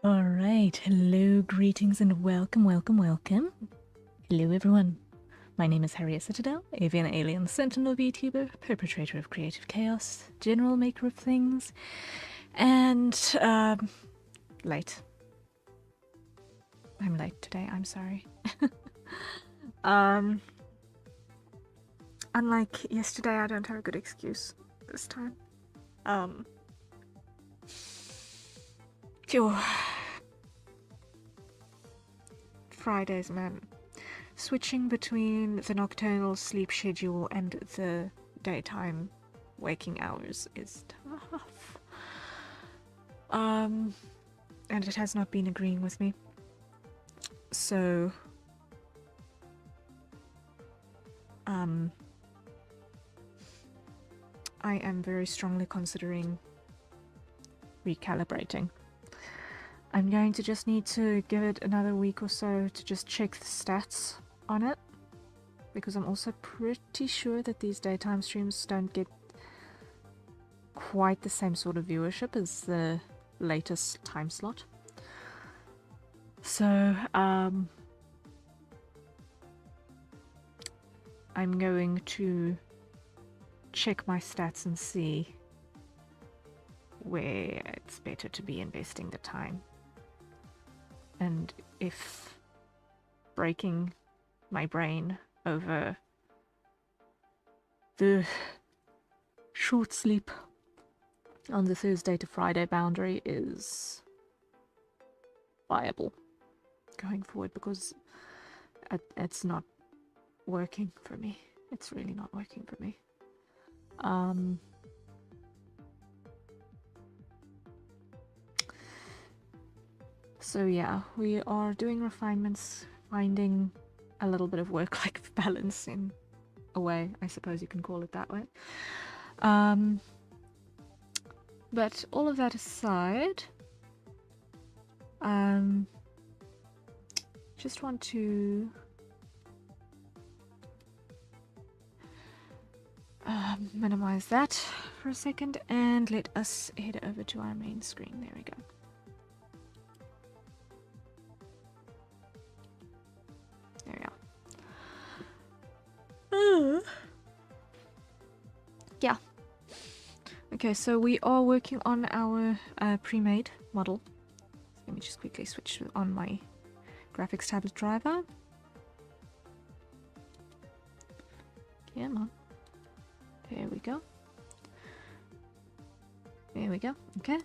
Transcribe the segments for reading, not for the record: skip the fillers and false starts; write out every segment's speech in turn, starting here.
Alright, hello, greetings, and welcome, welcome, welcome. Hello, everyone. My name is Harriet Citadel, avian alien sentinel VTuber, perpetrator of creative chaos, general maker of things, and, late. I'm late today, I'm sorry. Unlike yesterday, I don't have a good excuse this time. Phew. Fridays, man. Switching between the nocturnal sleep schedule and the daytime waking hours is tough. And it has not been agreeing with me. So, I am very strongly considering recalibrating. I'm going to just need to give it another week or so to just check the stats on it, because I'm also pretty sure that these daytime streams don't get quite the same sort of viewership as the latest time slot. So, I'm going to check my stats and see where it's better to be investing the time. And if breaking my brain over the short sleep on the Thursday to Friday boundary is viable going forward, because it's not working for me. It's really not working for me. So yeah, we are doing refinements, finding a little bit of work-life balance in a way, I suppose you can call it that way. But all of that aside, just want to minimize that for a second and let us head over to our main screen. There we go. There we are. Yeah. Okay, so we are working on our pre-made model. Let me just quickly switch on my graphics tablet driver. Come on. There we go. There we go. Okay.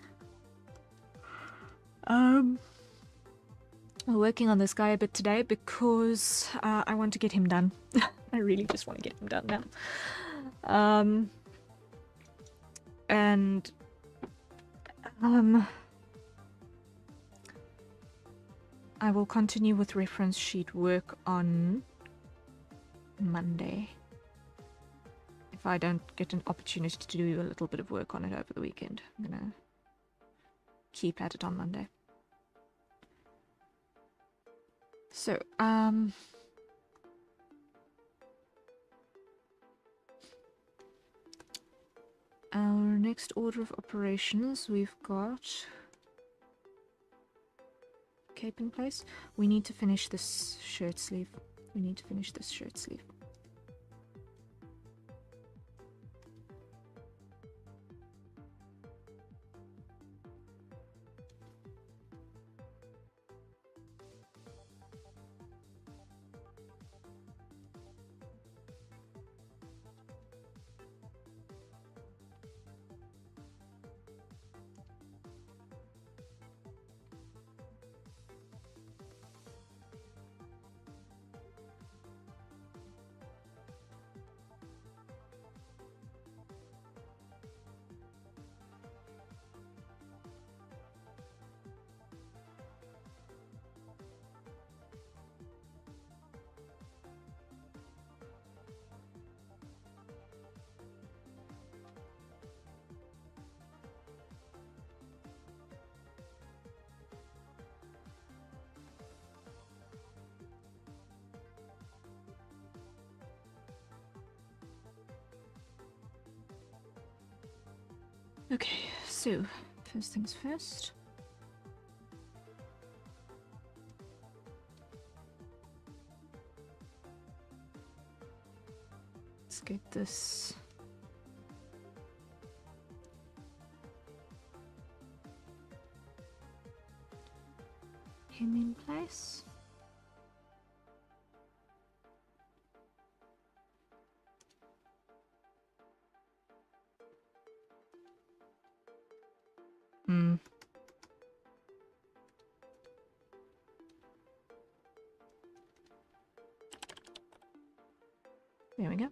We're working on this guy a bit today because I want to get him done. I really just want to get him done now. I will continue with reference sheet work on Monday. If I don't get an opportunity to do a little bit of work on it over the weekend, I'm gonna keep at it on Monday. So, our next order of operations, we've got cape in place. We need to finish this shirt sleeve. Okay, so first things first. Let's get this. Him in place. There we go.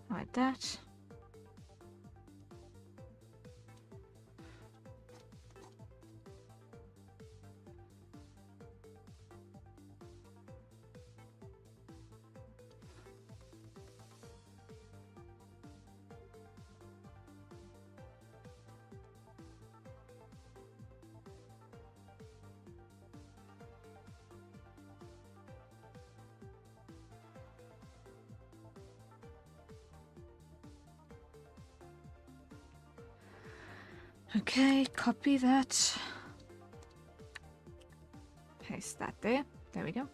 Like that. Okay, copy that. Paste that there. There we go.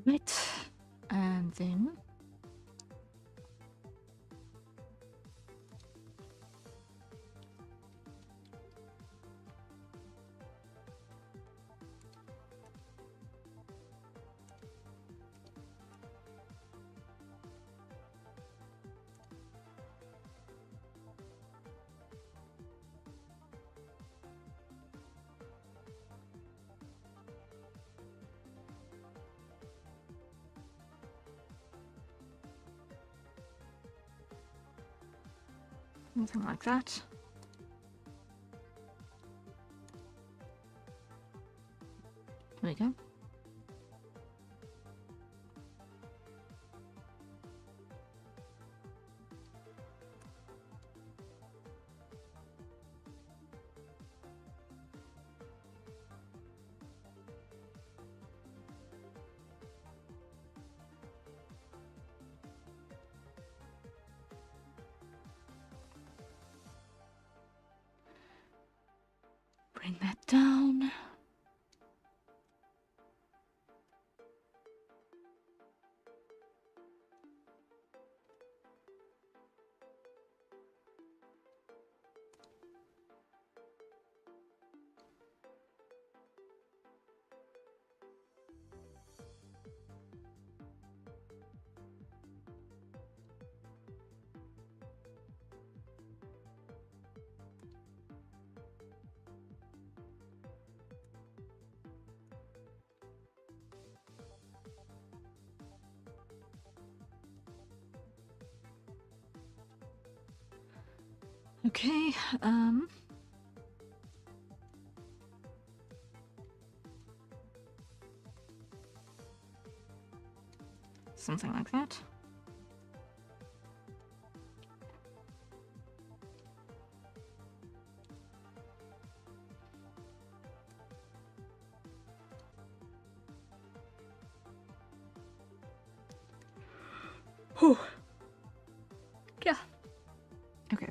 Right, and then something like that. There we go. Bring that down. Okay, something like that. Whew. Yeah. Okay.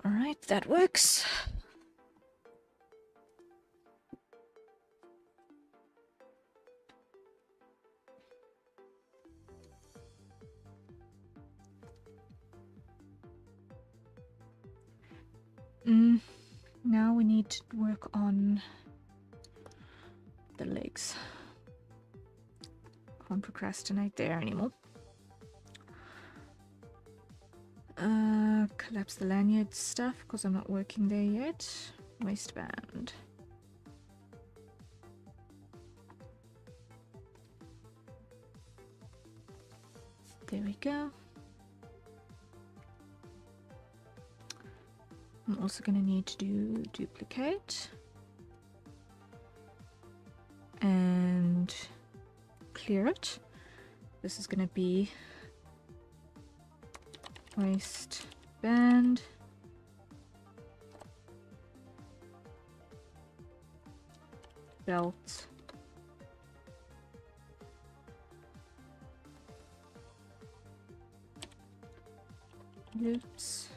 All right, that works. Now we need to work on the legs. Can't procrastinate there anymore. Collapse the lanyard stuff because I'm not working there yet. Waistband. There we go. I'm also going to need to do duplicate and clear it. This is going to be waistband, belt, loops,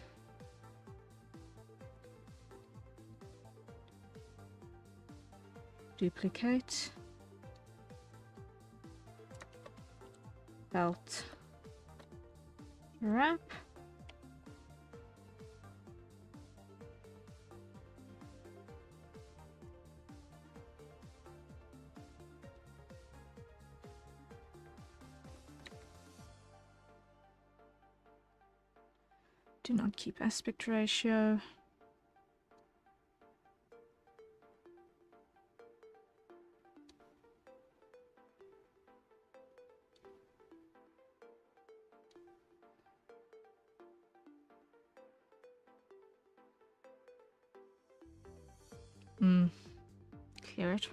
duplicate, belt, wrap, do not keep aspect ratio. Clear it.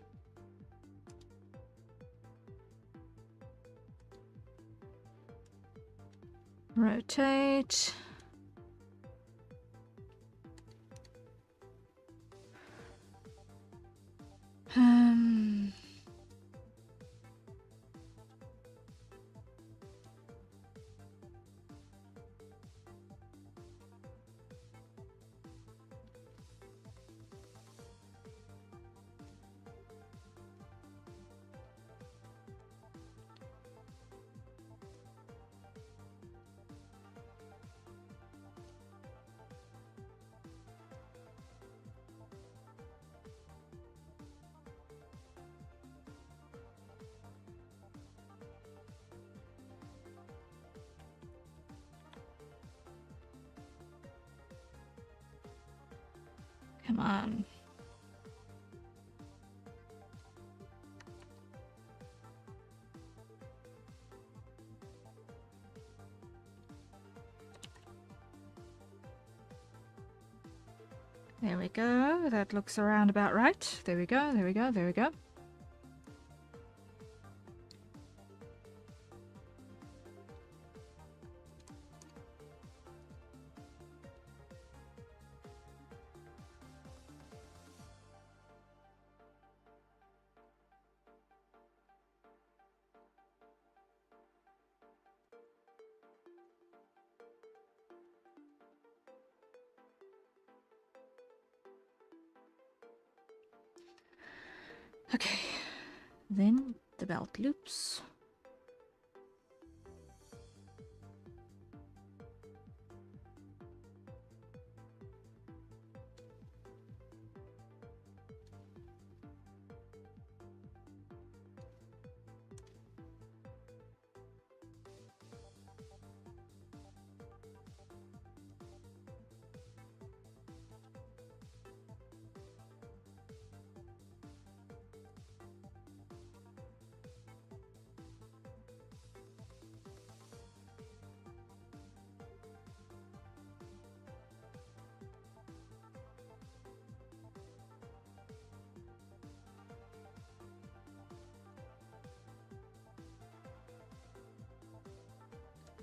Rotate. Come on. There we go. That looks around about right. There we go. There we go. There we go. Okay, then the belt loops.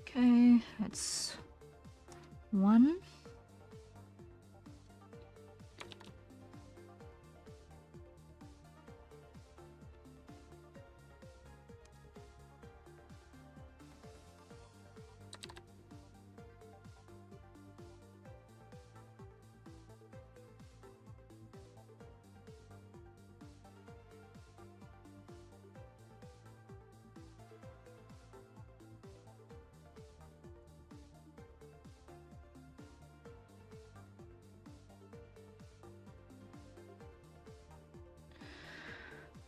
Okay, that's 1.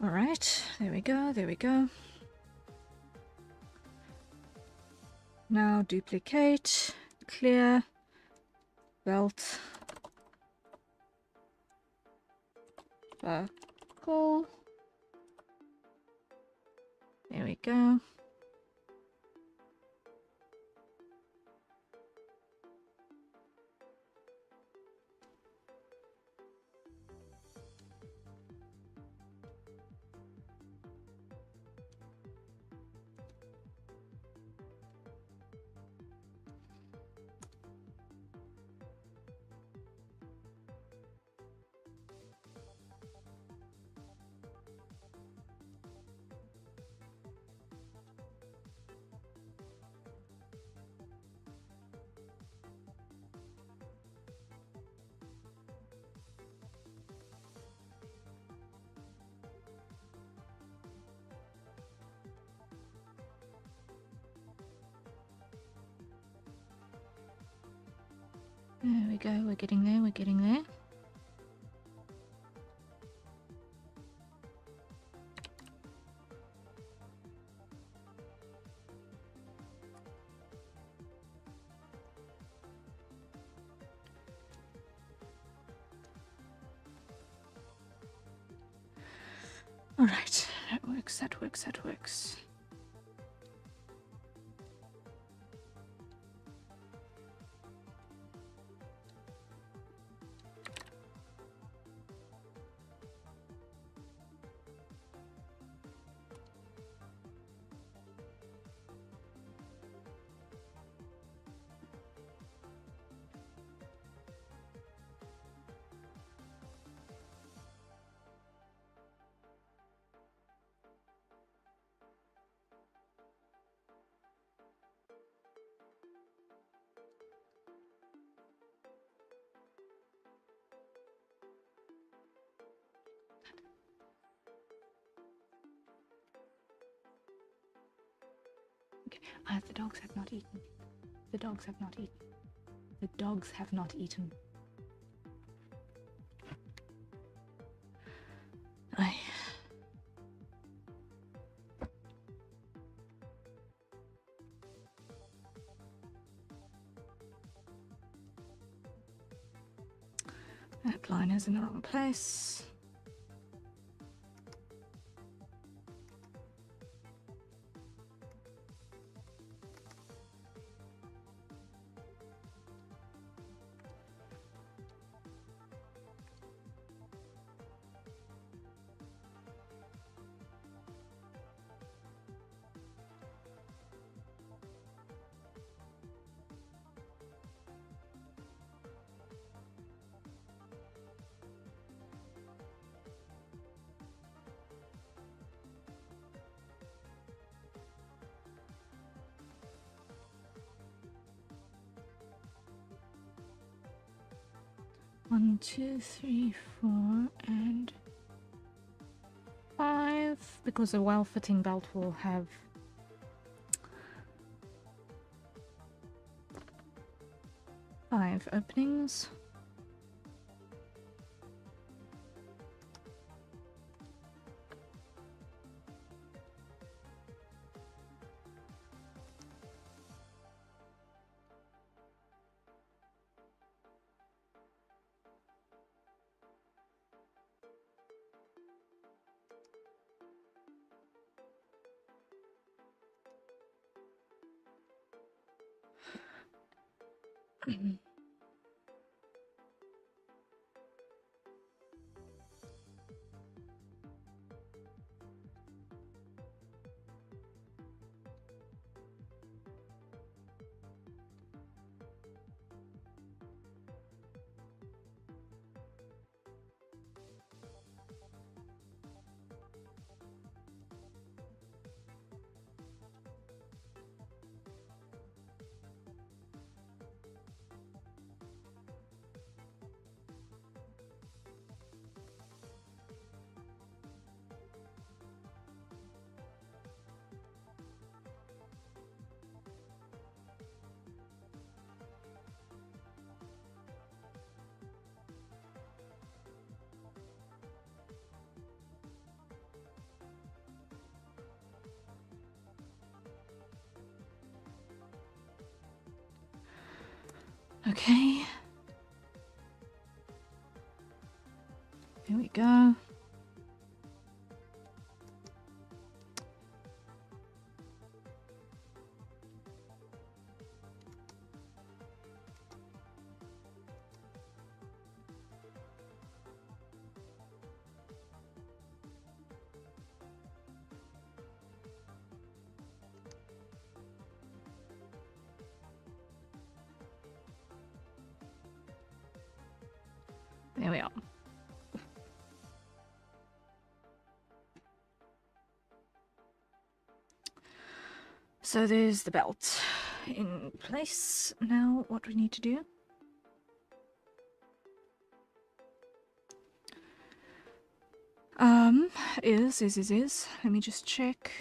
All right, there we go, there we go. Now duplicate, clear, belt, buckle. There we go. There we go, we're getting there, we're getting there. All right, that works, that works, that works. Okay, the dogs have not eaten. The dogs have not eaten. The dogs have not eaten. That line is in the wrong place. One, 2, 3, 4, and 5, because a well-fitting belt will have 5 openings. Okay. Here we go. There we are. So there's the belt in place. Now what we need to do is let me just check.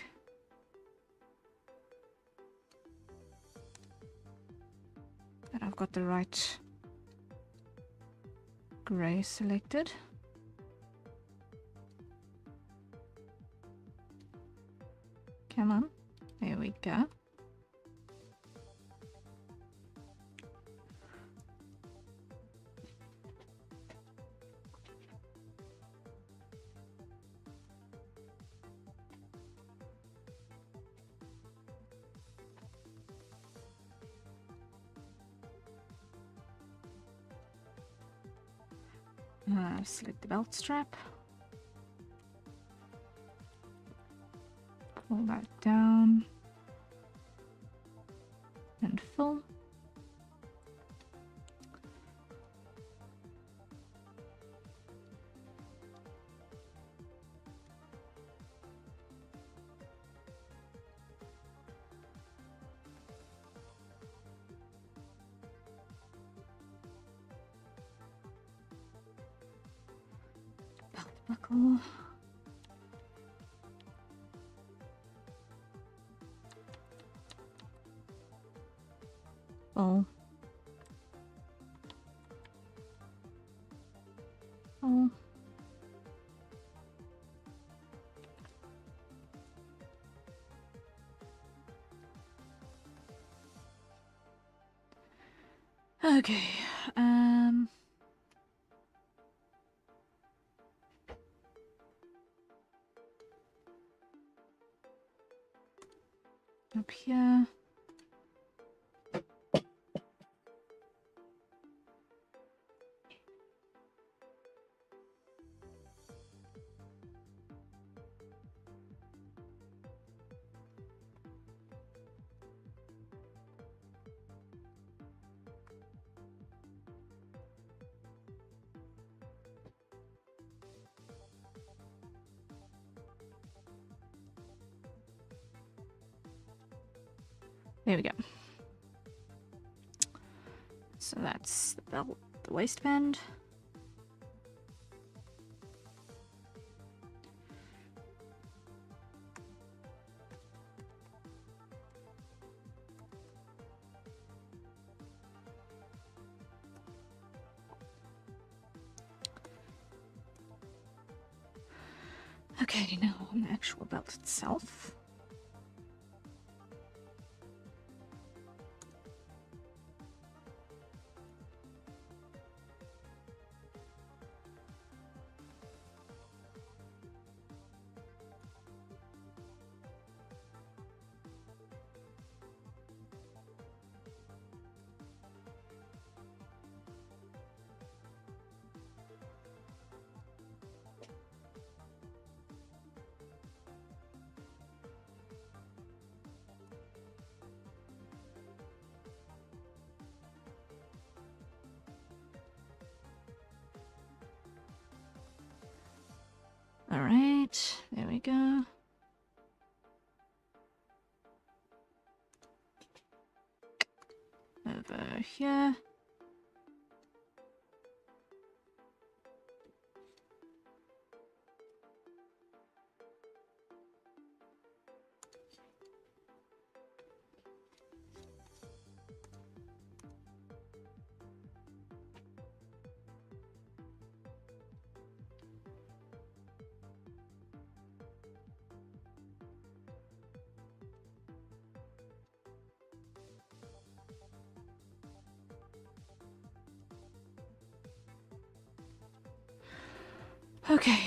That I've got the right grey selected. Come on. There we go. Select the belt strap. Pull that down. And full. Belt buckle. Oh. Oh. Okay. Up here. There we go. So that's the belt, the waistband. Okay, now on the actual belt itself. All right, there we go. Over here. Okay.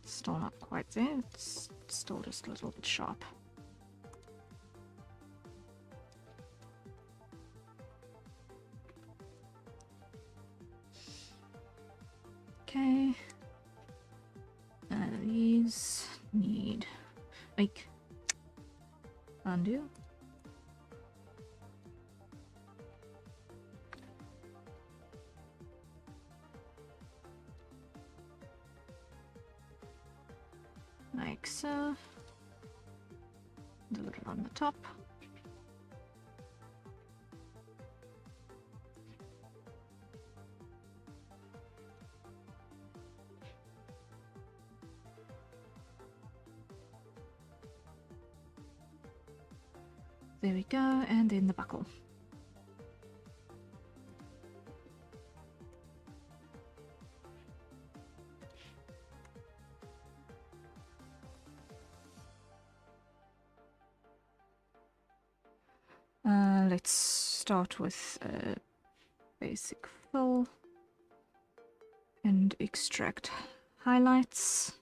Still not quite there. It's still just a little bit sharp. Okay. These need make undo. Like so. The little on the top. There we go, and then the buckle. Let's start with a basic fill and extract highlights.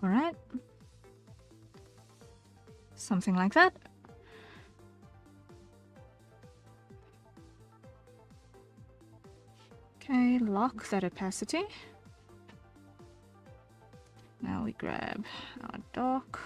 All right. Something like that. Okay, lock that opacity. Now we grab our dark.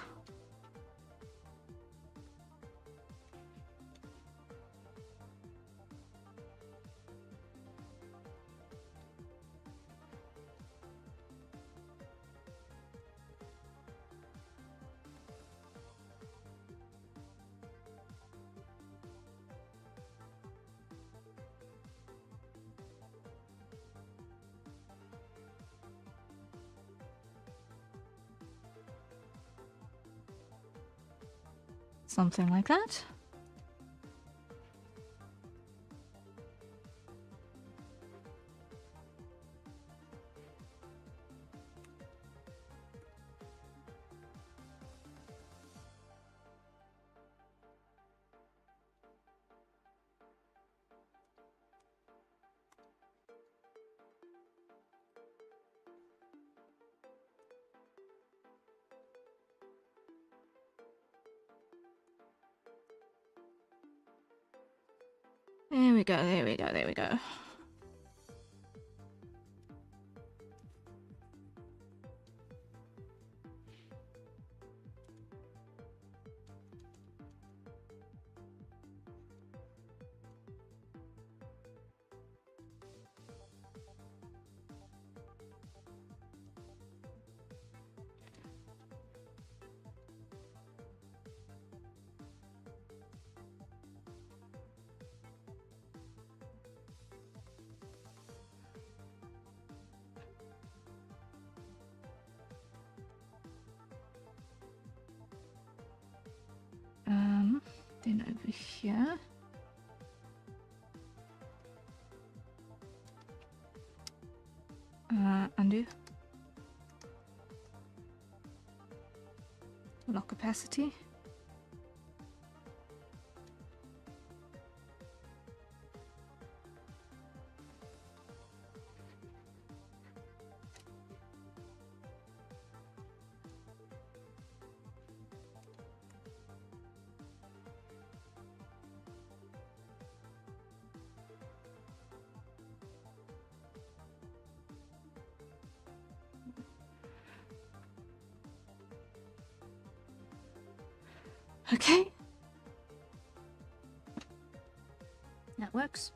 Something like that. There we go, there we go, there we go. Then over here. Undo. Lock opacity. Okay. That works.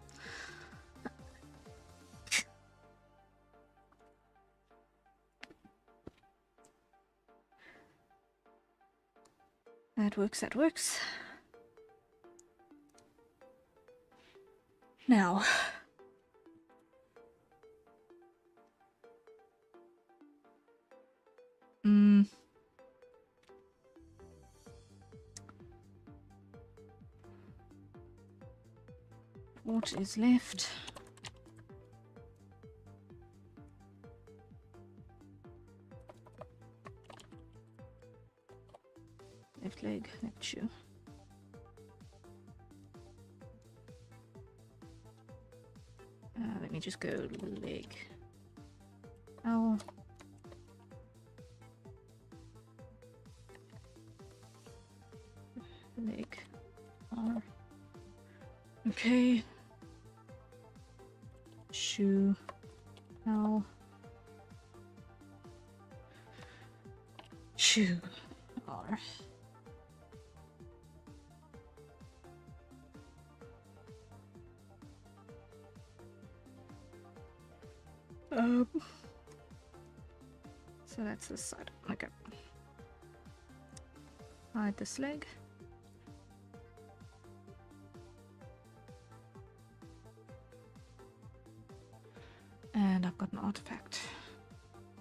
That works, that works. Now, what is left? Left leg, left shoe. Let me just go leg. Ow. Leg. R. Okay. Shoe. Ow. Shoe. R. So that's this side. Okay. Hide this leg. And I've got an artifact.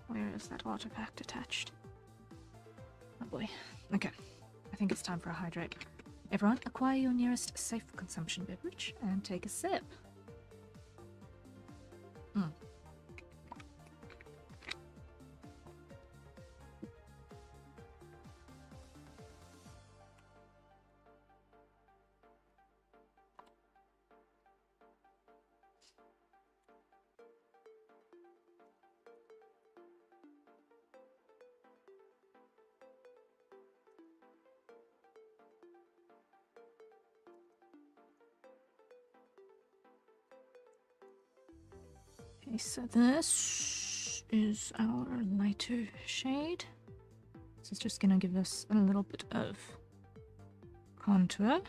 Where is that artifact attached? Oh boy. Okay. I think it's time for a hydrate. Everyone, acquire your nearest safe consumption beverage and take a sip. Okay, so this is our lighter shade. This is just gonna give us a little bit of contour.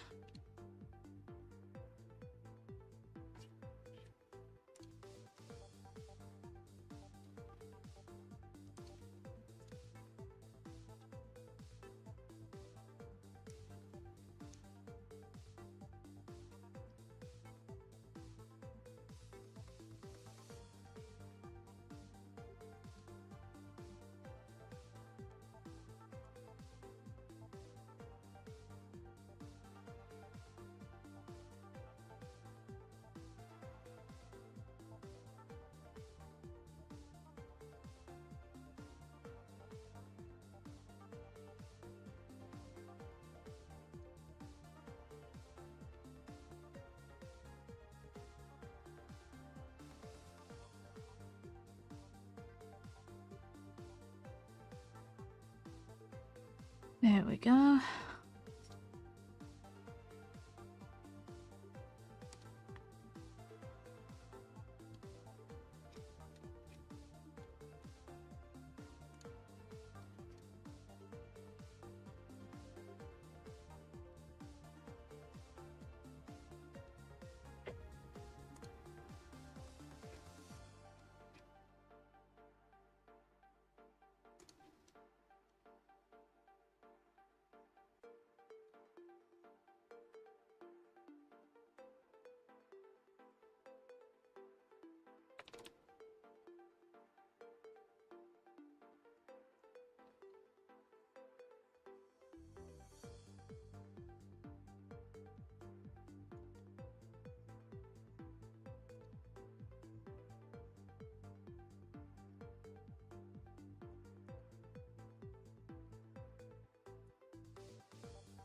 There we go.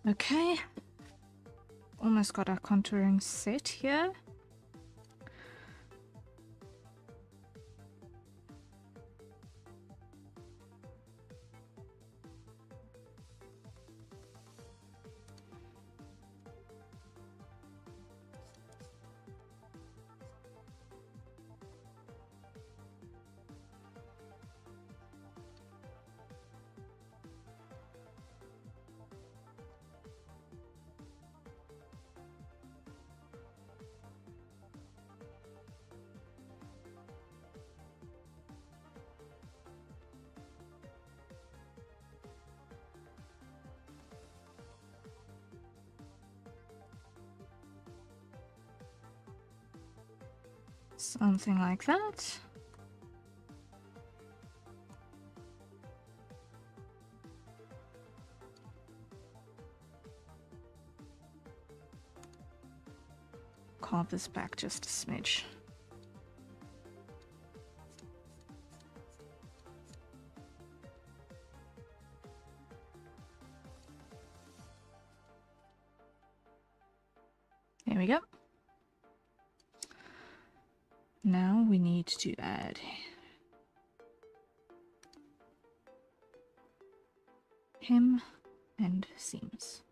Okay, almost got our contouring set here. Something like that. Carve this back just a smidge. There we go. Now we need to add hem and seams.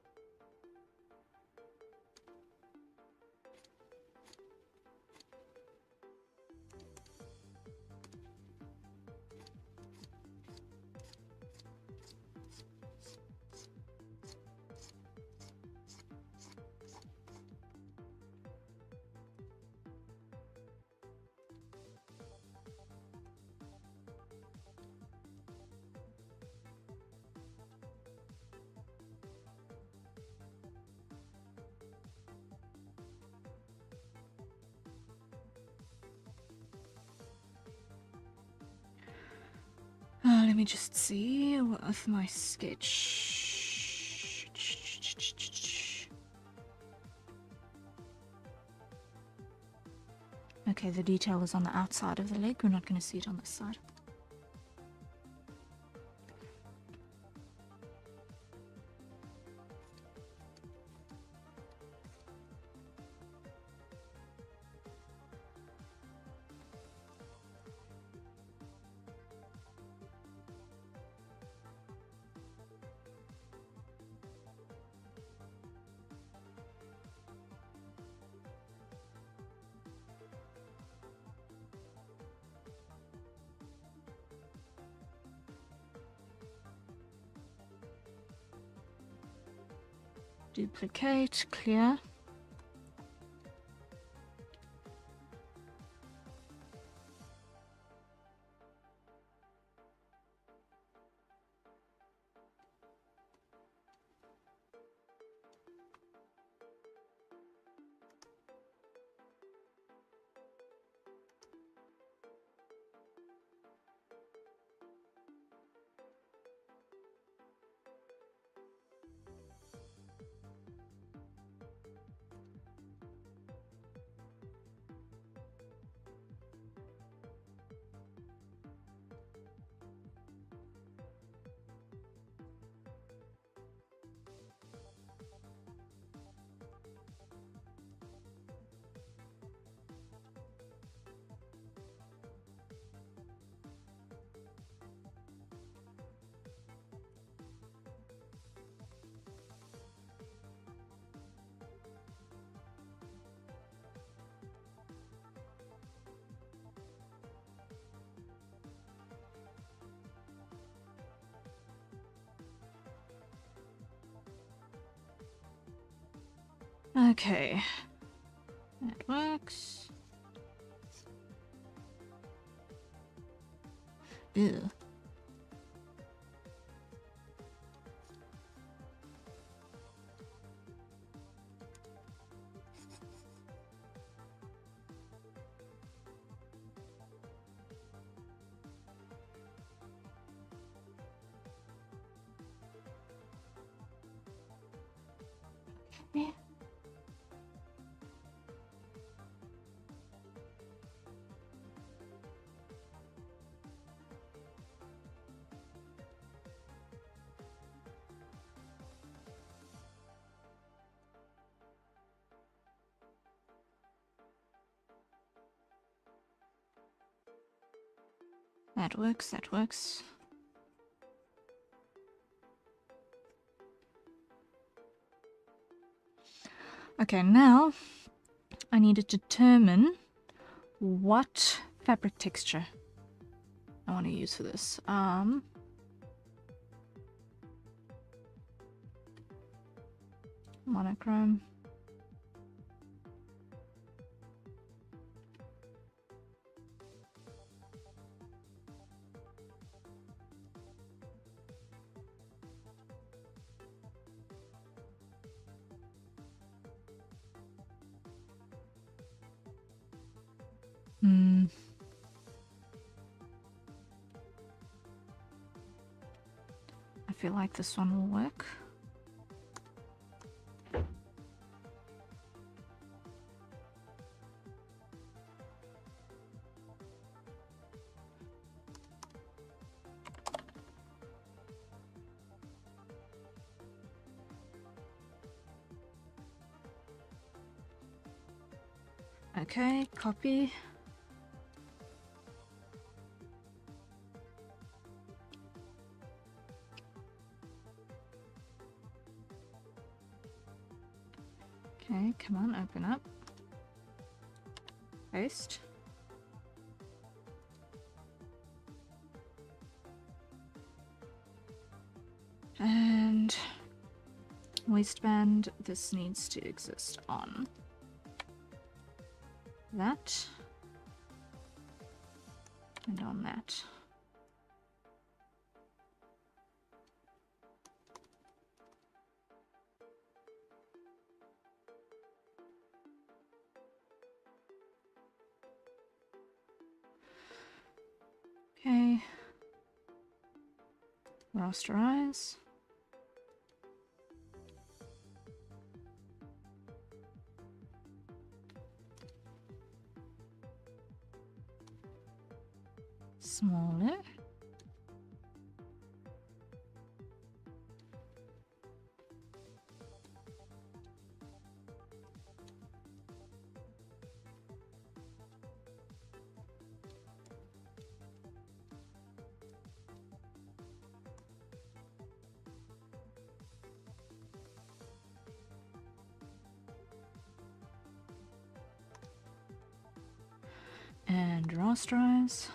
Let me just see with my sketch. Okay, the detail is on the outside of the leg. We're not going to see it on this side. Duplicate, clear. Okay, that works. Ew. Okay. That works, that works. Okay, now I need to determine what fabric texture I want to use for this. Monochrome. I feel like this one will work. Okay, copy. Okay, come on, open up. Paste. And waistband, this needs to exist on that and on that. Okay. Rasterize. Smaller. And rasterize.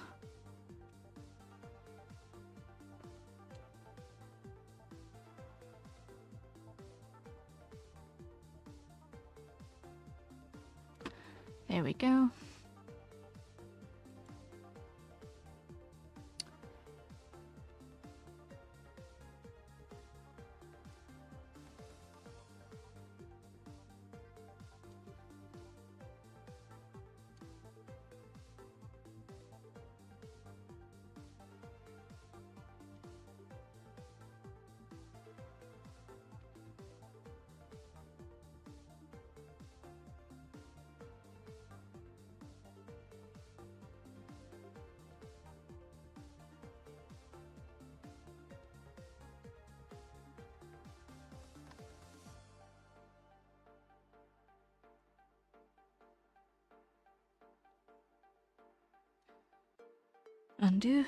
There we go. Undo.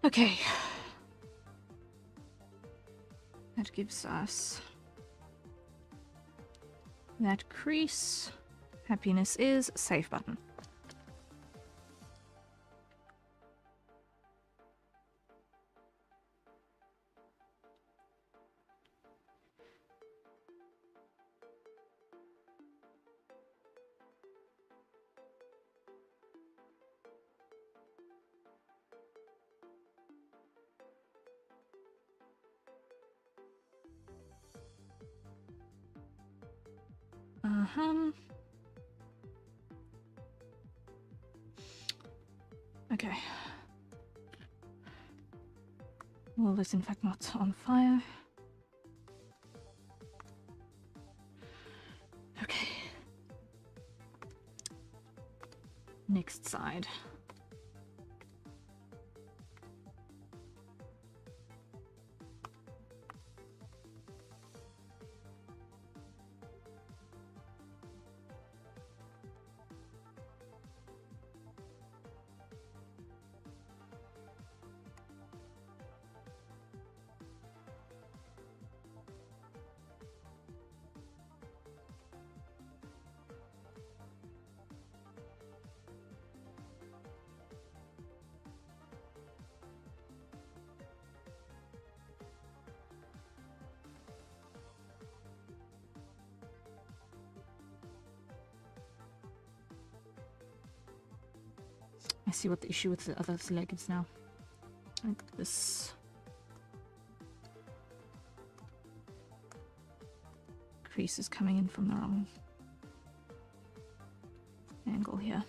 Okay. That gives us that crease. Happiness is save button. Okay. Well, this in fact not on fire. Okay. Next side. I see what the issue with the other leg is now. Like this crease is coming in from the wrong angle here.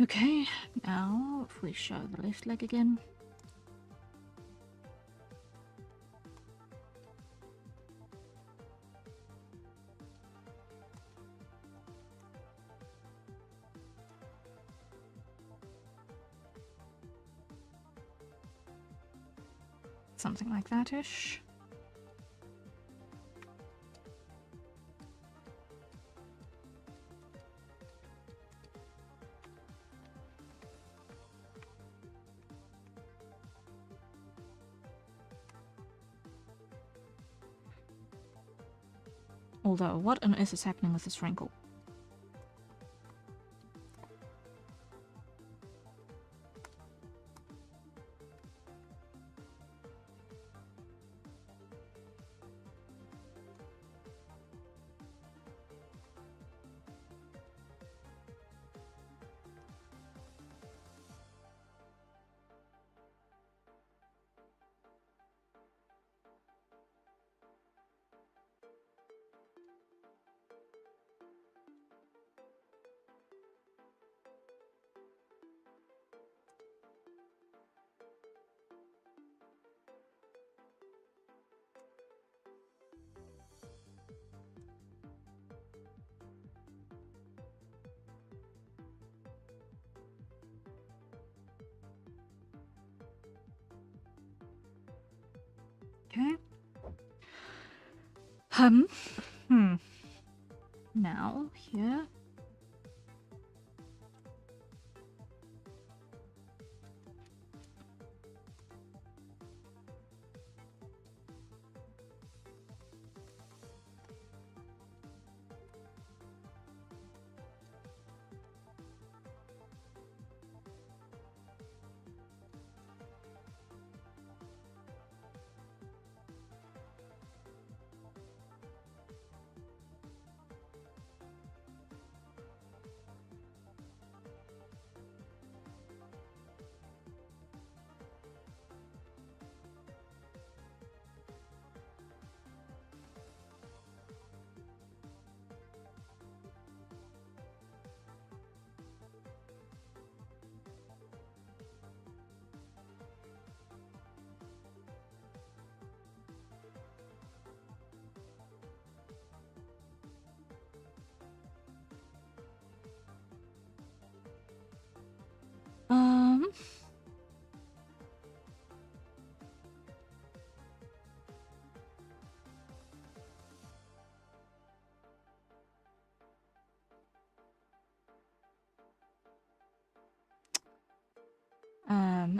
Okay, now if we show the left leg again. Something like that-ish. Although, what on earth is happening with this wrinkle? Okay. Now, here.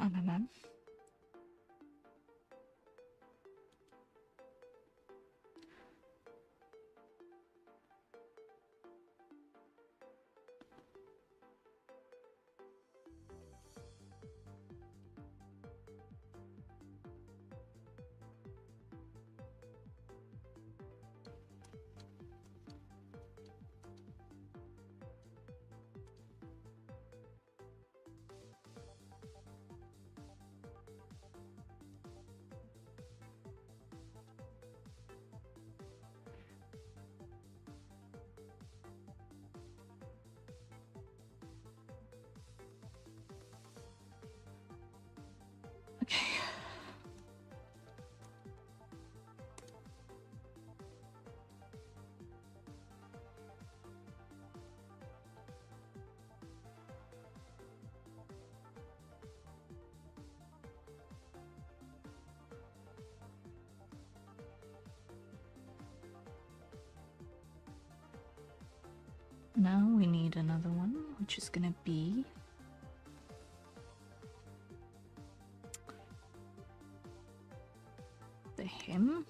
on. Okay. Now we need another one, which is gonna be the him.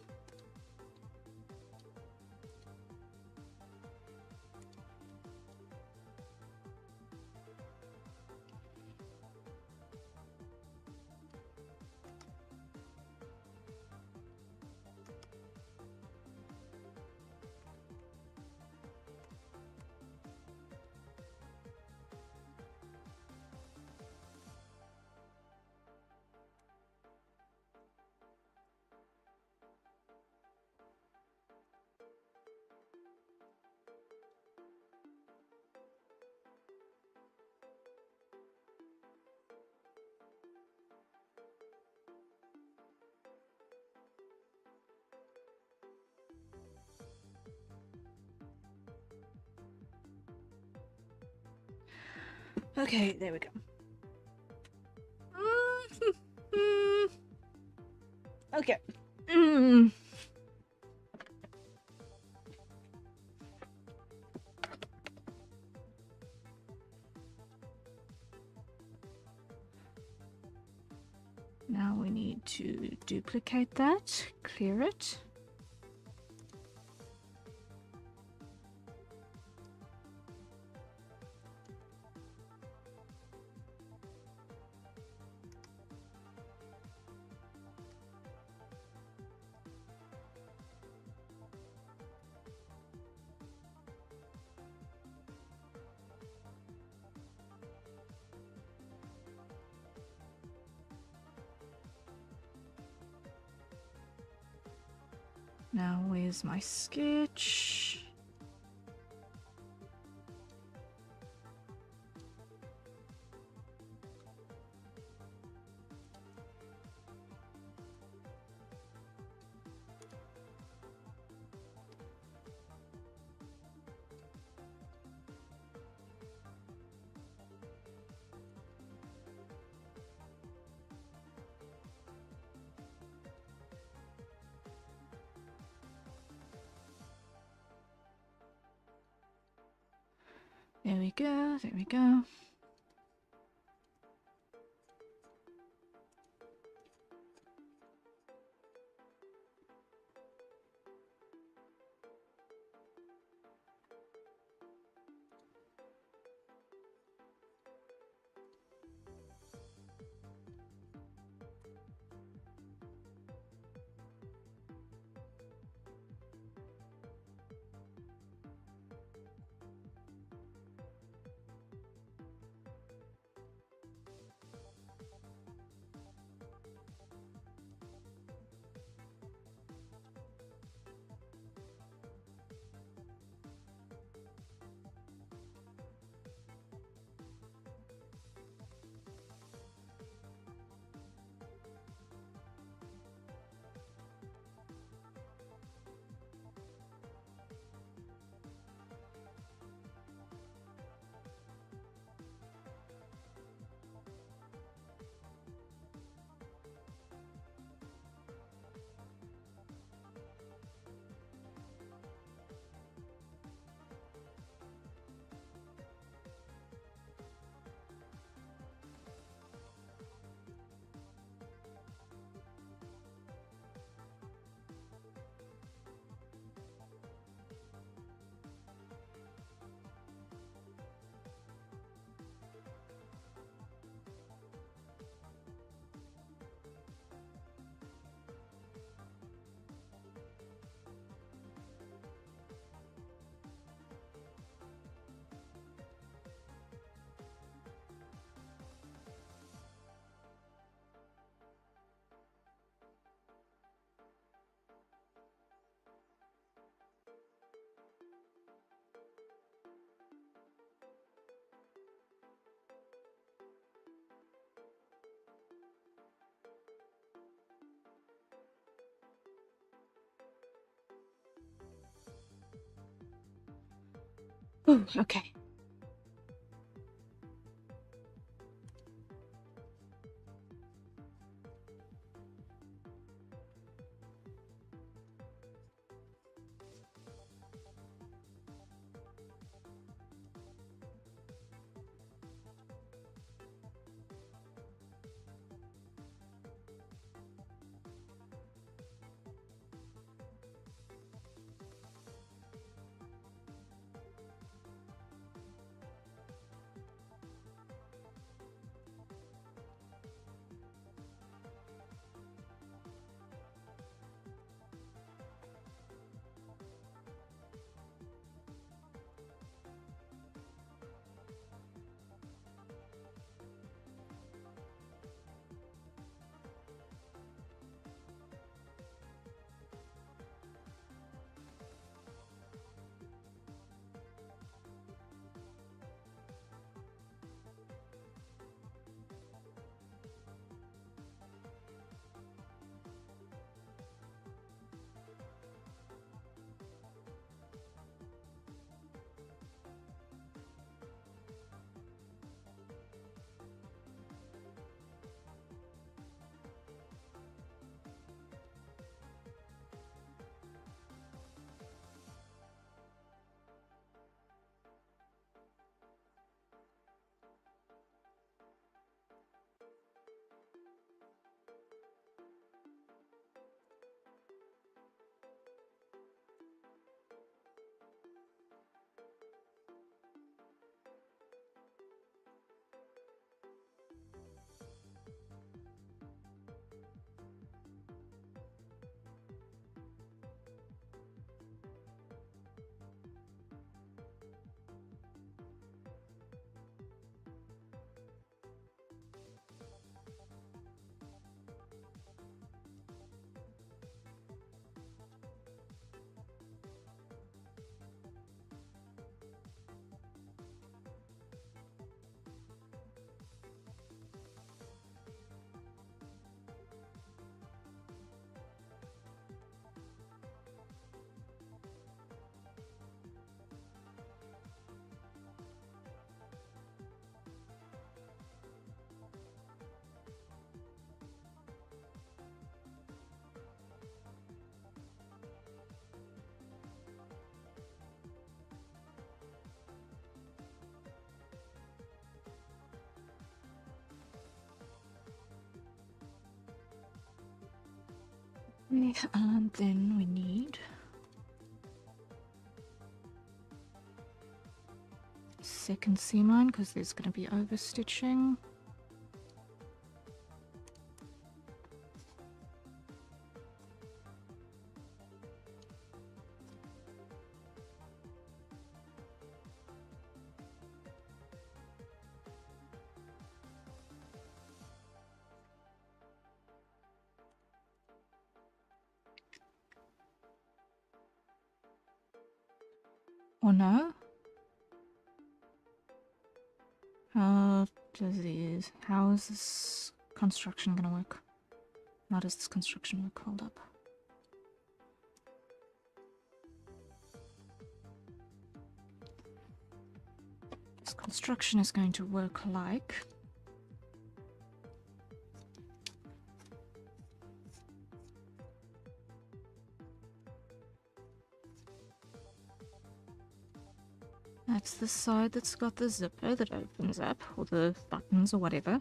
Okay, there we go. Okay. Now we need to duplicate that, clear it. Now where's my sketch? There we go, there we go. Ooh, okay. And then we need second seam line because there's going to be overstitching. Or no? How is this construction gonna work? How does this construction work? Hold up. This construction is going to work like that's the side that's got the zipper that opens up, or the buttons or whatever.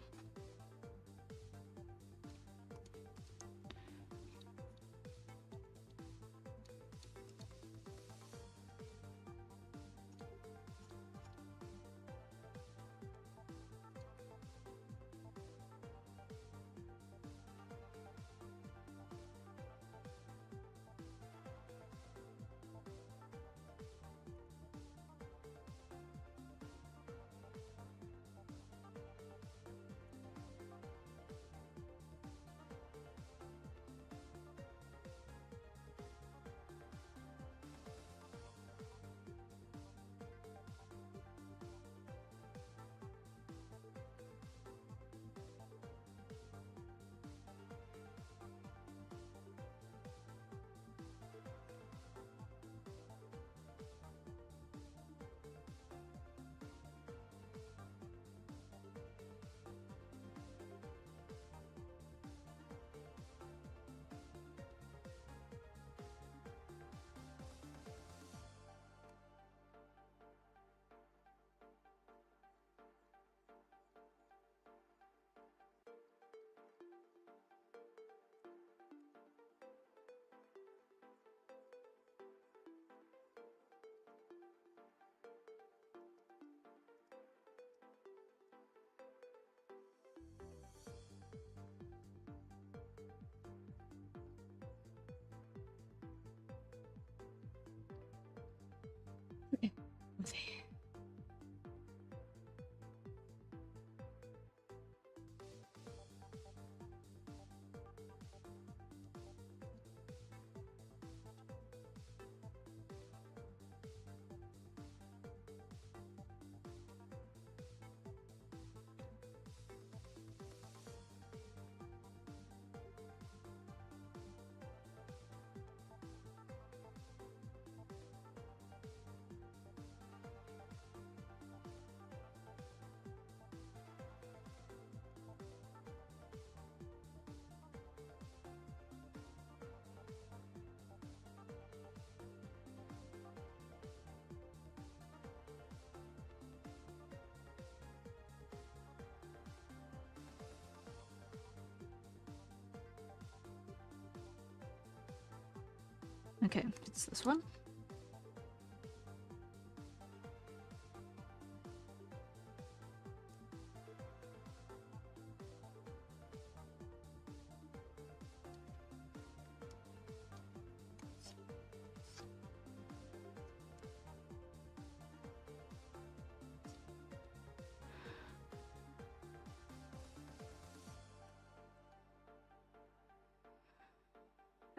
Okay, it's this one.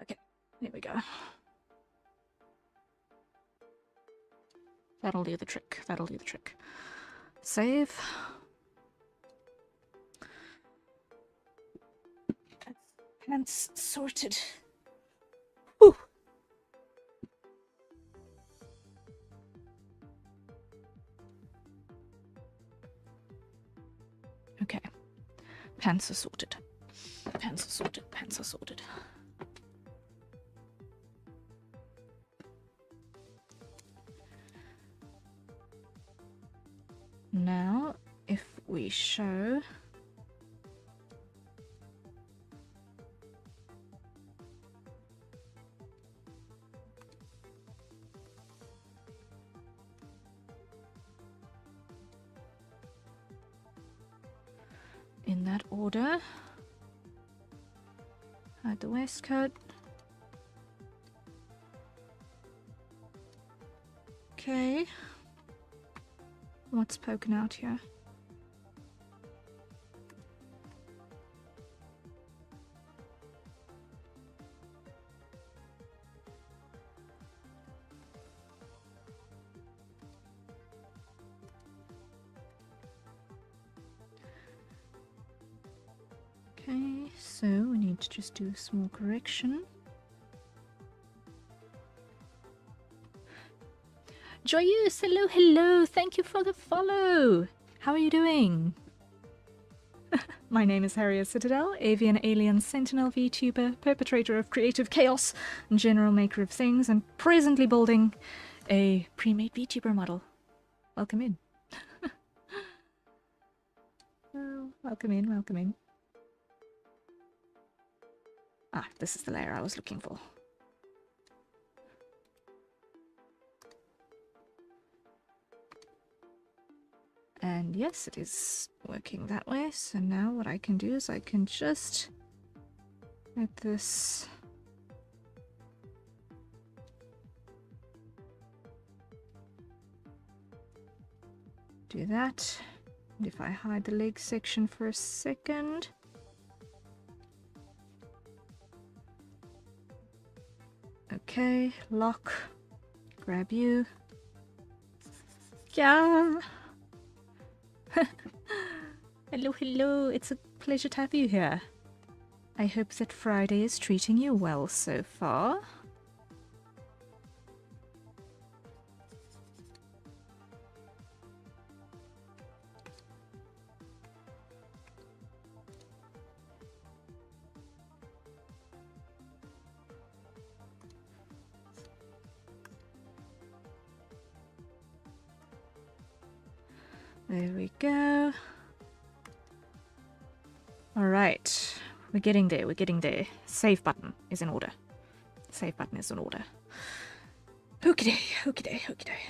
Okay, there we go. That'll do the trick. That'll do the trick. Save. Pants sorted. Whew. Okay. Pants are sorted. Pants are sorted. Pants are sorted. Now, if we show in that order, hide the waistcoat. Okay. What's poking out here? Okay, so we need to just do a small correction. Joyeuse, hello, hello, thank you for the follow. How are you doing? My name is Harriet Citadel, avian alien sentinel VTuber, perpetrator of creative chaos, general maker of things, and presently building a pre-made VTuber model. Welcome in. Oh, welcome in, welcome in. Ah, this is the layer I was looking for. And yes, it is working that way. So now what I can do is I can just let this do that. And if I hide the leg section for a second, okay, lock, grab you. Yeah. Hello, hello. It's a pleasure to have you here. I hope that Friday is treating you well so far. There we go. Alright, we're getting there, we're getting there. Save button is in order. Save button is in order. Hooky-day, hooky-day, hooky-day.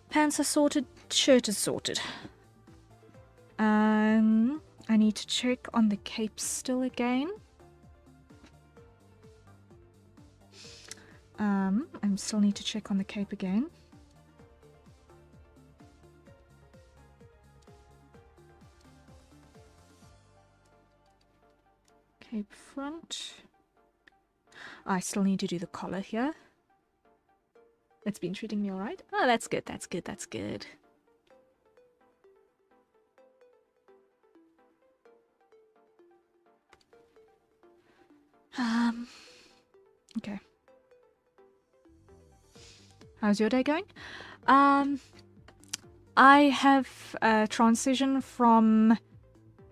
Pants are sorted, shirt is sorted. I need to check on the cape still again. I still need to check on the cape again. Cape front. I still need to do the collar here. It's been treating me alright. Oh, that's good, that's good, that's good. Okay. How's your day going? I have transitioned from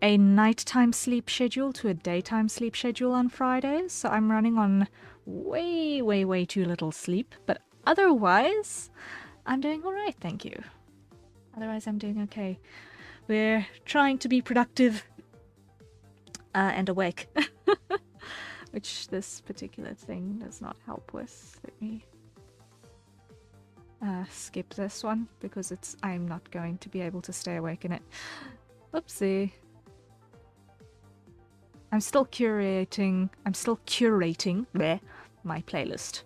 a nighttime sleep schedule to a daytime sleep schedule on Fridays, so I'm running on way too little sleep, but otherwise I'm doing alright, thank you. Otherwise I'm doing okay. We're trying to be productive and awake. which this particular thing does not help with. Let me skip this one because I'm not going to be able to stay awake in it. Oopsie. I'm still curating bleh, my playlist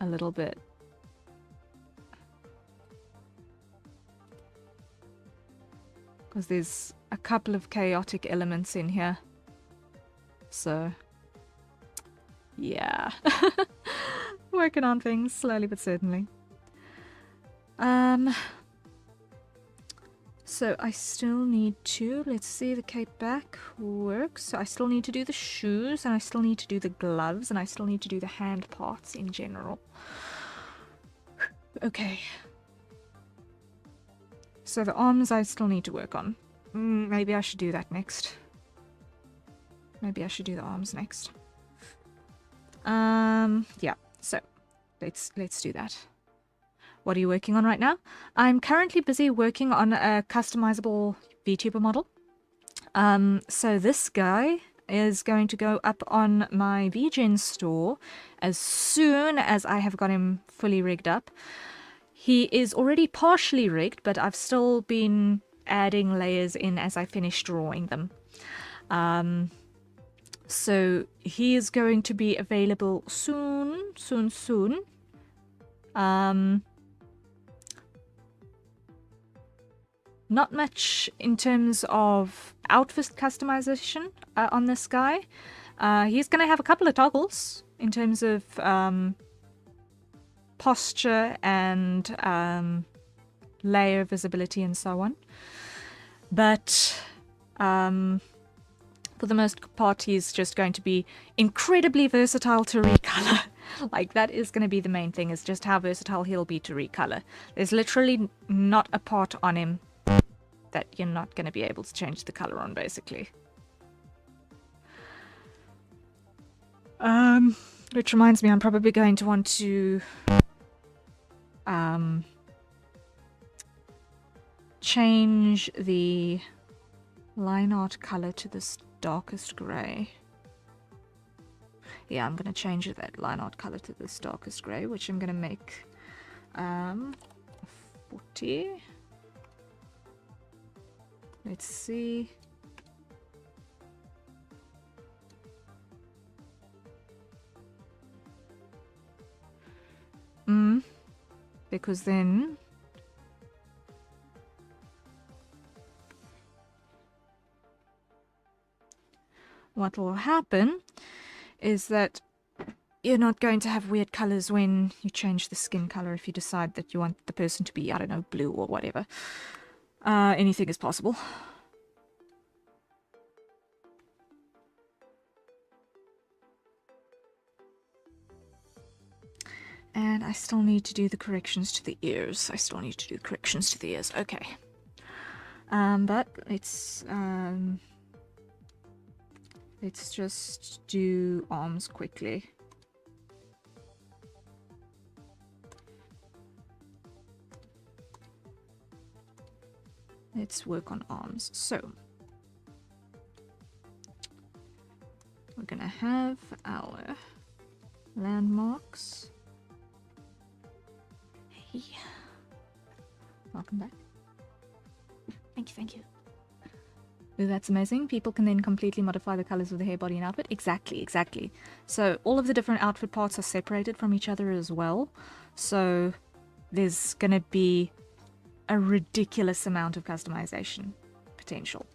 a little bit. Because there's a couple of chaotic elements in here. So, yeah. Working on things slowly but certainly. So I still need to, let's see, the cape back works. So I still need to do the shoes, and I still need to do the gloves, and I still need to do the hand parts in general. Okay. So the arms I still need to work on. Maybe I should do that next. Maybe I should do the arms next. Yeah, so let's do that. What are you working on right now? I'm currently busy working on a customizable VTuber model. So this guy is going to go up on my VGen store as soon as I have got him fully rigged up. He is already partially rigged, but I've still been adding layers in as I finish drawing them. So he is going to be available soon. Not much in terms of outfit customization on this guy. He's going to have a couple of toggles in terms of posture and layer visibility and so on. But for the most part, he's just going to be incredibly versatile to recolor. Like, that is going to be the main thing, is just how versatile he'll be to recolor. There's literally not a part on him that you're not going to be able to change the color on, basically. Which reminds me, I'm probably going to want to change the line art color to this darkest gray. Yeah, I'm going to change that line art color to this darkest gray, which I'm going to make 40. Let's see. Because then what will happen is that you're not going to have weird colors when you change the skin color if you decide that you want the person to be, I don't know, blue or whatever. Anything is possible. And I still need to do the corrections to the ears. Okay. But let's just do arms quickly. Let's work on arms. So we're gonna have our landmarks. Hey, welcome back. Thank you. Ooh, that's amazing. People can then completely modify the colors of the hair, body, and outfit. Exactly. So all of the different outfit parts are separated from each other as well. So there's gonna be a ridiculous amount of customization potential.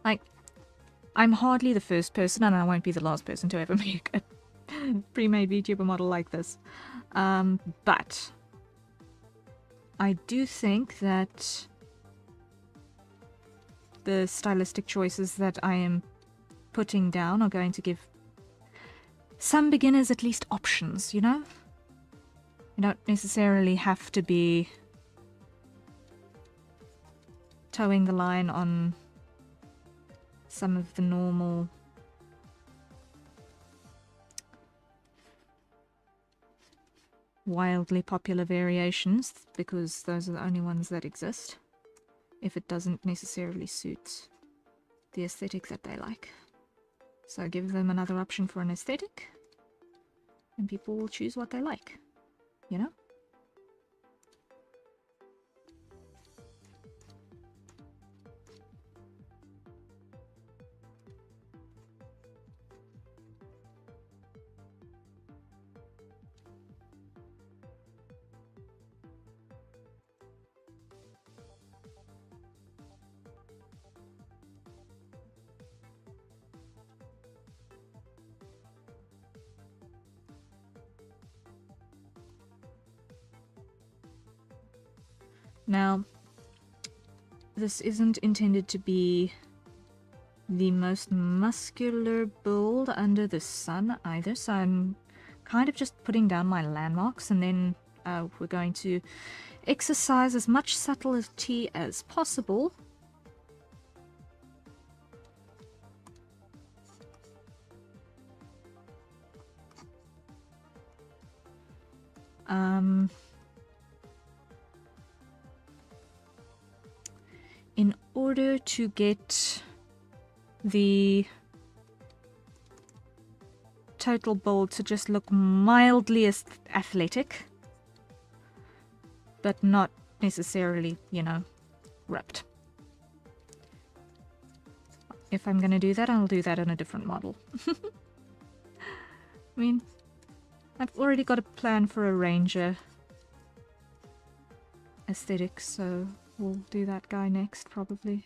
Like, I'm hardly the first person, and I won't be the last person to ever make a pre-made VTuber model like this. But I do think that the stylistic choices that I am putting down are going to give some beginners at least options, you know? You don't necessarily have to be towing the line on some of the normal wildly popular variations, because those are the only ones that exist, if it doesn't necessarily suit the aesthetic that they like. So give them another option for an aesthetic, and people will choose what they like, you know? Now, this isn't intended to be the most muscular build under the sun either, so I'm kind of just putting down my landmarks, and then we're going to exercise as much subtlety as possible. In order to get the total build to just look mildly athletic, but not necessarily, you know, ripped. If I'm going to do that, I'll do that on a different model. I mean, I've already got a plan for a ranger aesthetic, so we'll do that guy next, probably.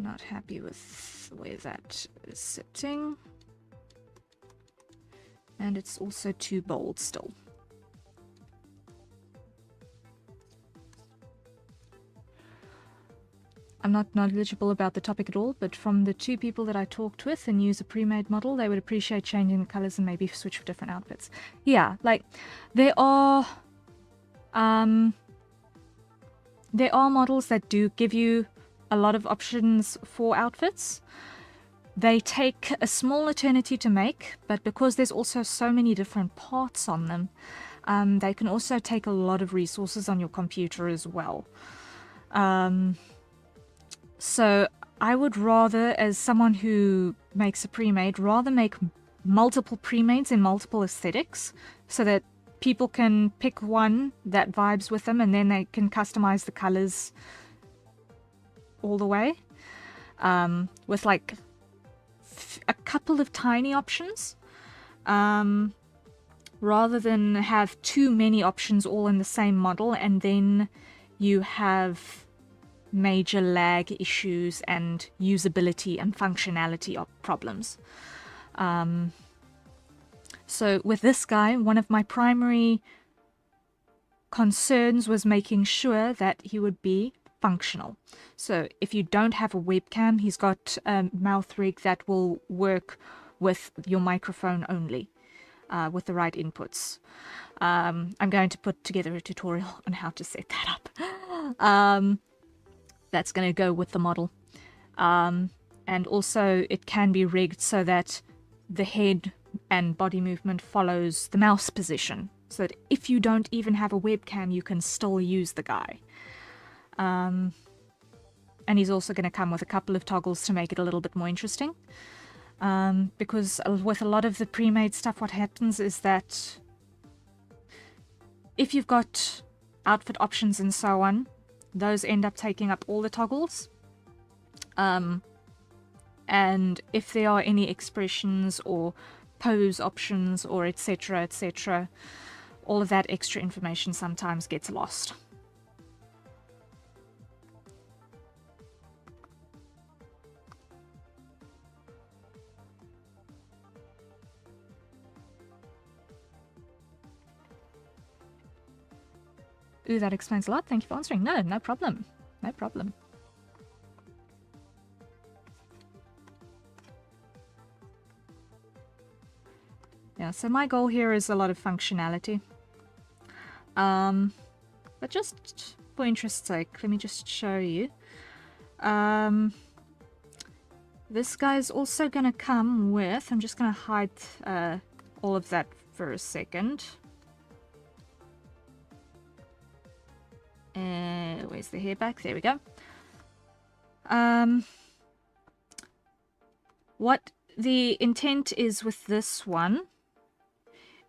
Not happy with the way that is sitting. And it's also too bold still. I'm not knowledgeable about the topic at all, but from the two people that I talked with and use a pre-made model, they would appreciate changing the colors and maybe switch for different outfits. Yeah, like there are models that do give you a lot of options for outfits. They take a small eternity to make, but because there's also so many different parts on them, they can also take a lot of resources on your computer as well. So I would rather, as someone who makes a pre-made, rather make multiple pre-mades in multiple aesthetics so that people can pick one that vibes with them and then they can customize the colors all the way, with like a couple of tiny options, rather than have too many options all in the same model and then you have major lag issues and usability and functionality problems. So with this guy, one of my primary concerns was making sure that he would be functional. So if you don't have a webcam, he's got a mouth rig that will work with your microphone only, with the right inputs. I'm going to put together a tutorial on how to set that up. That's going to go with the model. And also it can be rigged so that the head and body movement follows the mouse position, so that if you don't even have a webcam, you can still use the guy. And he's also going to come with a couple of toggles to make it a little bit more interesting. Because with a lot of the pre-made stuff, what happens is that if you've got outfit options and so on, those end up taking up all the toggles. And if there are any expressions or pose options or etc., etc., all of that extra information sometimes gets lost. Ooh, that explains a lot. Thank you for answering. No, no problem. No problem. Yeah, so my goal here is a lot of functionality. But just for interest's sake, let me just show you. This guy's also going to come with, I'm just going to hide all of that for a second. Where's the hair back? There we go. What the intent is with this one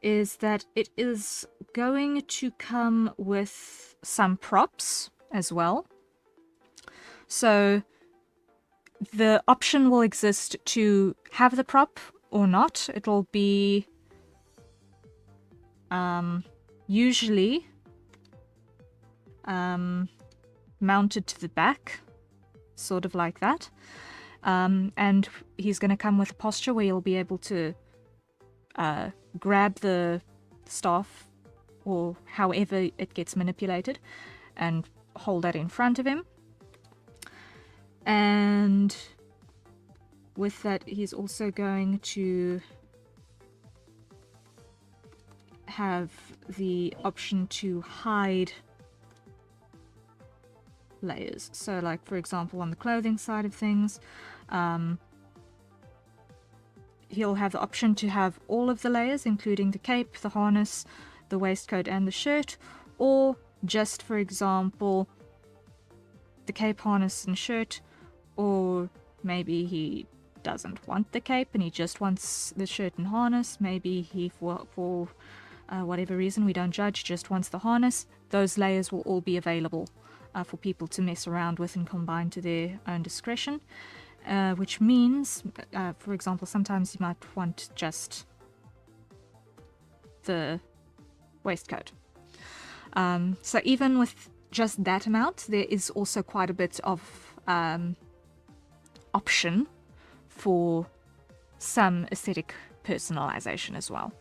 is that it is going to come with some props as well. So the option will exist to have the prop or not. It'll be usually mounted to the back, sort of like that. And he's going to come with a posture where you'll be able to grab the staff or however it gets manipulated and hold that in front of him. And with that, he's also going to have the option to hide layers. So like, for example, on the clothing side of things, he'll have the option to have all of the layers, including the cape, the harness, the waistcoat and the shirt, or just, for example, the cape, harness and shirt. Or maybe he doesn't want the cape and he just wants the shirt and harness. Maybe he, for whatever reason, we don't judge, just wants the harness. Those layers will all be available for people to mess around with and combine to their own discretion. Which means, for example, sometimes you might want just the waistcoat. So even with just that amount, there is also quite a bit of option for some aesthetic personalization as well.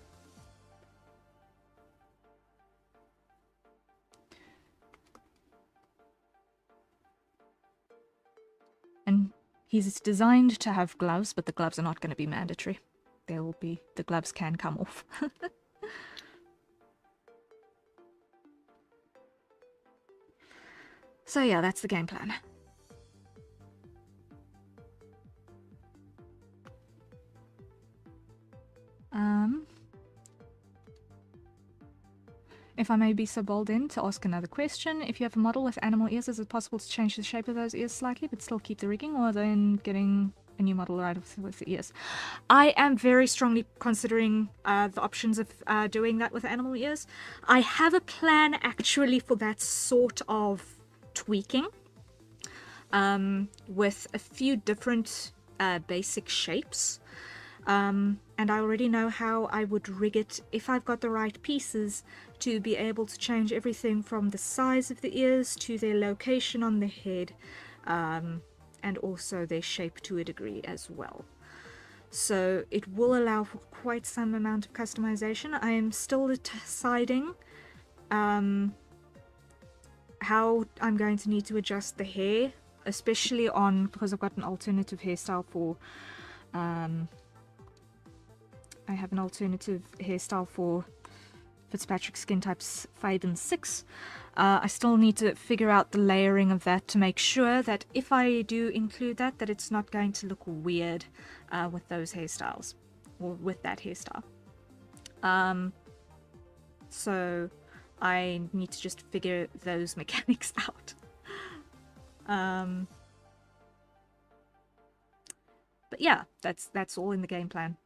And he's designed to have gloves, but the gloves are not going to be mandatory. There will be, the gloves can come off. So yeah, that's the game plan. If I may be so bold in to ask another question, if you have a model with animal ears, is it possible to change the shape of those ears slightly but still keep the rigging, or then getting a new model right with the ears? I am very strongly considering the options of doing that with animal ears. I have a plan actually for that sort of tweaking with a few different basic shapes. And I already know how I would rig it if I've got the right pieces to be able to change everything from the size of the ears to their location on the head, and also their shape to a degree as well. So it will allow for quite some amount of customization. I am still deciding how I'm going to need to adjust the hair, especially on, because I've got an alternative hairstyle for I have an alternative hairstyle for Fitzpatrick skin types 5 and 6. I still need to figure out the layering of that to make sure that if I do include that, that it's not going to look weird with those hairstyles, or with that hairstyle. So I need to just figure those mechanics out. But yeah, that's all in the game plan.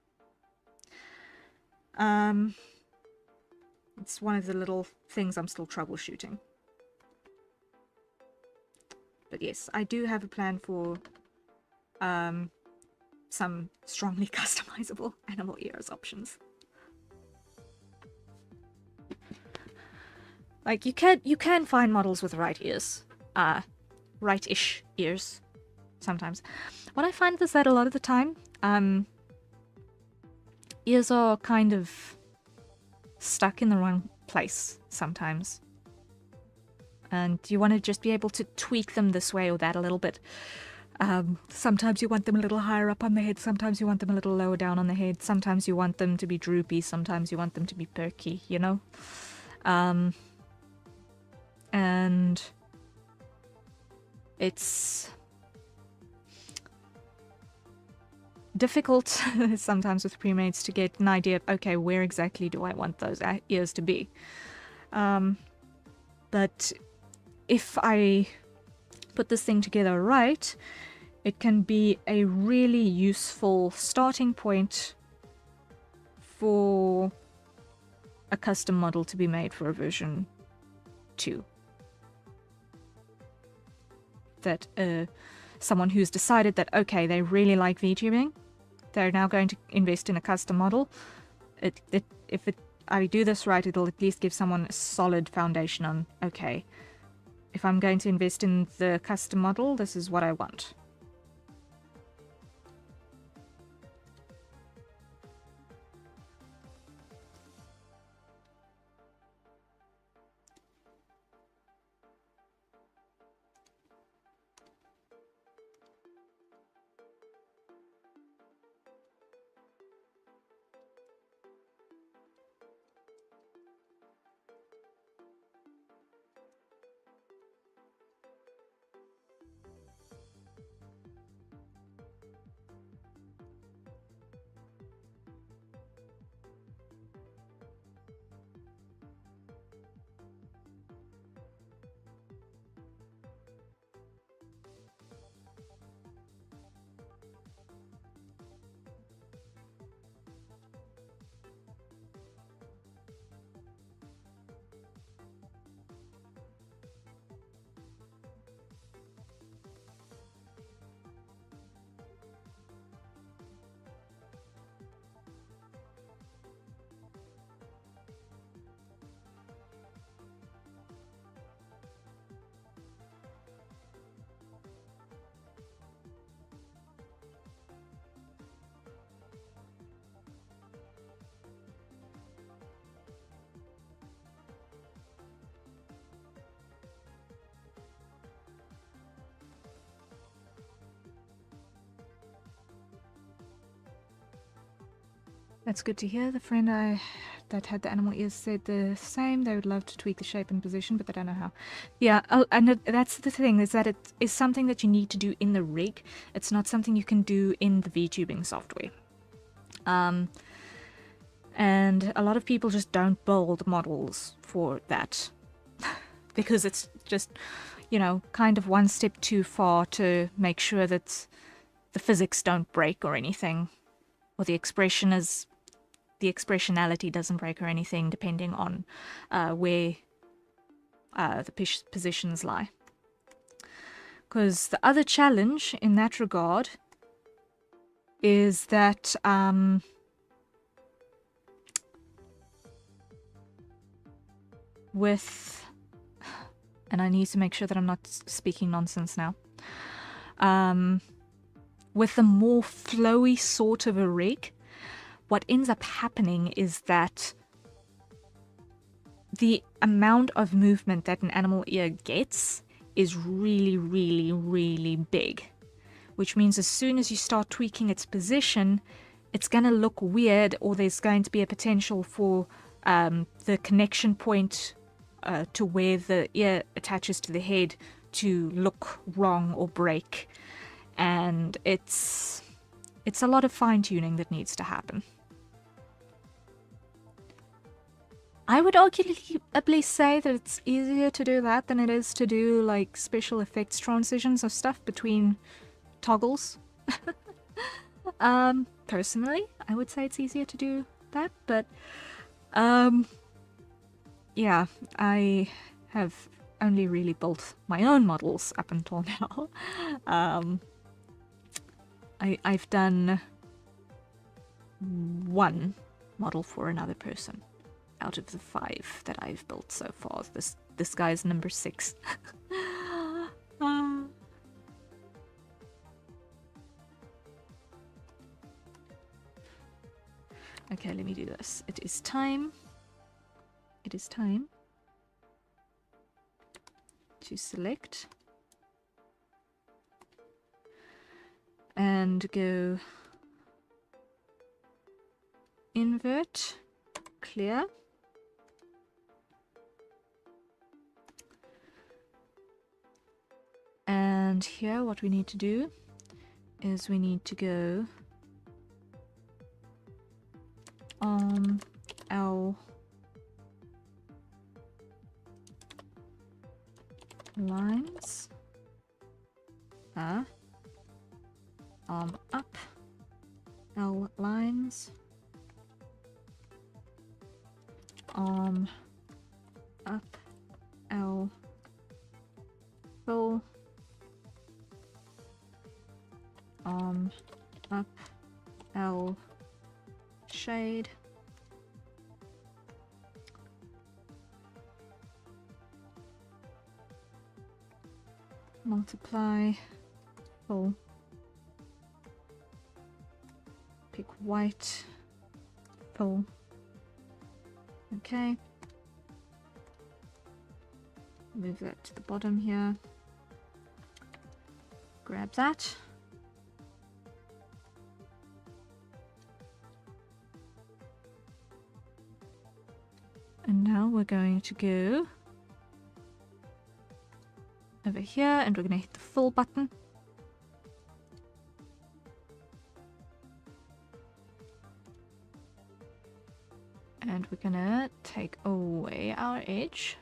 It's one of the little things I'm still troubleshooting. But yes, I do have a plan for some strongly customizable animal ears options. Like, you can find models with right ears, right-ish ears sometimes. What I find is that a lot of the time, ears are kind of stuck in the wrong place sometimes. And you want to just be able to tweak them this way or that a little bit. Sometimes you want them a little higher up on the head, sometimes you want them a little lower down on the head, sometimes you want them to be droopy, sometimes you want them to be perky, you know? And it's difficult sometimes with pre-mates to get an idea of, okay, where exactly do I want those ears to be? But if I put this thing together right, it can be a really useful starting point for a custom model to be made for a version 2. That someone who's decided that, okay, they really like VTubing, they're now going to invest in a custom model. If I do this right, it'll at least give someone a solid foundation on, okay, if I'm going to invest in the custom model, this is what I want. That's good to hear. The friend that had the animal ears said the same. They would love to tweak the shape and position, but they don't know how. Yeah, and that's the thing, is that it is something that you need to do in the rig. It's not something you can do in the VTubing software. And a lot of people just don't build models for that because it's just, you know, kind of one step too far to make sure that the physics don't break or anything, or the expressionality doesn't break or anything, depending on where the positions lie. Because the other challenge in that regard is that and I need to make sure that I'm not speaking nonsense now, with the more flowy sort of a rig, what ends up happening is that the amount of movement that an animal ear gets is really, really, really big. Which means as soon as you start tweaking its position, it's going to look weird, or there's going to be a potential for the connection point to where the ear attaches to the head to look wrong or break. And it's a lot of fine-tuning that needs to happen. I would arguably say that it's easier to do that than it is to do like special effects transitions of stuff between toggles. Personally, I would say it's easier to do that, but yeah, I have only really built my own models up until now. I've done one model for another person out of the 5 that I've built so far. This guy's number 6. Okay, let me do this. It is time to select and go invert, clear. And here what we need to do is we need to go L lines, up, L lines, up, L full, up, L shade, multiply, full, pick white, full, okay, move that to the bottom here, grab that, and now we're going to go over here and we're going to hit the full button. And we're going to take away our edge.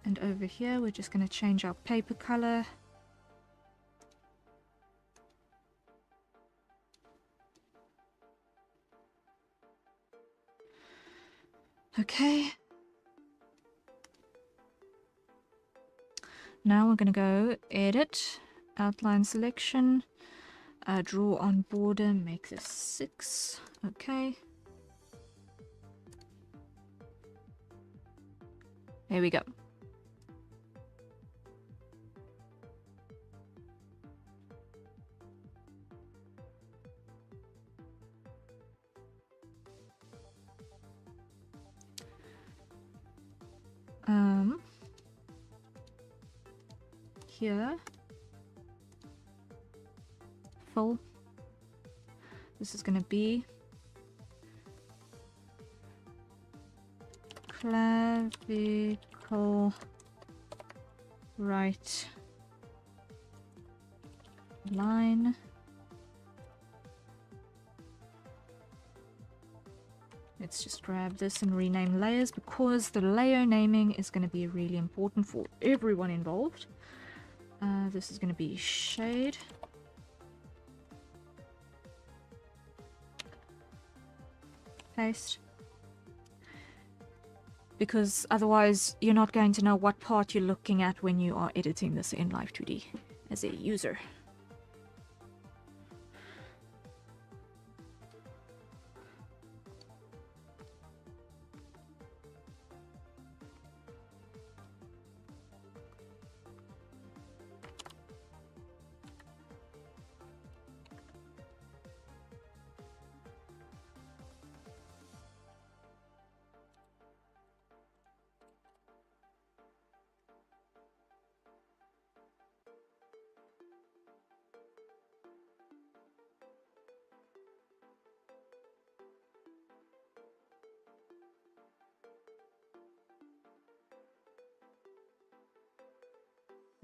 And over here we're just going to change our paper color. Okay. Now we're going to go edit, outline selection, draw on border, make this 6. Okay. There we go. Here, full. This is going to be clavicle right line. Let's just grab this and rename layers because the layer naming is going to be really important for everyone involved. This is going to be shade. Paste. Because otherwise you're not going to know what part you're looking at when you are editing this in Live 2D as a user.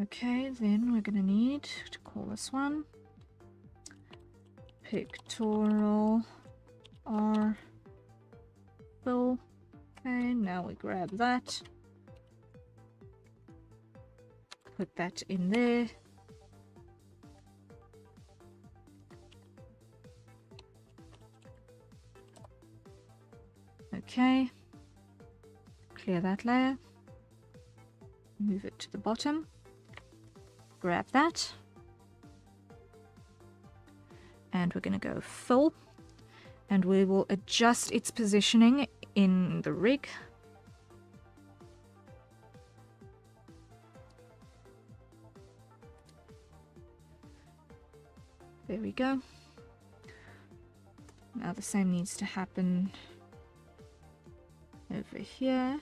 Okay, then we're gonna need to call this one pictorial R fill. Okay, now we grab that, put that in there. Okay, clear that layer, move it to the bottom. Grab that, and we're going to go fill, and we will adjust its positioning in the rig. There we go. Now the same needs to happen over here.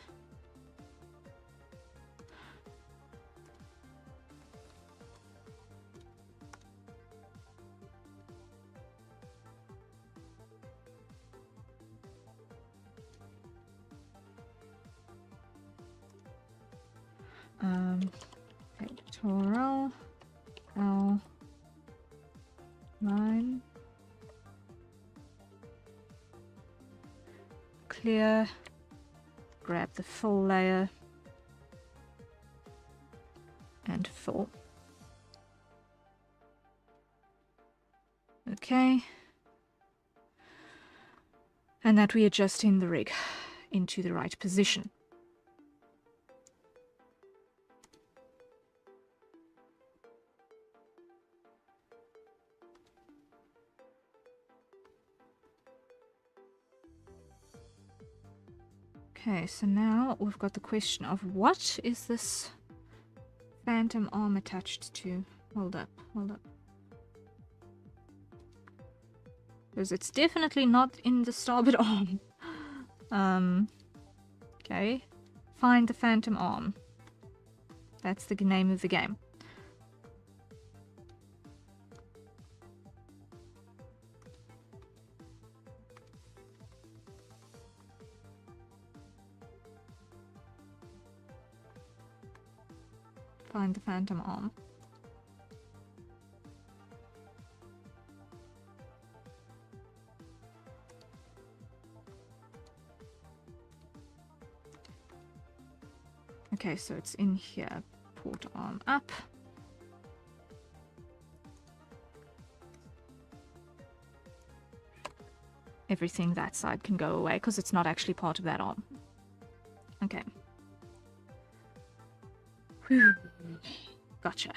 pectoral outline, clear, grab the full layer and full. Okay, and that we adjust in the rig into the right position. Okay, so now we've got the question of what is this phantom arm attached to? Hold up. Because it's definitely not in the starboard arm. Okay. Find the phantom arm. That's the name of the game. Find the phantom arm. Okay, so it's in here. Port arm up. Everything that side can go away because it's not actually part of that arm. Okay. Whew. Gotcha.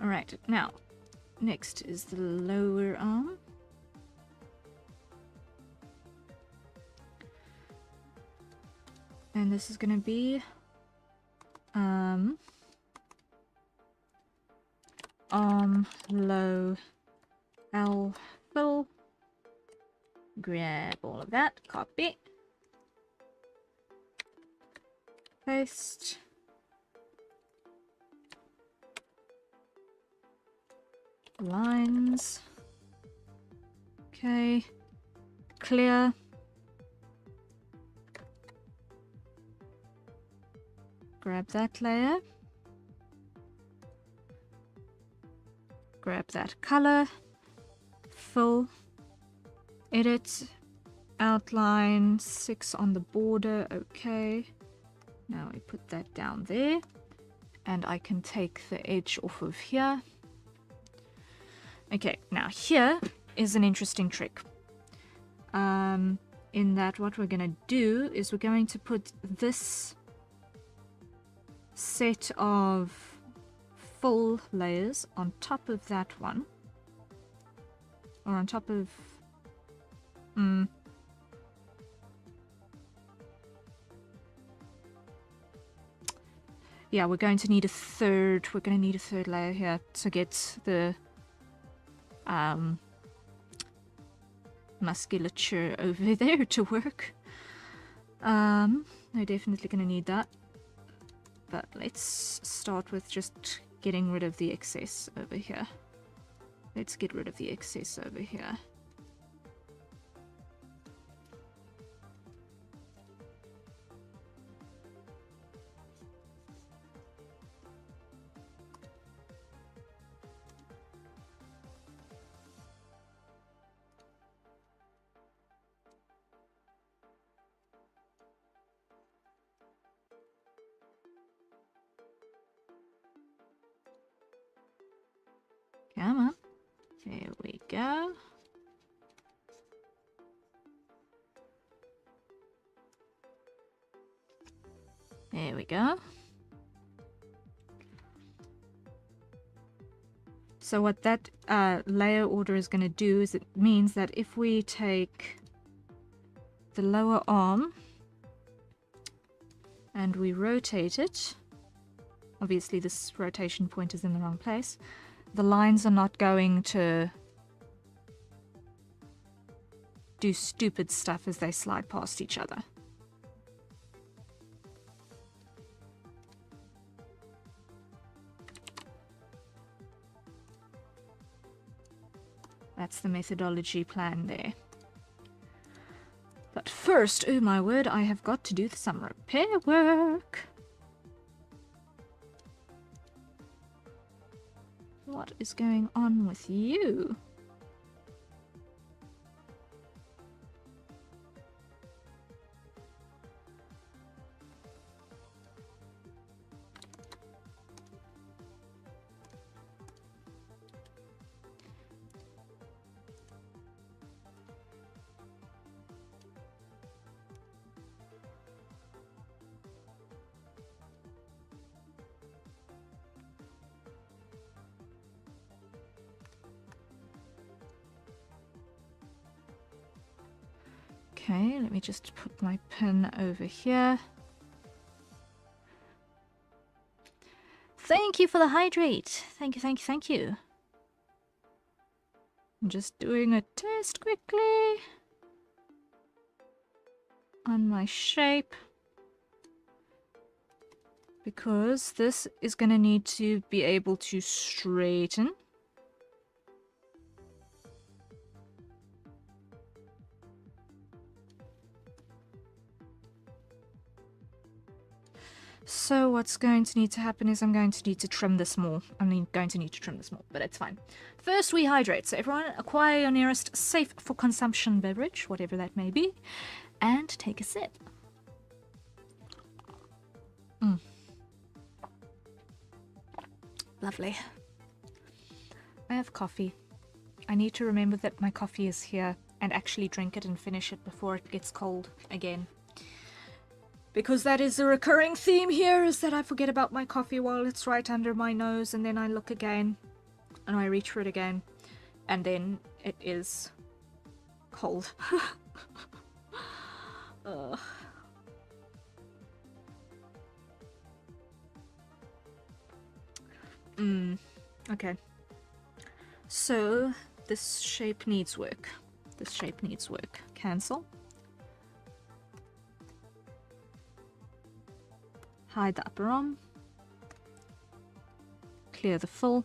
Alright, now, next is the lower arm. And this is going to be arm low L fill. Grab all of that, copy, paste, lines, okay, clear, grab that layer, grab that color, fill, edit, outline 6 on the border, okay. Now we put that down there, and I can take the edge off of here. Okay, now here is an interesting trick. In that what we're going to do is we're going to put this set of full layers on top of that one. Or on top of... Yeah, we're going to need a third layer here to get the musculature over there to work. We're definitely going to need that. But let's start with just getting rid of the excess over here. Let's get rid of the excess over here. Come on. There we go. There we go. So what that layer order is going to do is it means that if we take the lower arm and we rotate it, obviously this rotation point is in the wrong place, the lines are not going to do stupid stuff as they slide past each other. That's the methodology plan there. But first, oh my word, I have got to do some repair work. What is going on with you? Okay, let me just put my pen over here. Thank you for the hydrate. Thank you, thank you, thank you. I'm just doing a test quickly on my shape, because this is going to need to be able to straighten. So what's going to need to happen is I'm going to need to trim this more. But it's fine. First we hydrate. So everyone, acquire your nearest safe for consumption beverage, whatever that may be, and take a sip. Lovely. I have coffee. I need to remember that my coffee is here and actually drink it and finish it before it gets cold again. Because that is a recurring theme here, is that I forget about my coffee while it's right under my nose, and then I look again, and I reach for it again, and then it is cold. Ugh. Okay. So, this shape needs work. This shape needs work. Cancel. Hide the upper arm. Clear the fill.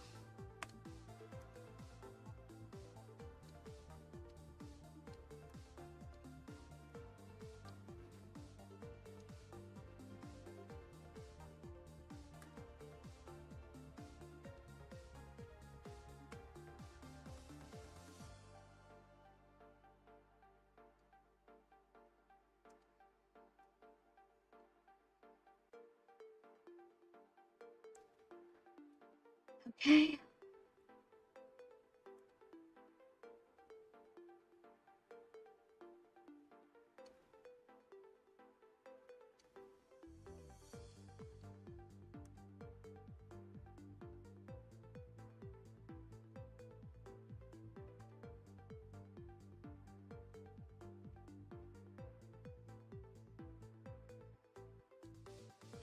Okay.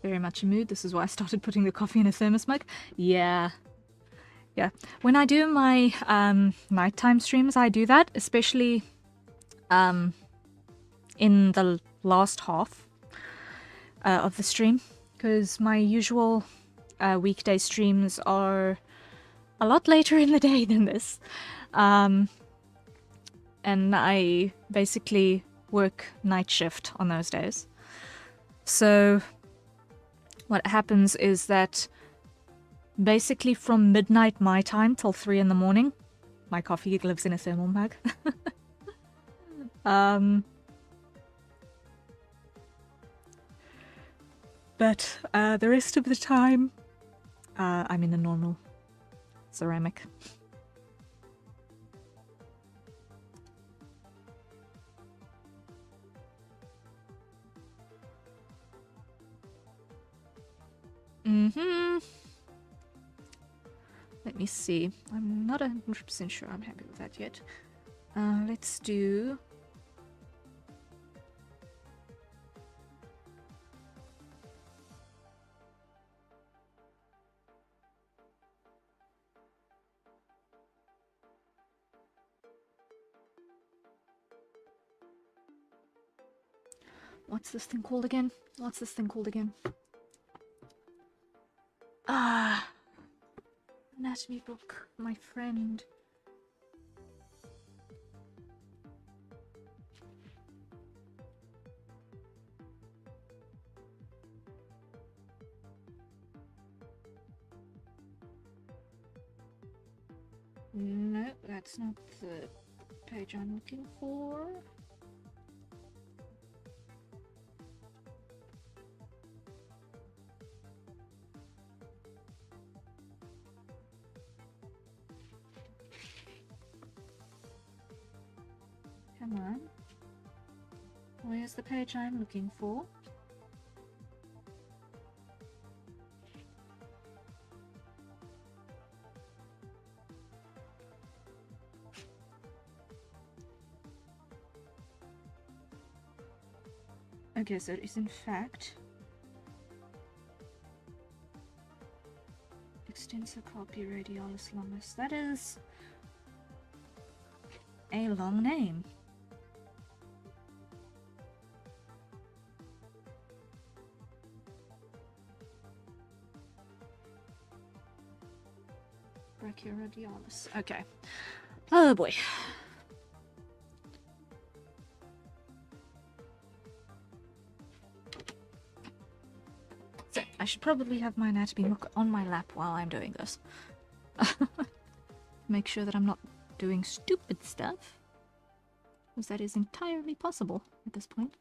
Very much a mood. This is why I started putting the coffee in a thermos mug. Yeah. Yeah. When I do my nighttime streams, I do that, especially in the last half of the stream, because my usual weekday streams are a lot later in the day than this. And I basically work night shift on those days. So what happens is that basically from midnight my time till 3 in the morning, my coffee lives in a thermal mug. But the rest of the time, I'm in a normal ceramic. Let me see. I'm not 100% sure I'm happy with that yet. Let's do... What's this thing called again? Anatomy book, my friend. No, that's not the page I'm looking for. Come on. Where's the page I'm looking for? Okay, so it is in fact extensor carpi radialis longus. That is a long name. Brachyradialis. Okay. Oh boy. So I should probably have my anatomy book on my lap while I'm doing this. Make sure that I'm not doing stupid stuff, because that is entirely possible at this point.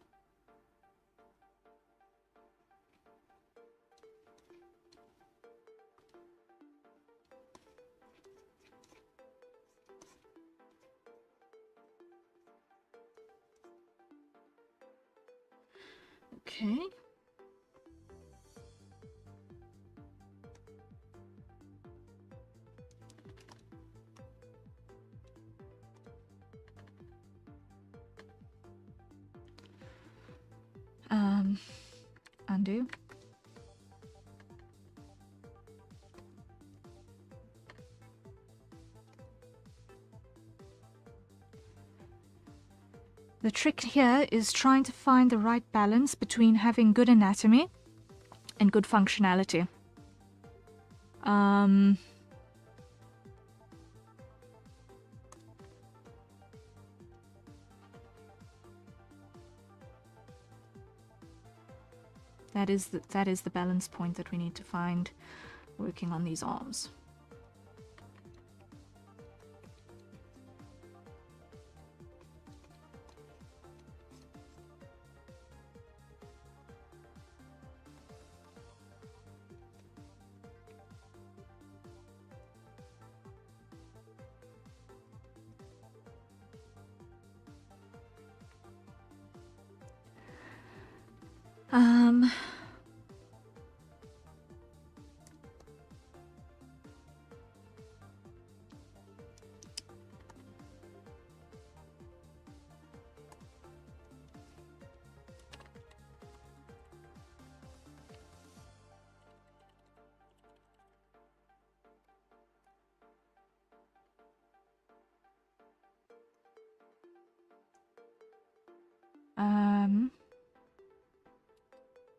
Okay. Undo. The trick here is trying to find the right balance between having good anatomy and good functionality. That is the balance point that we need to find working on these arms.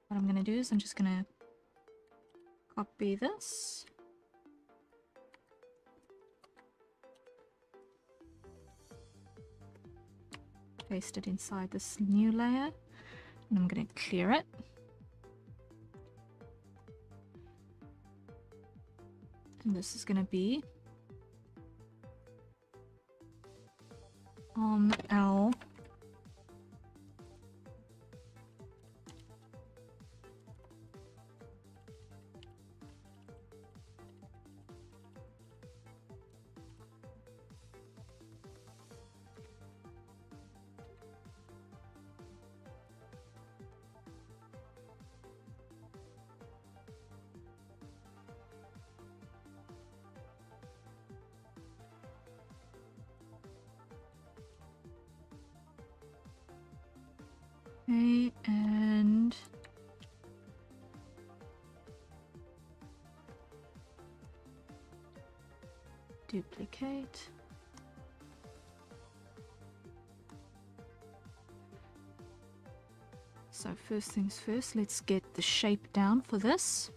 What I'm gonna do is I'm just gonna copy this. Paste it inside this new layer, and I'm gonna clear it. And this is gonna be on L. Okay, and duplicate. So first things first, let's get the shape down for this.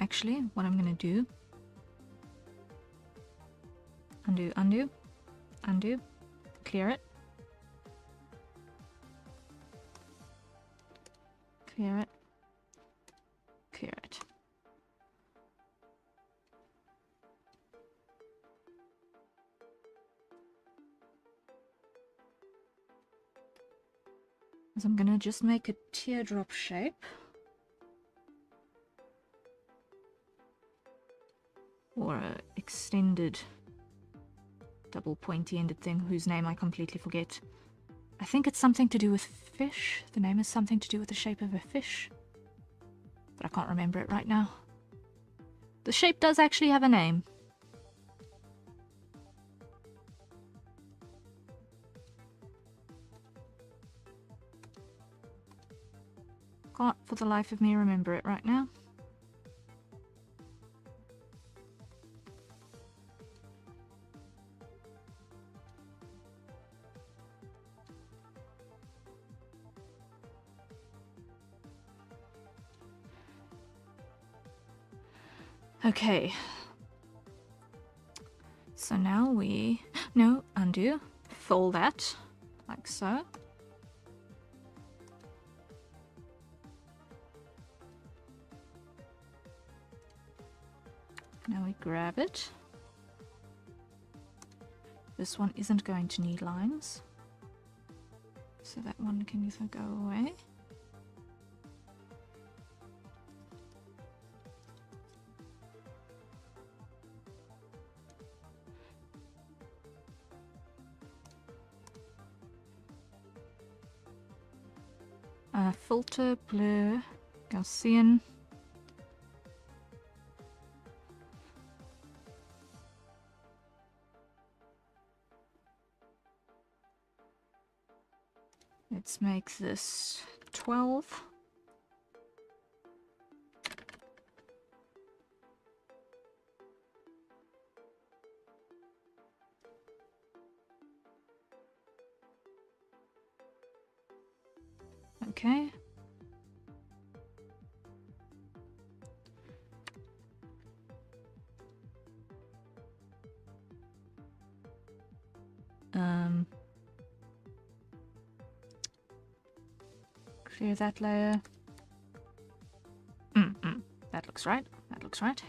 Actually, what I'm gonna do, undo, clear it. Clear it. Clear it. So I'm gonna just make a teardrop shape. Or a extended double pointy ended thing whose name I completely forget. I think it's something to do with fish. The name is something to do with the shape of a fish. But I can't remember it right now. The shape does actually have a name. Can't for the life of me remember it right now. Okay. So now we... No, undo. Fold that, like so. Now we grab it. This one isn't going to need lines, so that one can either go away. Filter, blur, Gaussian. Let's make this 12. Okay. Clear that layer. That looks right. That looks right.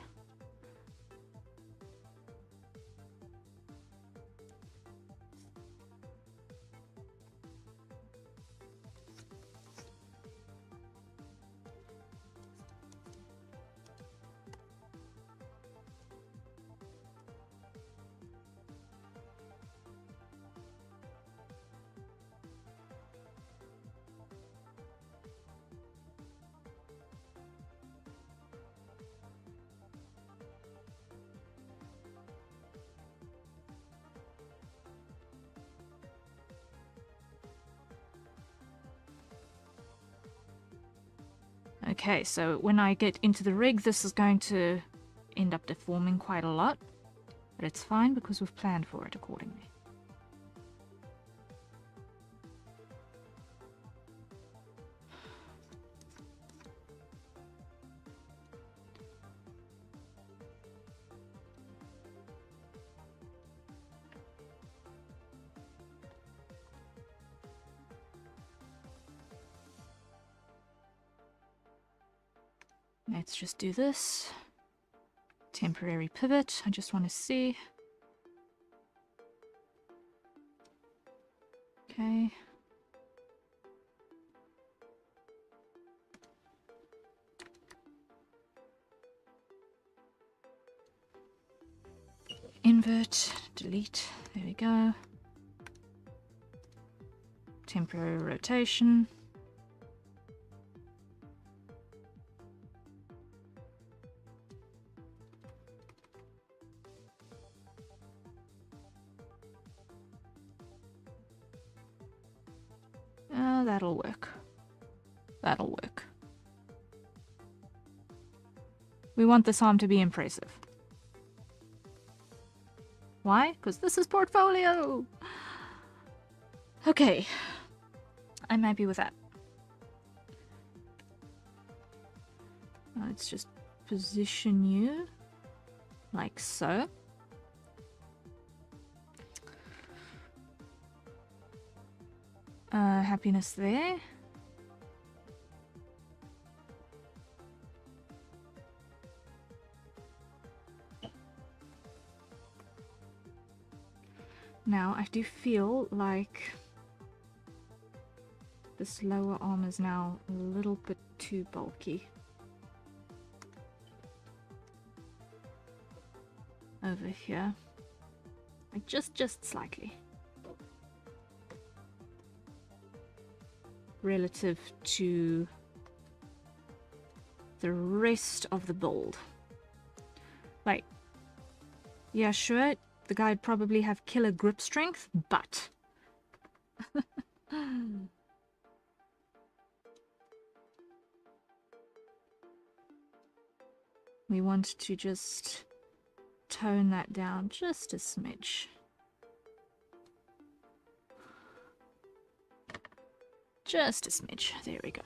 Okay, so when I get into the rig, this is going to end up deforming quite a lot, but it's fine because we've planned for it accordingly. Let's just do this. Temporary pivot, I just want to see. Okay. Invert, delete, there we go. Temporary rotation. That'll work. That'll work. We want this arm to be impressive. Why? Because this is portfolio! Okay. I'm happy with that. Let's just position you like so. Happiness there. Now, I do feel like this lower arm is now a little bit too bulky. Over here. Like just slightly. Relative to the rest of the build. Like, yeah, sure, the guy'd probably have killer grip strength, but we want to just tone that down just a smidge. Just a smidge. There we go.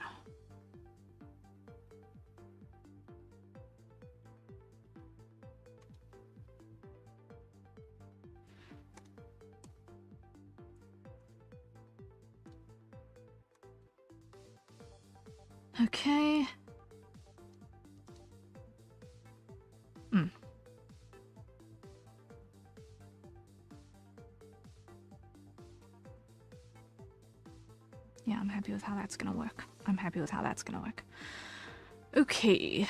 Okay. Yeah, I'm happy with how that's gonna work. I'm happy with how that's gonna work. Okay.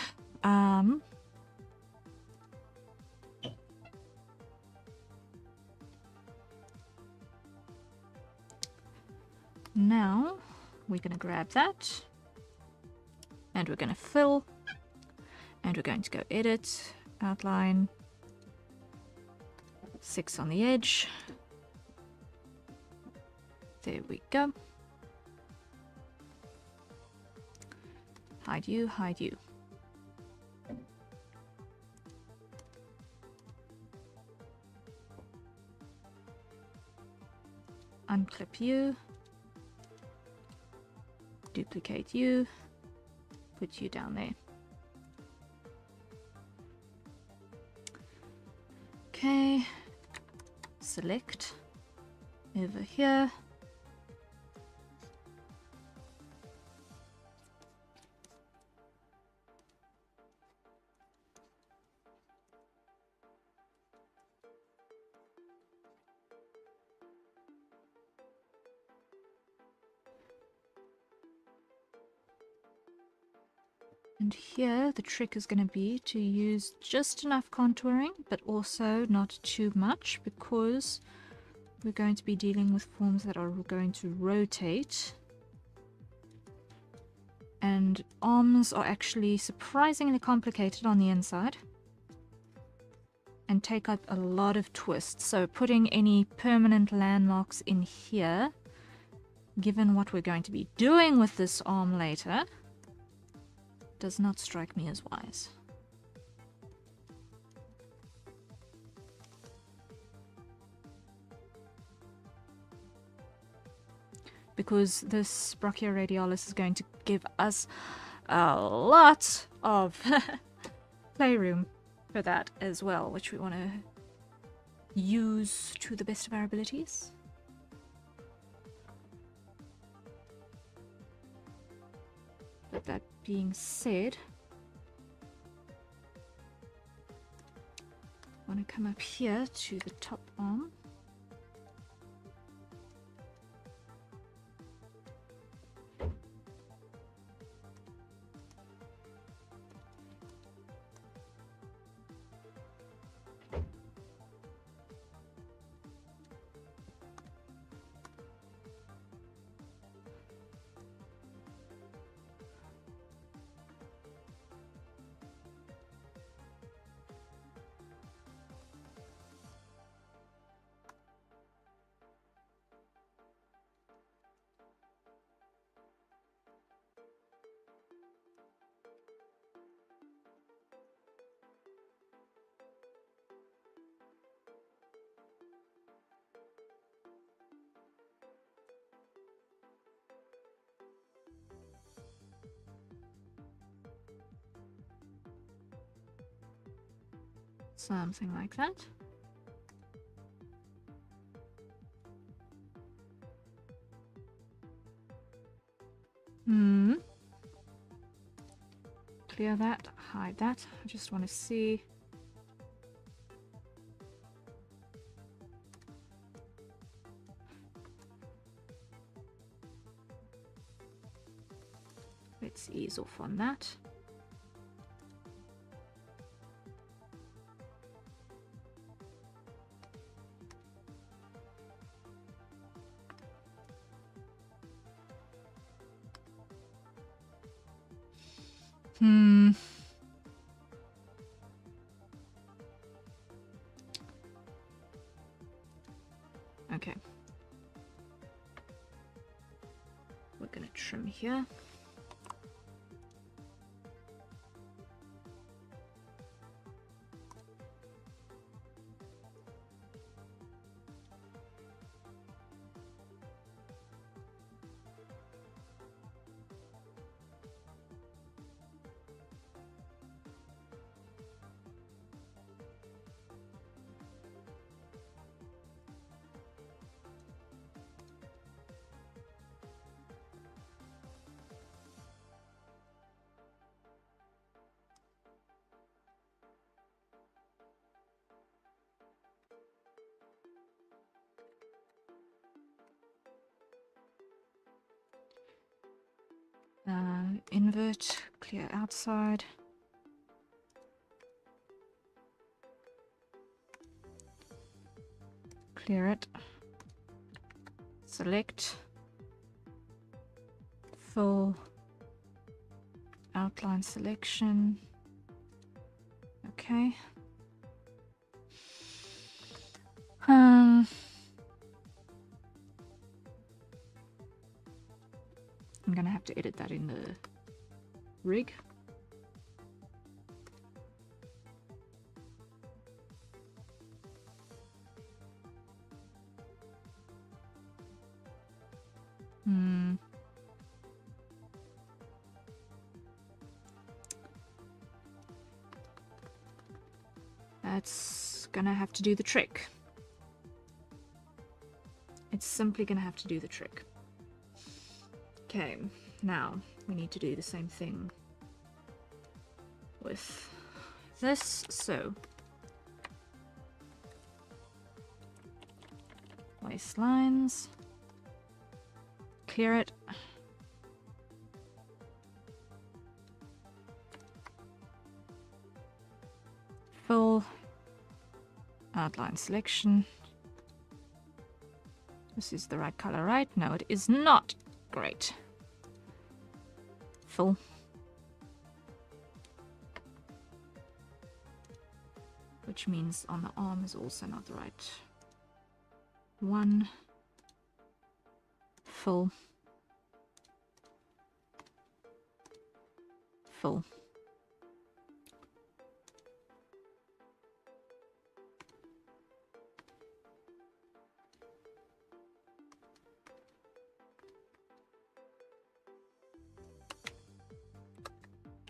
Now we're gonna grab that and we're gonna fill and we're going to go edit, outline, 6 on the edge. There we go. Hide you, hide you. Unclip you. Duplicate you. Put you down there. Okay. Select. Over here. And here the trick is going to be to use just enough contouring, but also not too much, because we're going to be dealing with forms that are going to rotate. And arms are actually surprisingly complicated on the inside and take up a lot of twists. So putting any permanent landmarks in here, given what we're going to be doing with this arm later, does not strike me as wise. Because this brachioradialis is going to give us a lot of playroom for that as well, which we want to use to the best of our abilities. But that being said, I want to come up here to the top arm. Something like that. Clear that, hide that. I just want to see. let's ease off on that. Okay. We're gonna trim here. Invert, clear outside. Clear it. Select. Full outline selection. Okay. I'm gonna have to edit that in the rig. That's gonna have to do the trick. It's simply gonna have to do the trick. Okay, now we need to do the same thing with this. So waistlines, clear it. Full outline selection. This is the right color, right? No, it is not. Great. Full. Which means on the arm is also not the right one. Full. Full.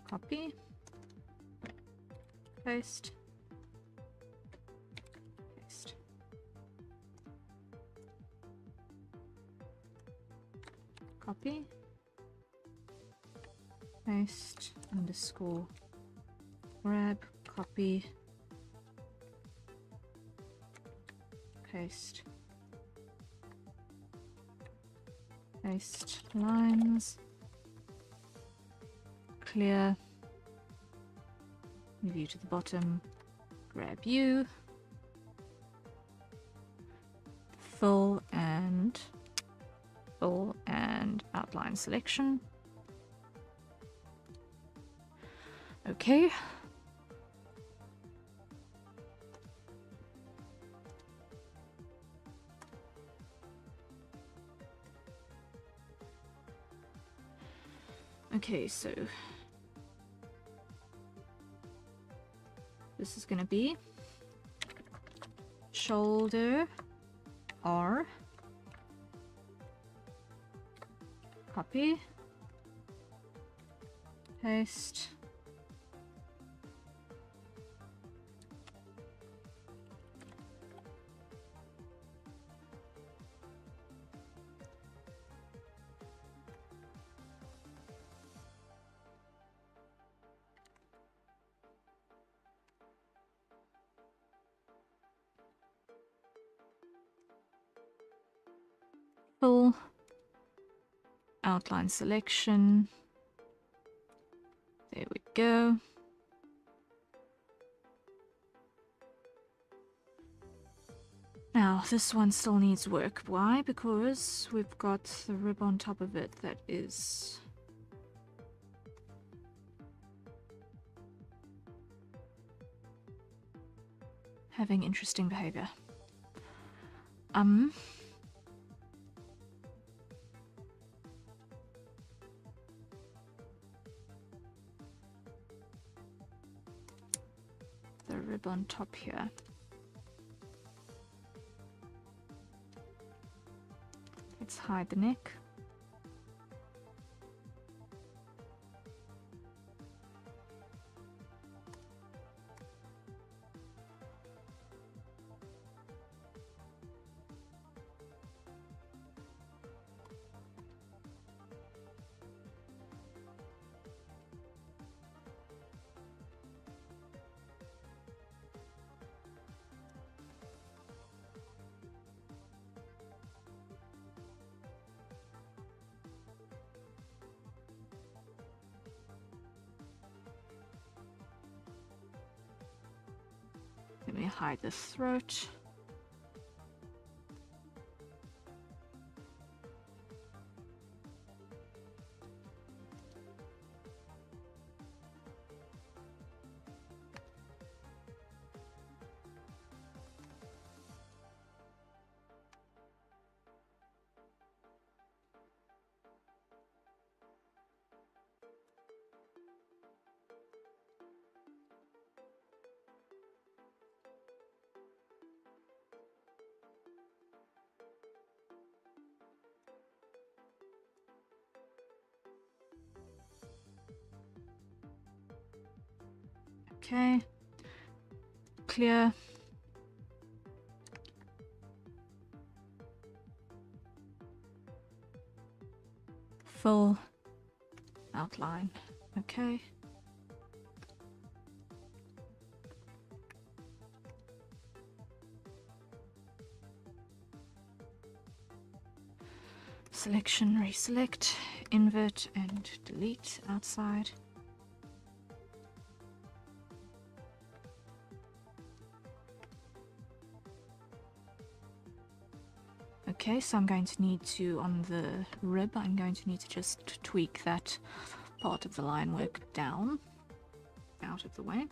Copy, paste, paste. Copy, paste, underscore, grab, copy, paste, paste lines, clear, move you to the bottom, grab you, full and outline selection. Okay. Okay, so this is going to be shoulder R, copy, paste, full outline selection, There we go. Now, this one still needs work. Why? Because we've got the rib on top of it that is having interesting behavior. The rib on top here. Let's hide the neck. Let me hide the throat. Okay, clear. Full outline. Okay. Selection, reselect, invert and delete outside. Okay, so I'm going to need to, on the rib, I'm going to need to just tweak that part of the line work down, out of the way.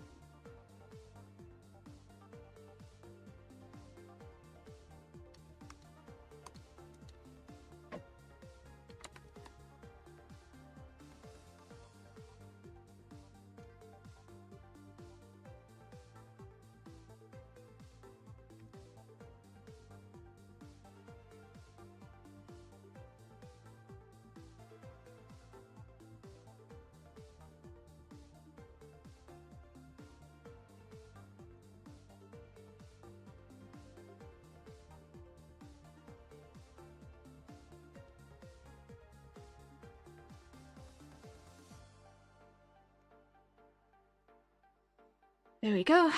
There we go.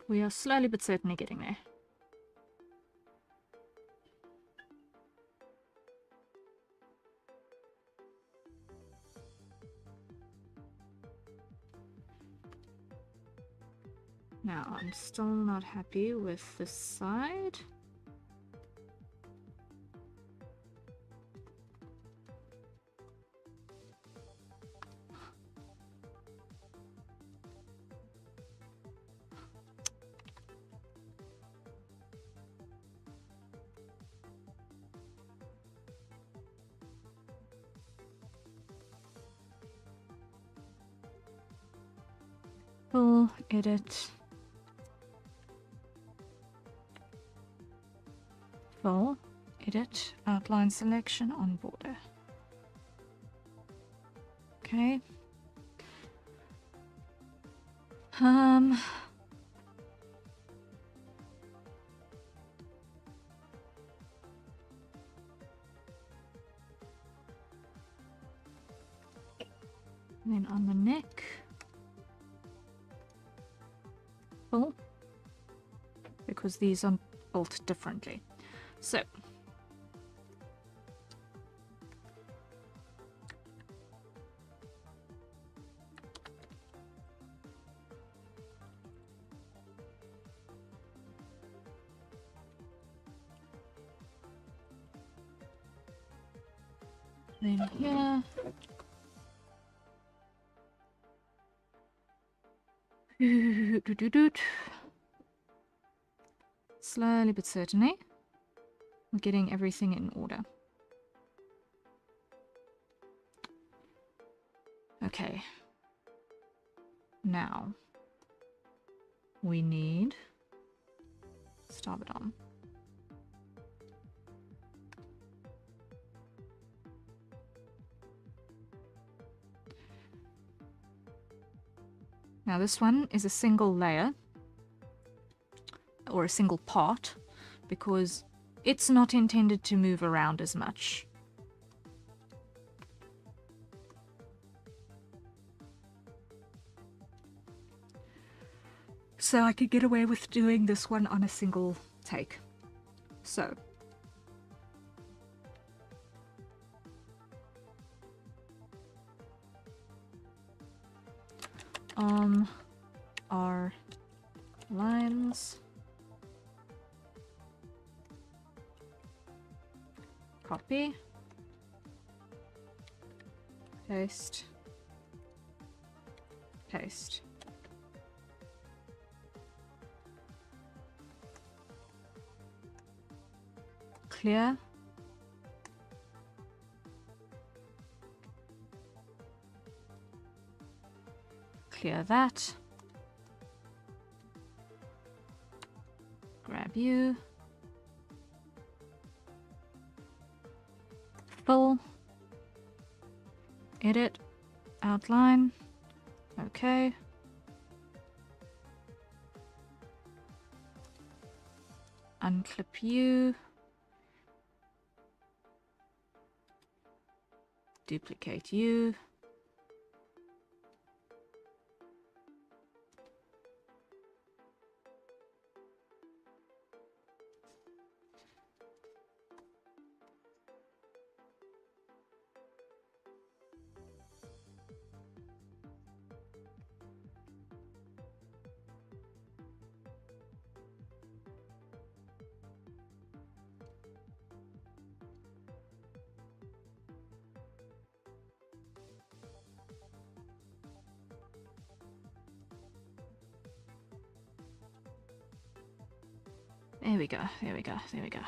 We are slowly but certainly getting there. Now, I'm still not happy with this side. Full edit. Full edit outline selection on border. Okay. Then on the neck, full, because these are built differently. So then here, slowly but certainly, we're getting everything in order. Okay, now we need starboard on. Now this one is a single layer or a single part because it's not intended to move around as much. So I could get away with doing this one on a single take. So our lines, copy, paste, paste. Clear. Clear that. Grab you. Fill. Edit. Outline. Okay. Unclip you. Duplicate you. There we go, there we go, there we go.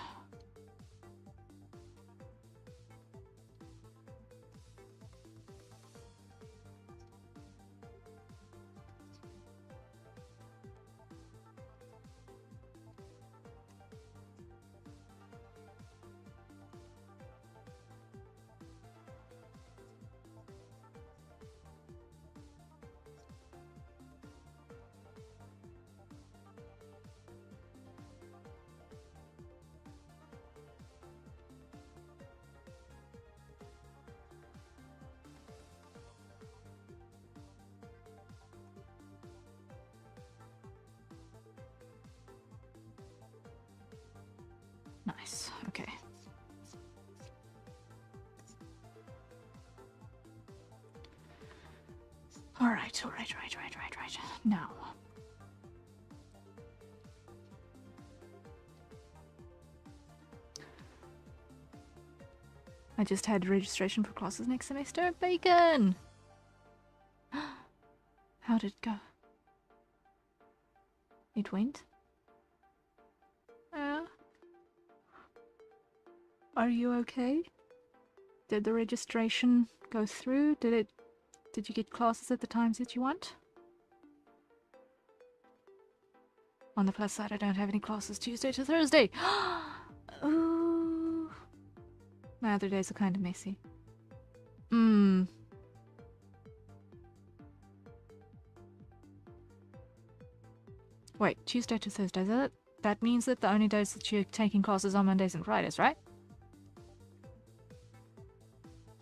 Nice, okay. All right. Now, I just had registration for classes next semester. Bacon! How did it go? It went? Are you okay? Did the registration go through? Did you get classes at the times that you want? On the plus side, I don't have any classes Tuesday to Thursday. Ooh. My other days are kind of messy. Wait, Tuesday to Thursday. That means that the only days that you're taking classes are Mondays and Fridays, right?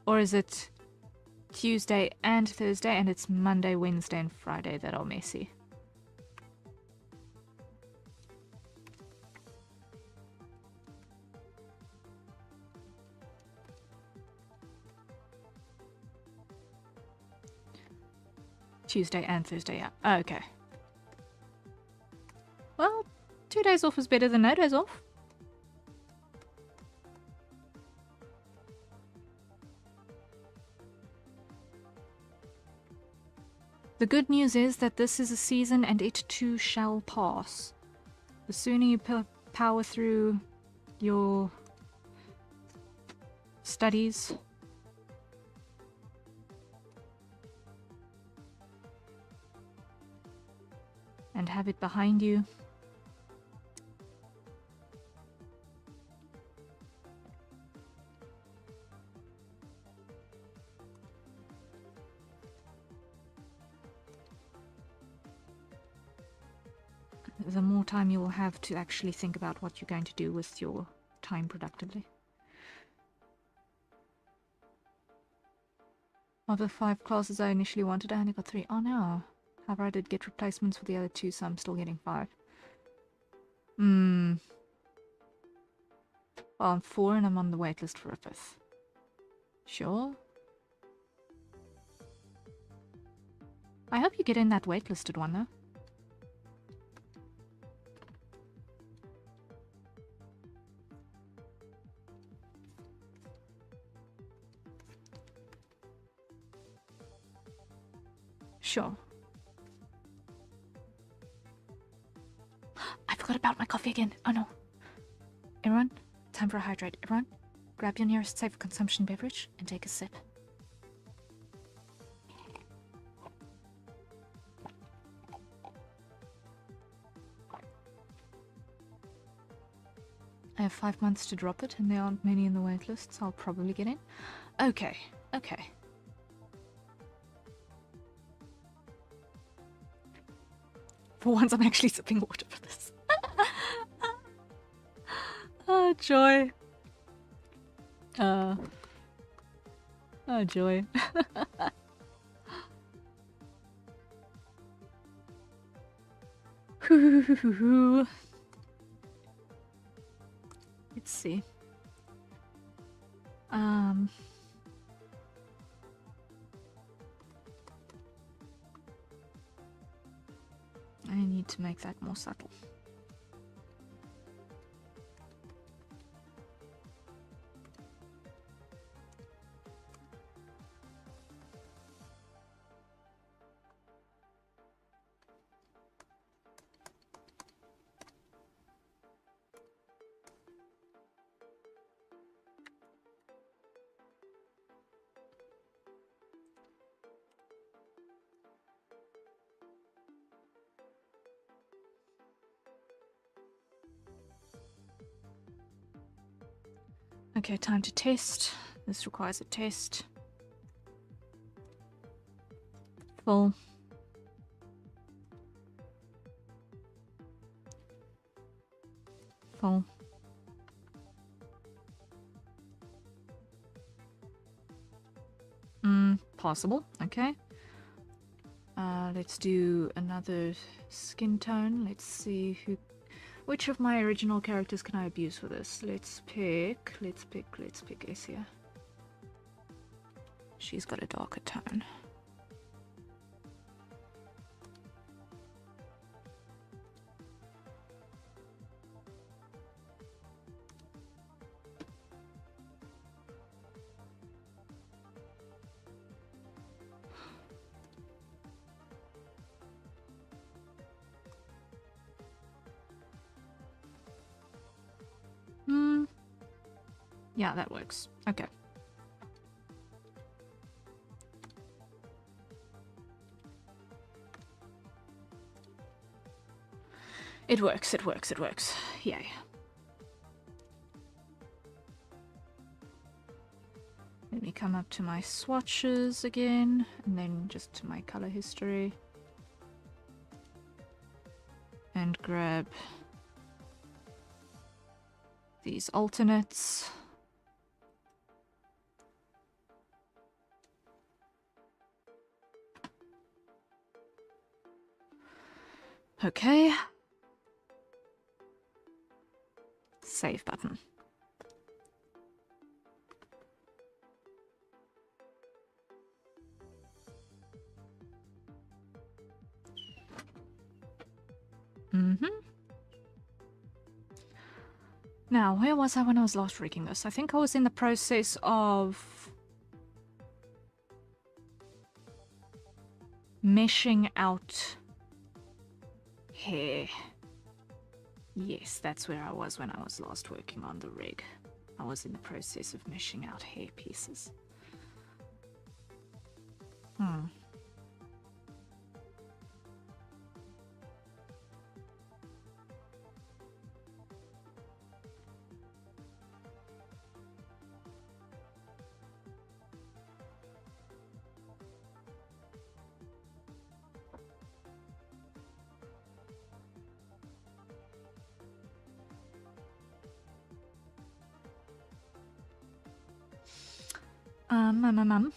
Or is it Tuesday and Thursday and it's Monday, Wednesday, and Friday that are messy? Tuesday and Thursday, yeah. Okay. Well, 2 days off is better than no days off. The good news is that this is a season and it too shall pass. The sooner you power through your studies, and have it behind you, the more time you will have to actually think about what you're going to do with your time productively. Of the 5 classes I initially wanted, I only got 3. Oh no. However, I did get replacements for the other 2, so I'm still getting 5. Well, I'm 4 and I'm on the waitlist for a 5th. Sure. I hope you get in that waitlisted one, though. Sure. I forgot about my coffee again. Oh no. Everyone, time for a hydrate. Everyone, grab your nearest safe consumption beverage and take a sip. I have 5 months to drop it, and there aren't many in the waitlist, so I'll probably get in. Okay, okay. For once, I'm actually sipping water for this. Oh, joy. Oh, joy. Let's see. I need to make that more subtle. Okay, time to test. This requires a test. Full. Full. Possible. Okay. Let's do another skin tone. Let's see which of my original characters can I abuse for this? Let's pick Essia. She's got a darker tone. Yeah, that works. Okay. It works, it works, it works. Yay. Let me come up to my swatches again, and then just to my color history. And grab these alternates. Okay. Save button. Now, where was I when I was last rigging this? I think I was in the process of meshing out hair. Yes, that's where I was when I was last working on the rig. I was in the process of meshing out hair pieces.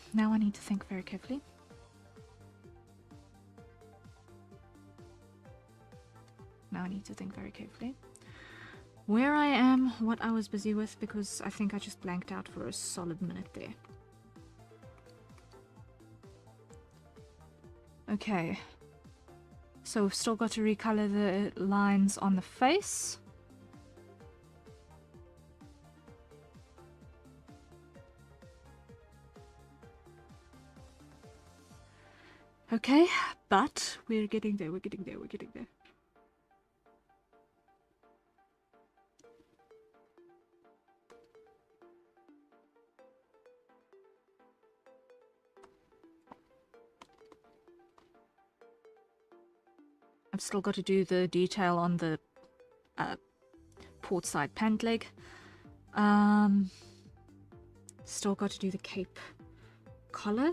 Now I need to think very carefully. Where I am, what I was busy with, because I think I just blanked out for a solid minute there. Okay. So we've still got to recolor the lines on the face. Okay, but we're getting there, we're getting there. I've still got to do the detail on the port side pant leg. Still got to do the cape collar.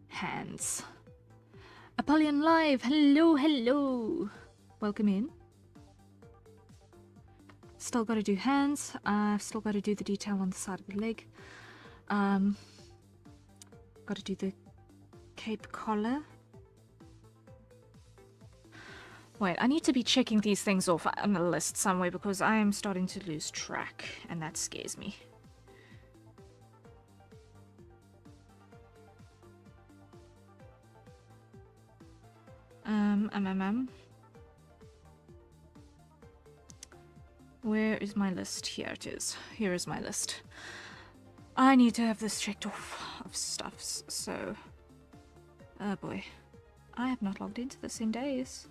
Hands. Apollyon Live, hello. Welcome in. Still got to do hands. I've still got to do the detail on the side of the leg. Got to do the cape collar. Wait, I need to be checking these things off on the list somewhere because I am starting to lose track, and that scares me. Where is my list? Here it is. Here is my list. I need to have this checked off of stuffs, so... Oh boy. I have not logged into this in days.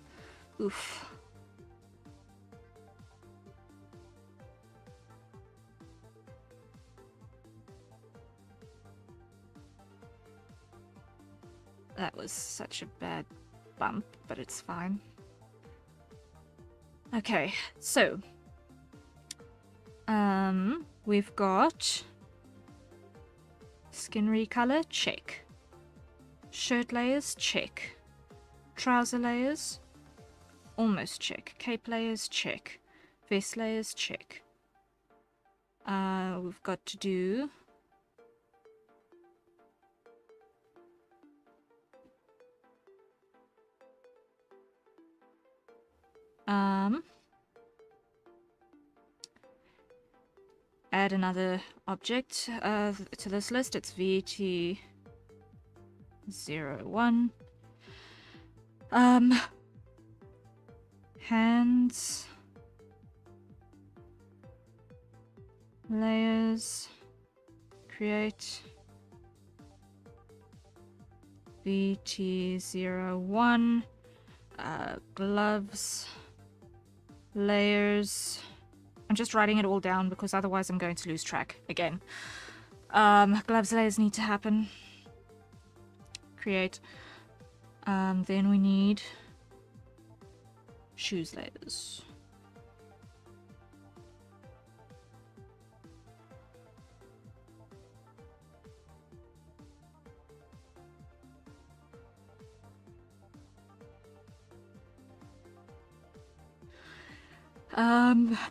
Oof. That was such a bad bump, but it's fine. Okay, so... we've got... Skin recolor, check. Shirt layers, check. Trouser layers, almost check. Cape layers, check. Vest layers, check. We've got to do... add another object to this list. It's VT01. Hands, layers, create VT01, gloves, layers. I'm just writing it all down because otherwise I'm going to lose track again. Gloves layers need to happen. Create. Then we need shoes layers.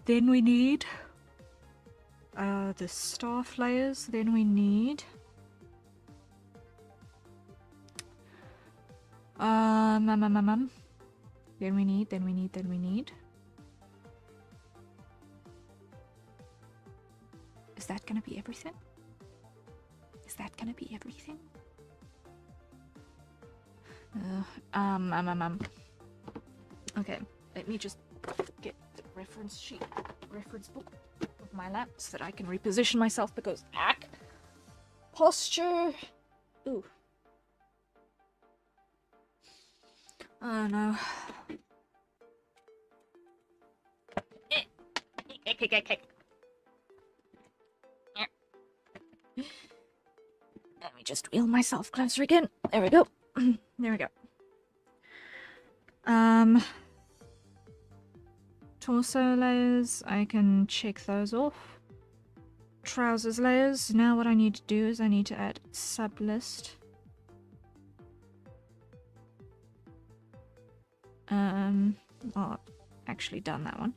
Then we need the staff layers. Then we need Then we need. Is that gonna be everything? Okay, let me just get the reference book of my lap so that I can reposition myself because posture. Ooh. Oh no. Let me just wheel myself closer again. There we go. There we go. Torso layers, I can check those off. Trousers layers, now what I need to do is I need to add sublist. Oh, actually done that one.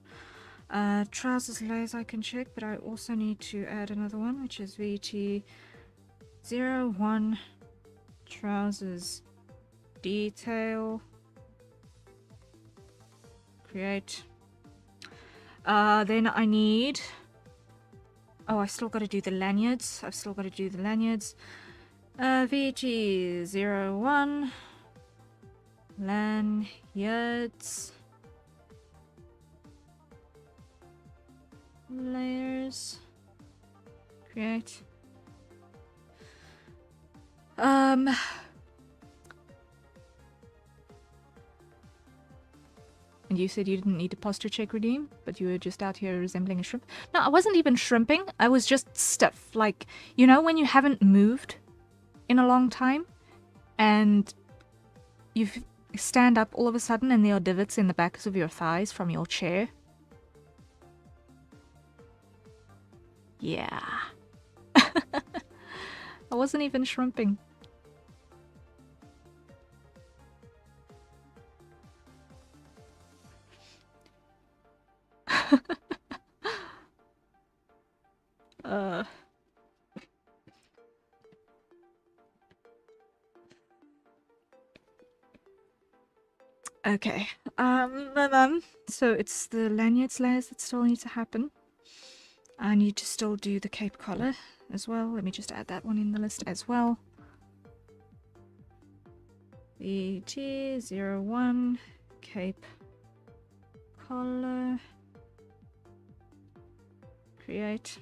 Trousers layers I can check, but I also need to add another one, which is VT01 trousers detail. Create. Then I need... Oh, I still got to do the lanyards. VT01 lanyards. Layers. Create. And you said you didn't need a posture check redeem, but you were just out here resembling a shrimp. No, I wasn't even shrimping. I was just stiff. Like, you know when you haven't moved in a long time and you stand up all of a sudden and there are divots in the backs of your thighs from your chair? Yeah. I wasn't even shrimping. Okay. So it's the lanyards layers that still need to happen. I need to still do the cape collar as well. Let me just add that one in the list as well. VT01 cape collar. Create.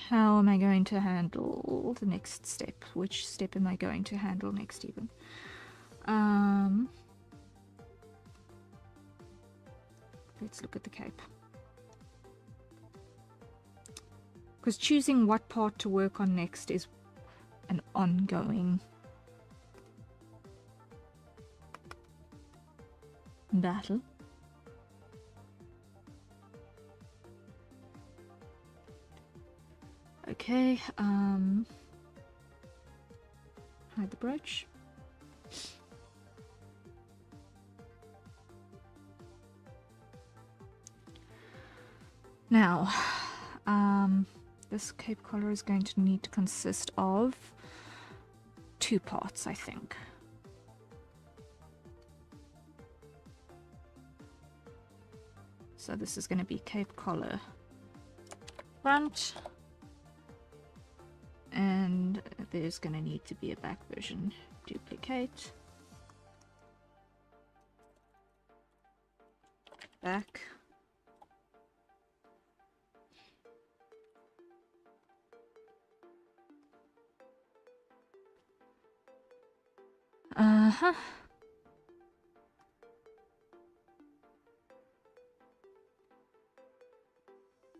How am I going to handle the next step? Which step am I going to handle next even? Let's look at the cape. Because choosing what part to work on next is an ongoing battle. Okay, hide the brooch. Now, this cape collar is going to need to consist of 2 parts, I think. So this is going to be cape collar front, and there's going to need to be a back version. Duplicate, back,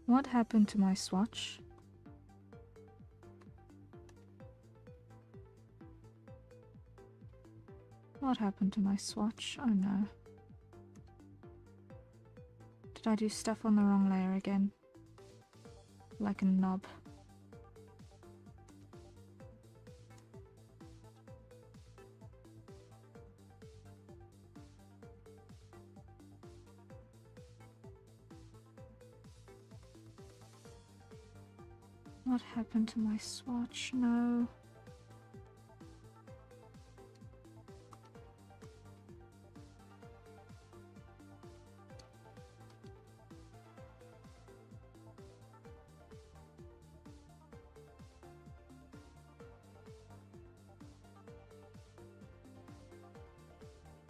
What happened to my swatch? What happened to my swatch? Oh no. Did I do stuff on the wrong layer again? Like a knob. What happened to my swatch? No.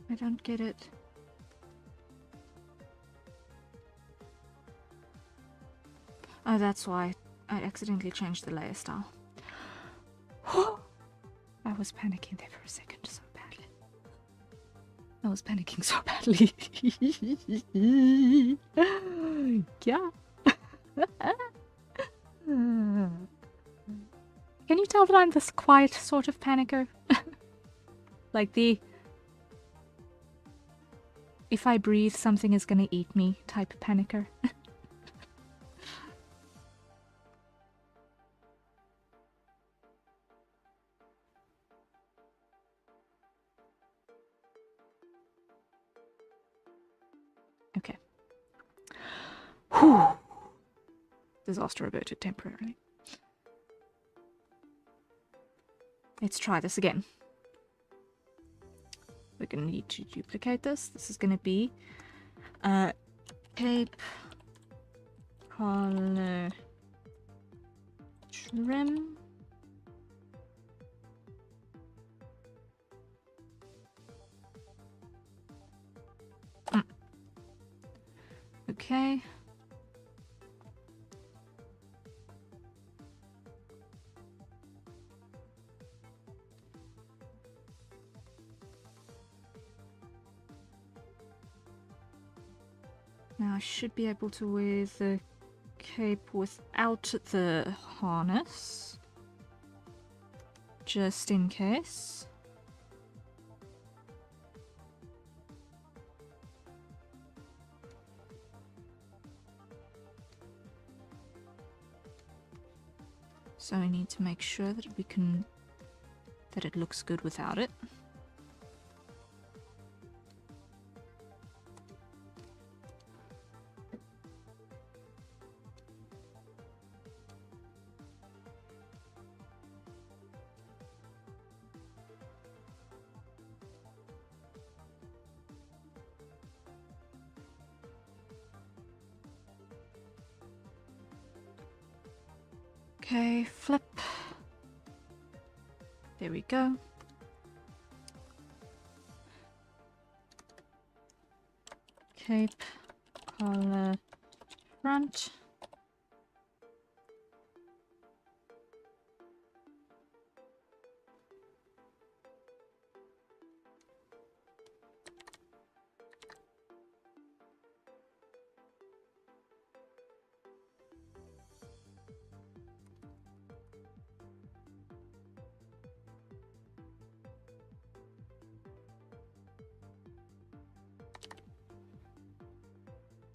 I don't get it. Oh, that's why I accidentally changed the layer style. I was panicking there for a second so badly. I was panicking so badly. Yeah. Can you tell that I'm this quiet sort of panicker? Like the if I breathe, something is gonna eat me type of panicker. Okay. Whew. Disaster averted temporarily. Let's try this again. We're going to need to duplicate this. This is going to be cape collar trim. Okay. Now I should be able to wear the cape without the harness, just in case. So I need to make sure that that it looks good without it. Okay, flip. There we go. Cape, collar, front.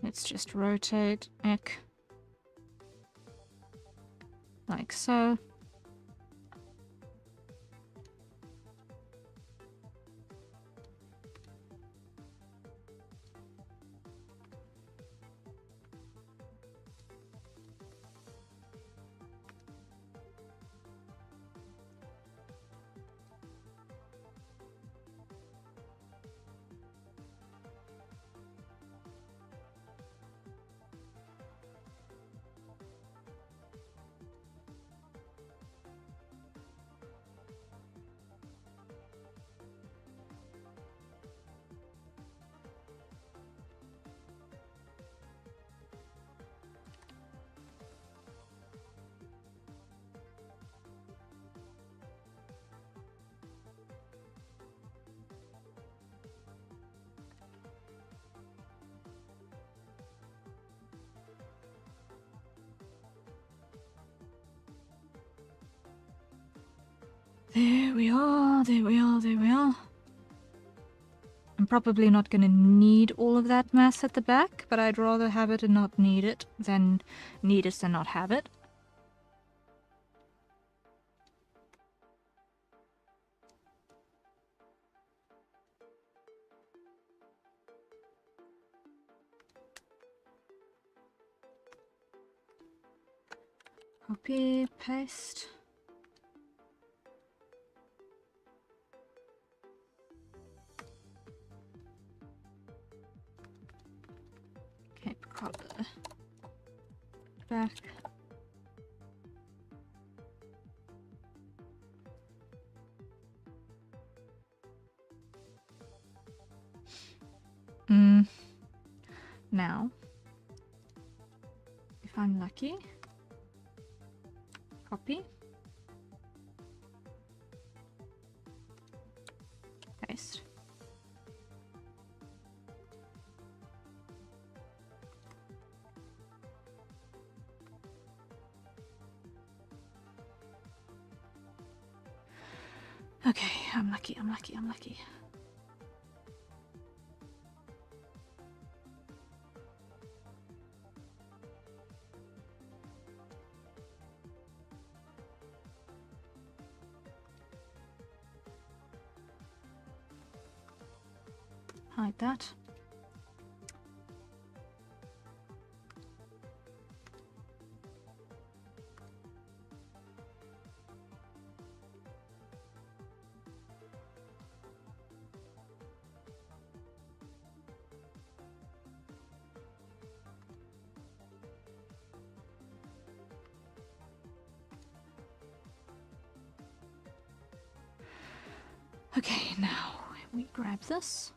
Let's just rotate it like so. There we are, there we are, there we are. I'm probably not going to need all of that mass at the back, but I'd rather have it and not need it than need it and not have it. Copy, paste. Cape collar. Back. Now, if I'm lucky, copy, paste. Okay, I'm lucky, I'm lucky, I'm lucky. Hide that. Okay, now we grab this.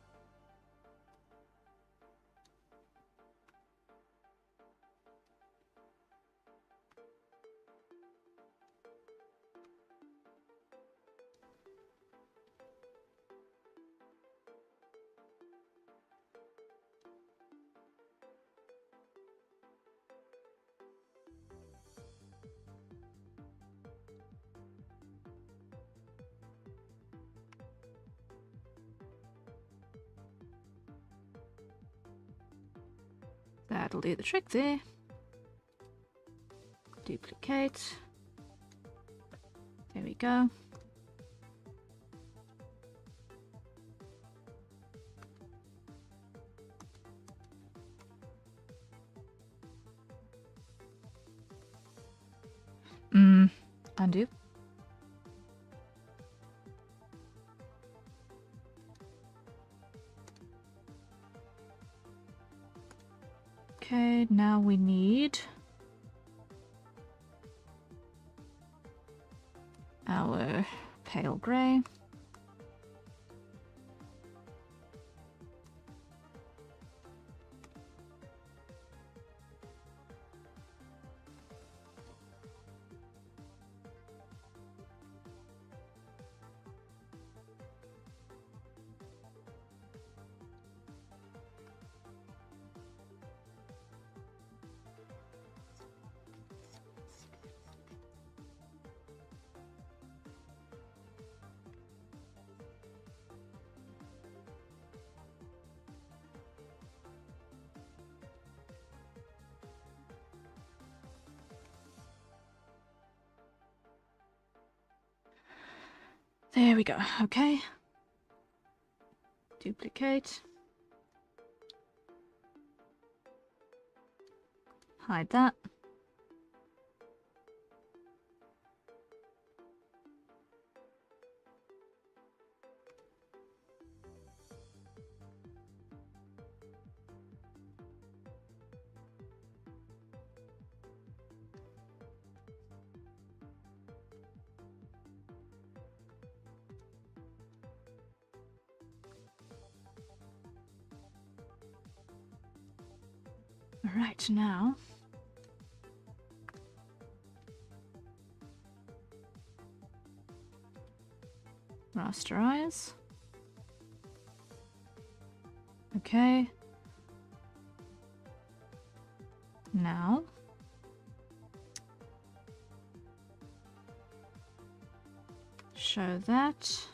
That'll do the trick there. Duplicate. There we go. Undo. Okay, now we need our pale grey. There we go. Okay. Duplicate. Hide that. Right, now rasterize. Okay. Now show that.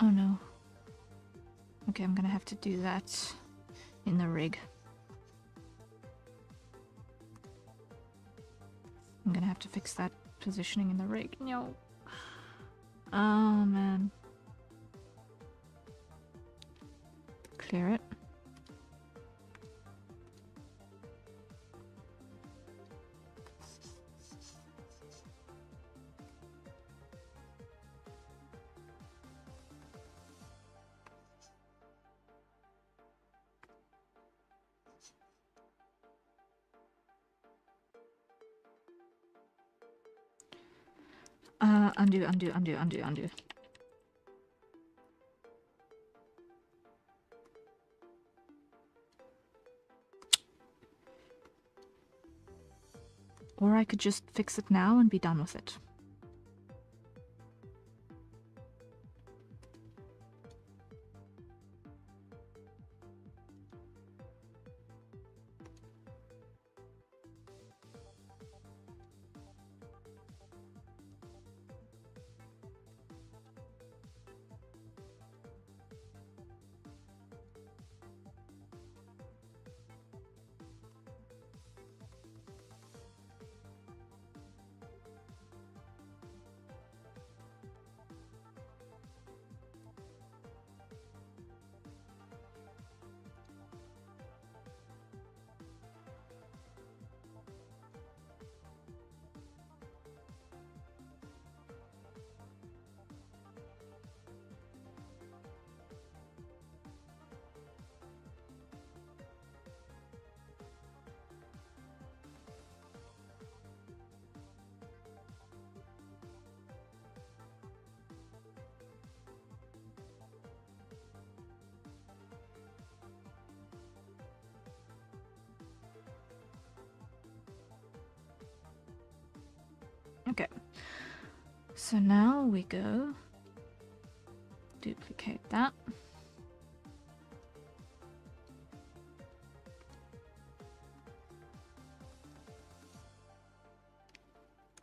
Oh no. Okay, I'm gonna have to do that in the rig. I'm gonna have to fix that positioning in the rig. No. Oh man. Clear it. Undo, undo, undo, undo, undo. Or I could just fix it now and be done with it. Okay, so now we go duplicate that.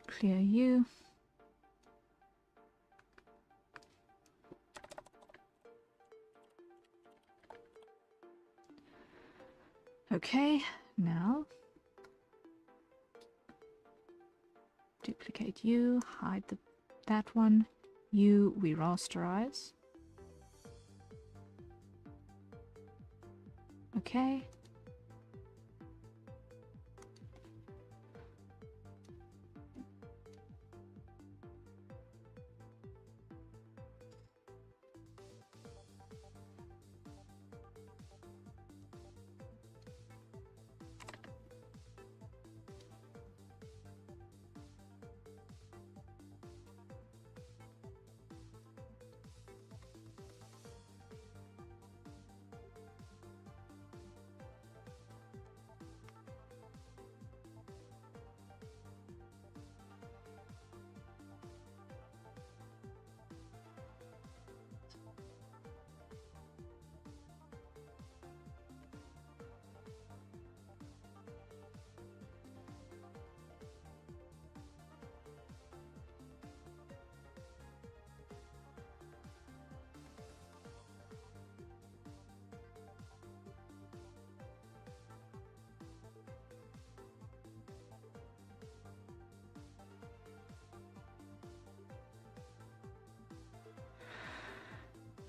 Clear you. Okay, now duplicate you, hide that one. You, we rasterize. Okay.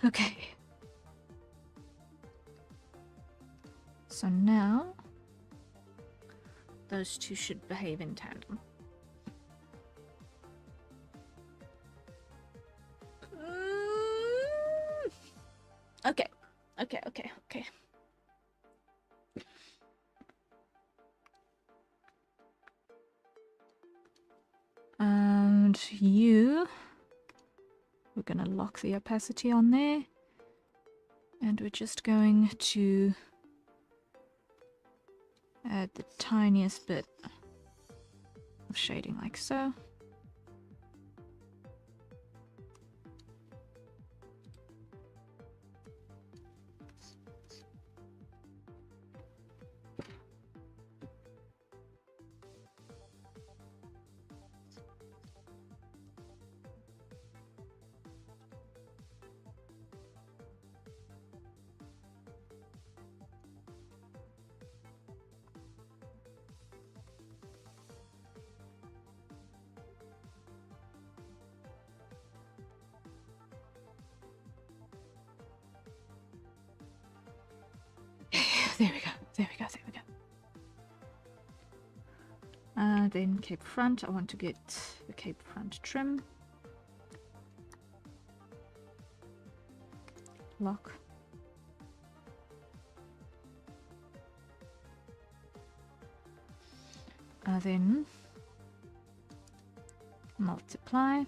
Okay. So now those two should behave in tandem. Okay. Okay, okay, okay. And you, we're going to lock the opacity on there. And we're just going to add the tiniest bit of shading like so. There we go, there we go, there we go. Then cape front, I want to get the cape front trim. Lock. Then multiply.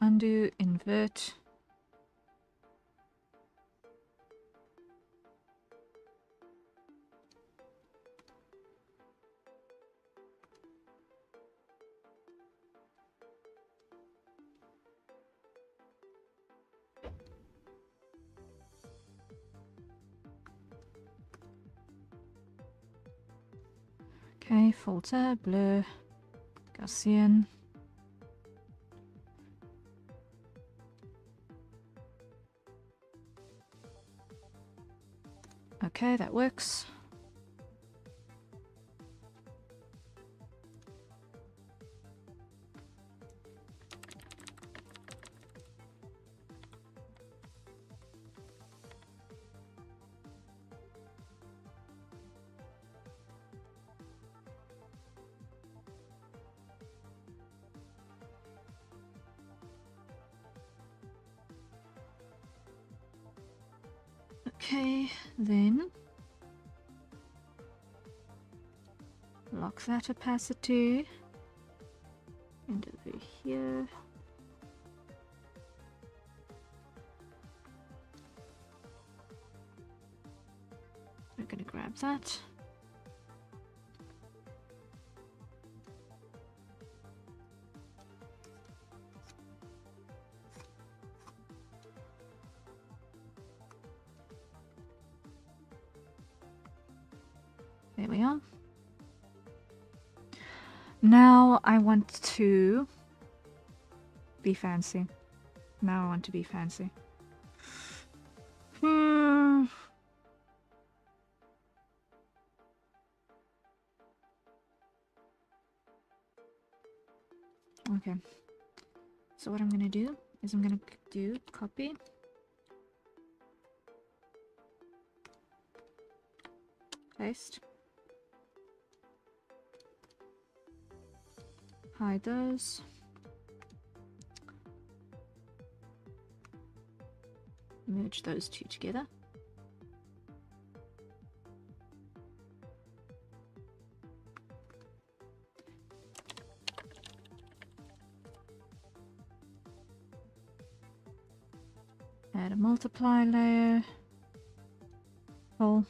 Undo, invert. Okay, filter, blur, Gaussian. Okay, that works. Okay, then lock that opacity, and over here we're going to grab that. There we are. Now I want to be fancy. Now I want to be fancy. Okay. So what I'm going to do is I'm going to do copy. Paste. Hide those. Merge those two together. Add a multiply layer. Pull.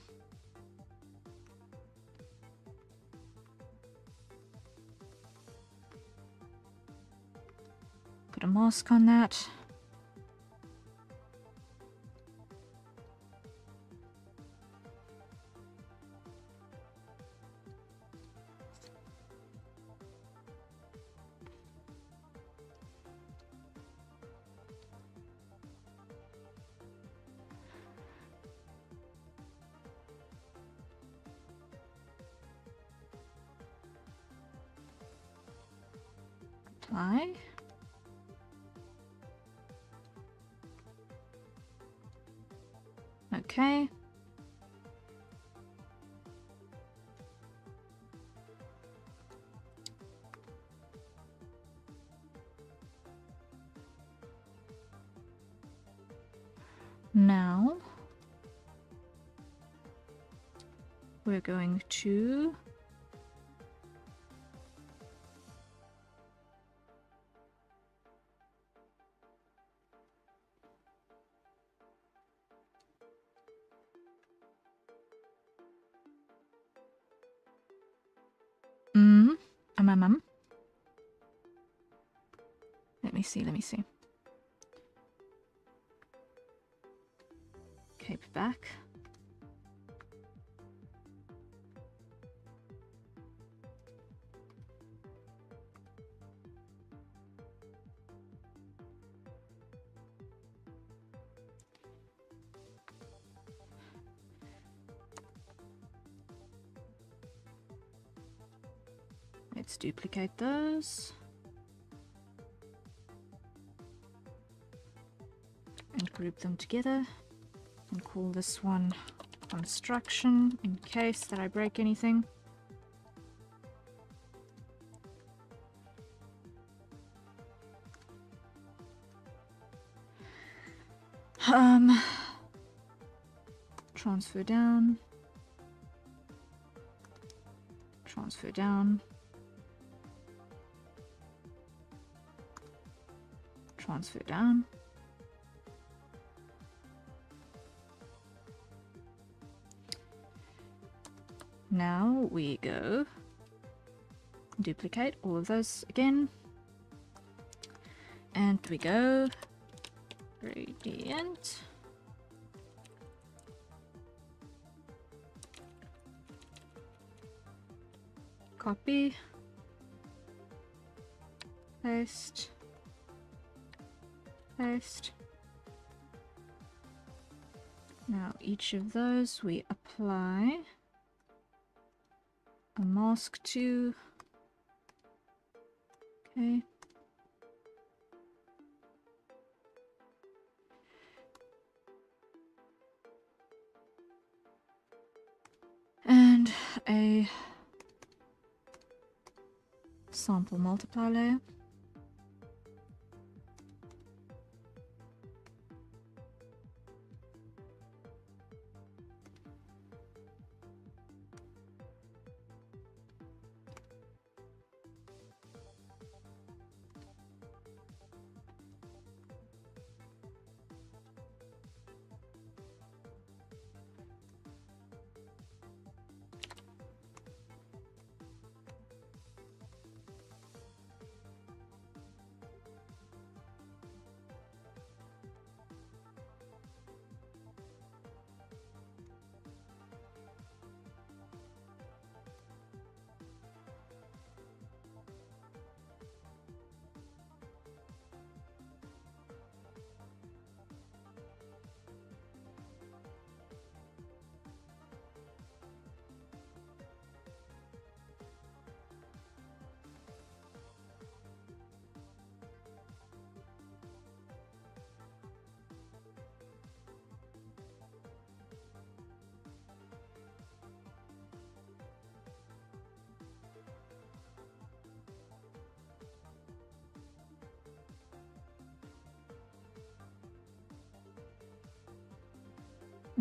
Put a mask on that. Apply. Okay. Now we're going to let me see. Cape back. Let's duplicate those. group them together and call this one construction in case that I break anything. Transfer down, transfer down, transfer down. Now we go duplicate all of those again, and we go gradient, copy, paste, paste. Now each of those we apply a mask to. Okay. And a sample multiply layer.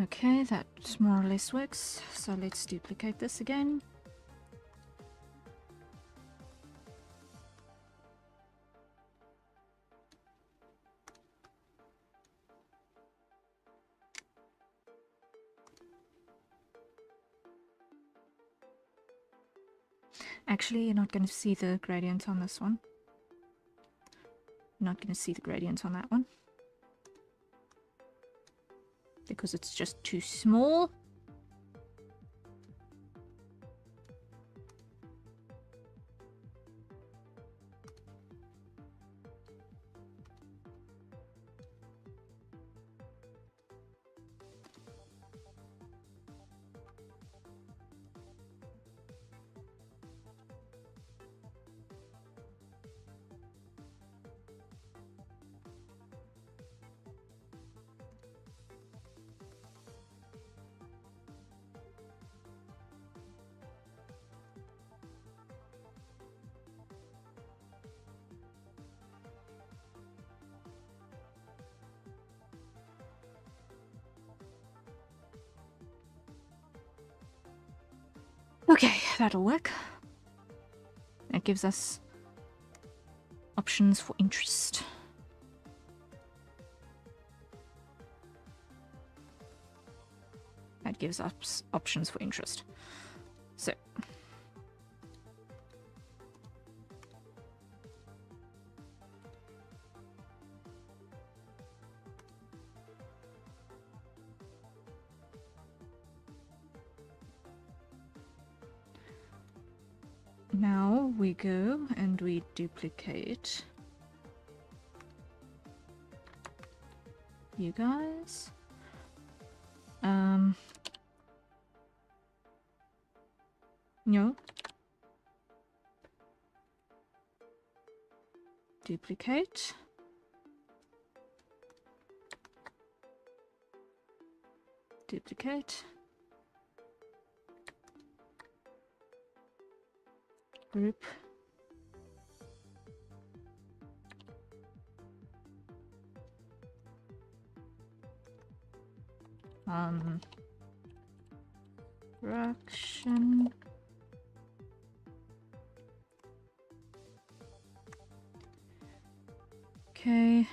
Okay, that more or less works. So let's duplicate this again. Actually, you're not going to see the gradient on this one. You're not going to see the gradient on that one, because it's just too small. Okay, that'll work. It gives us options for interest. That gives us options for interest. So now we go and we duplicate you guys. No. Duplicate. duplicate, group, fraction, okay,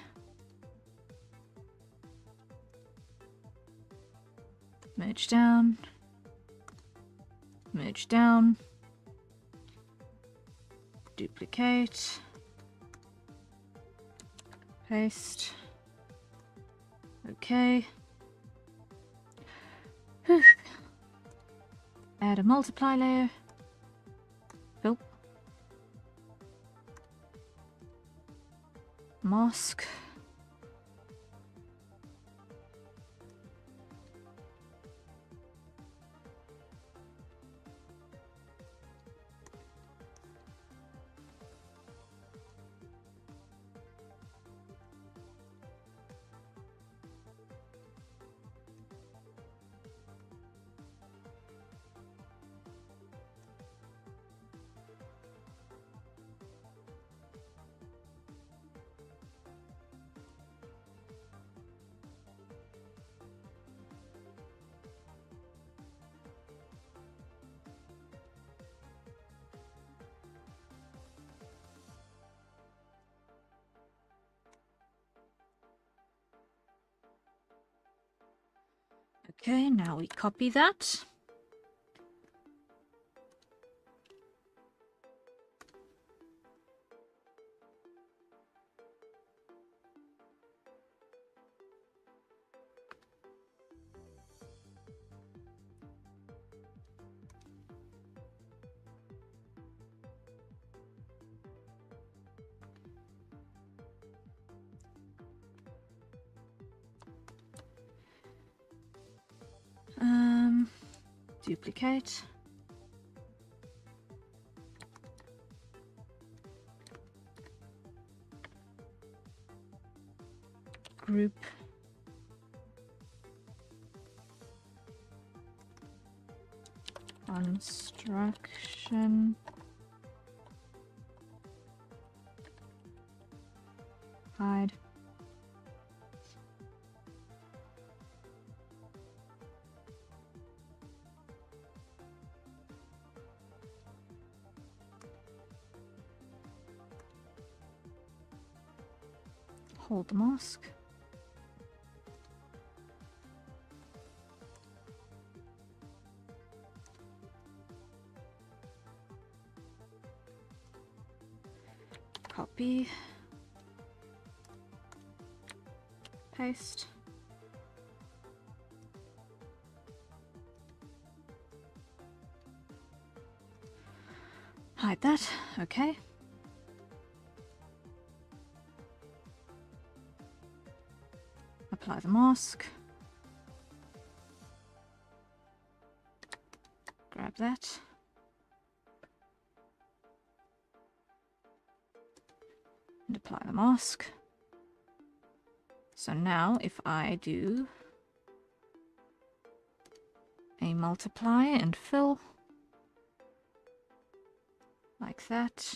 merge down, duplicate, paste, okay. Whew. Add a multiply layer, fill, mask, okay, now we copy that. Duplicate, group, construction, hide, hold the mask, copy, paste, hide that, okay. Apply the mask, grab that, and apply the mask. So now if I do a multiply and fill, like that,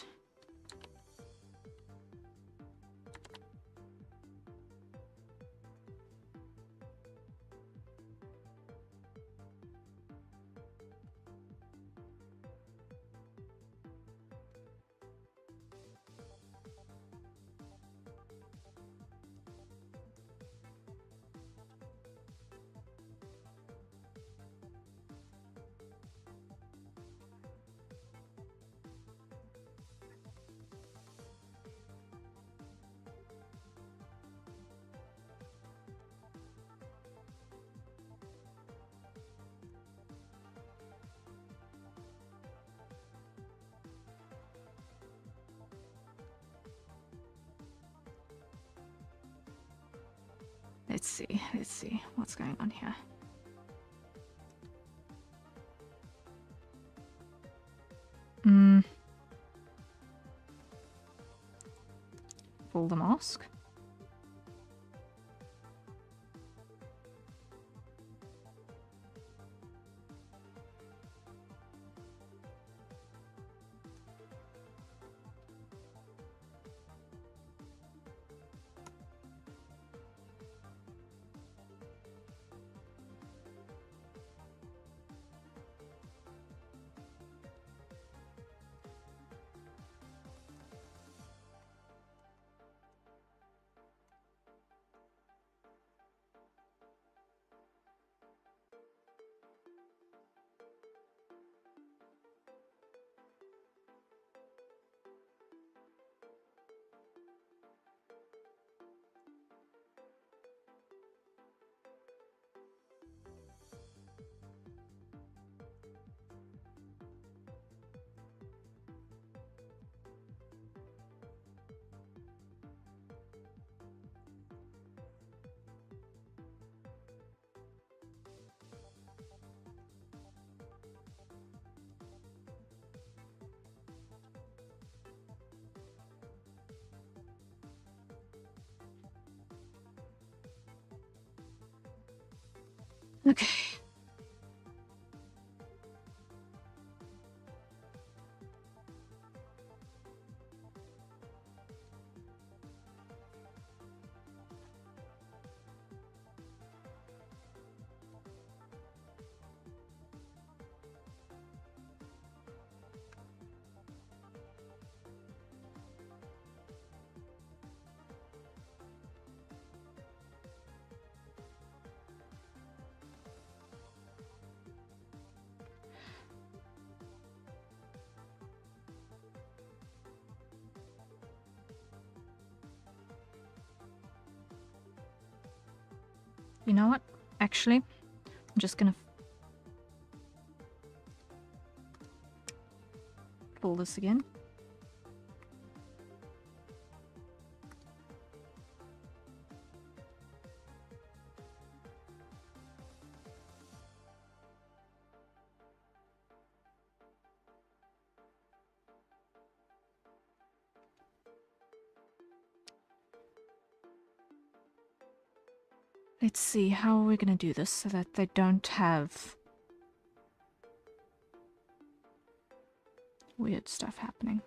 let's see what's going on here. Pull the mask. Okay. You know what? Actually, I'm just gonna pull this again. Let's see, how are we gonna do this so that they don't have weird stuff happening?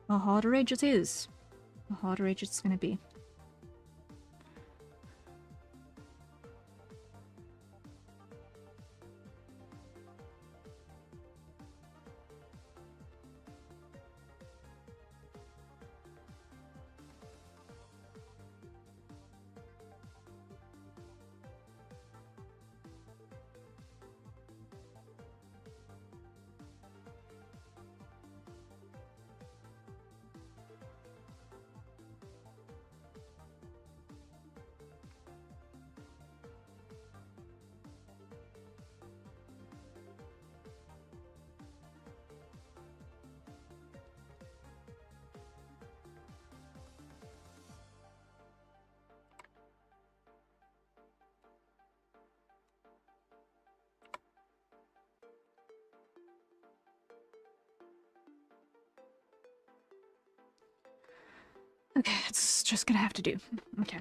A harder age it is. A harder age it's gonna be. Okay, it's just gonna have to do. Okay.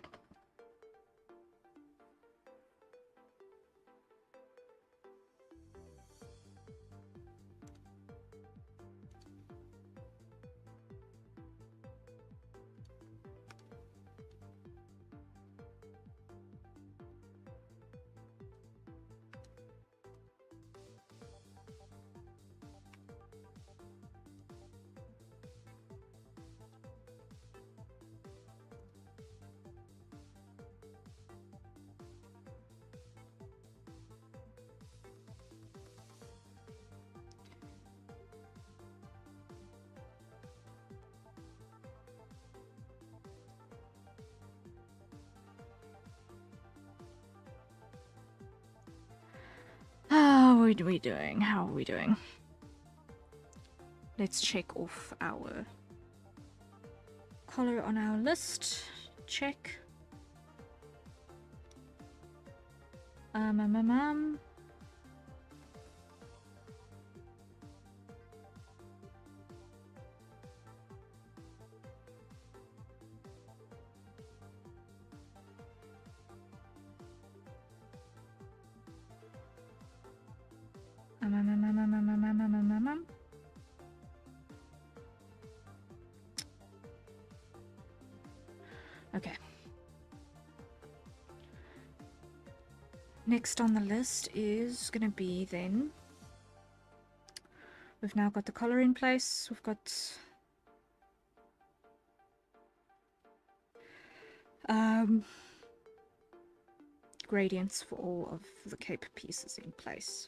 How are we doing? How are we doing? Let's check off our color on our list. Check. Okay. Next on the list is gonna be then, we've now got the color in place, we've got gradients for all of the cape pieces in place.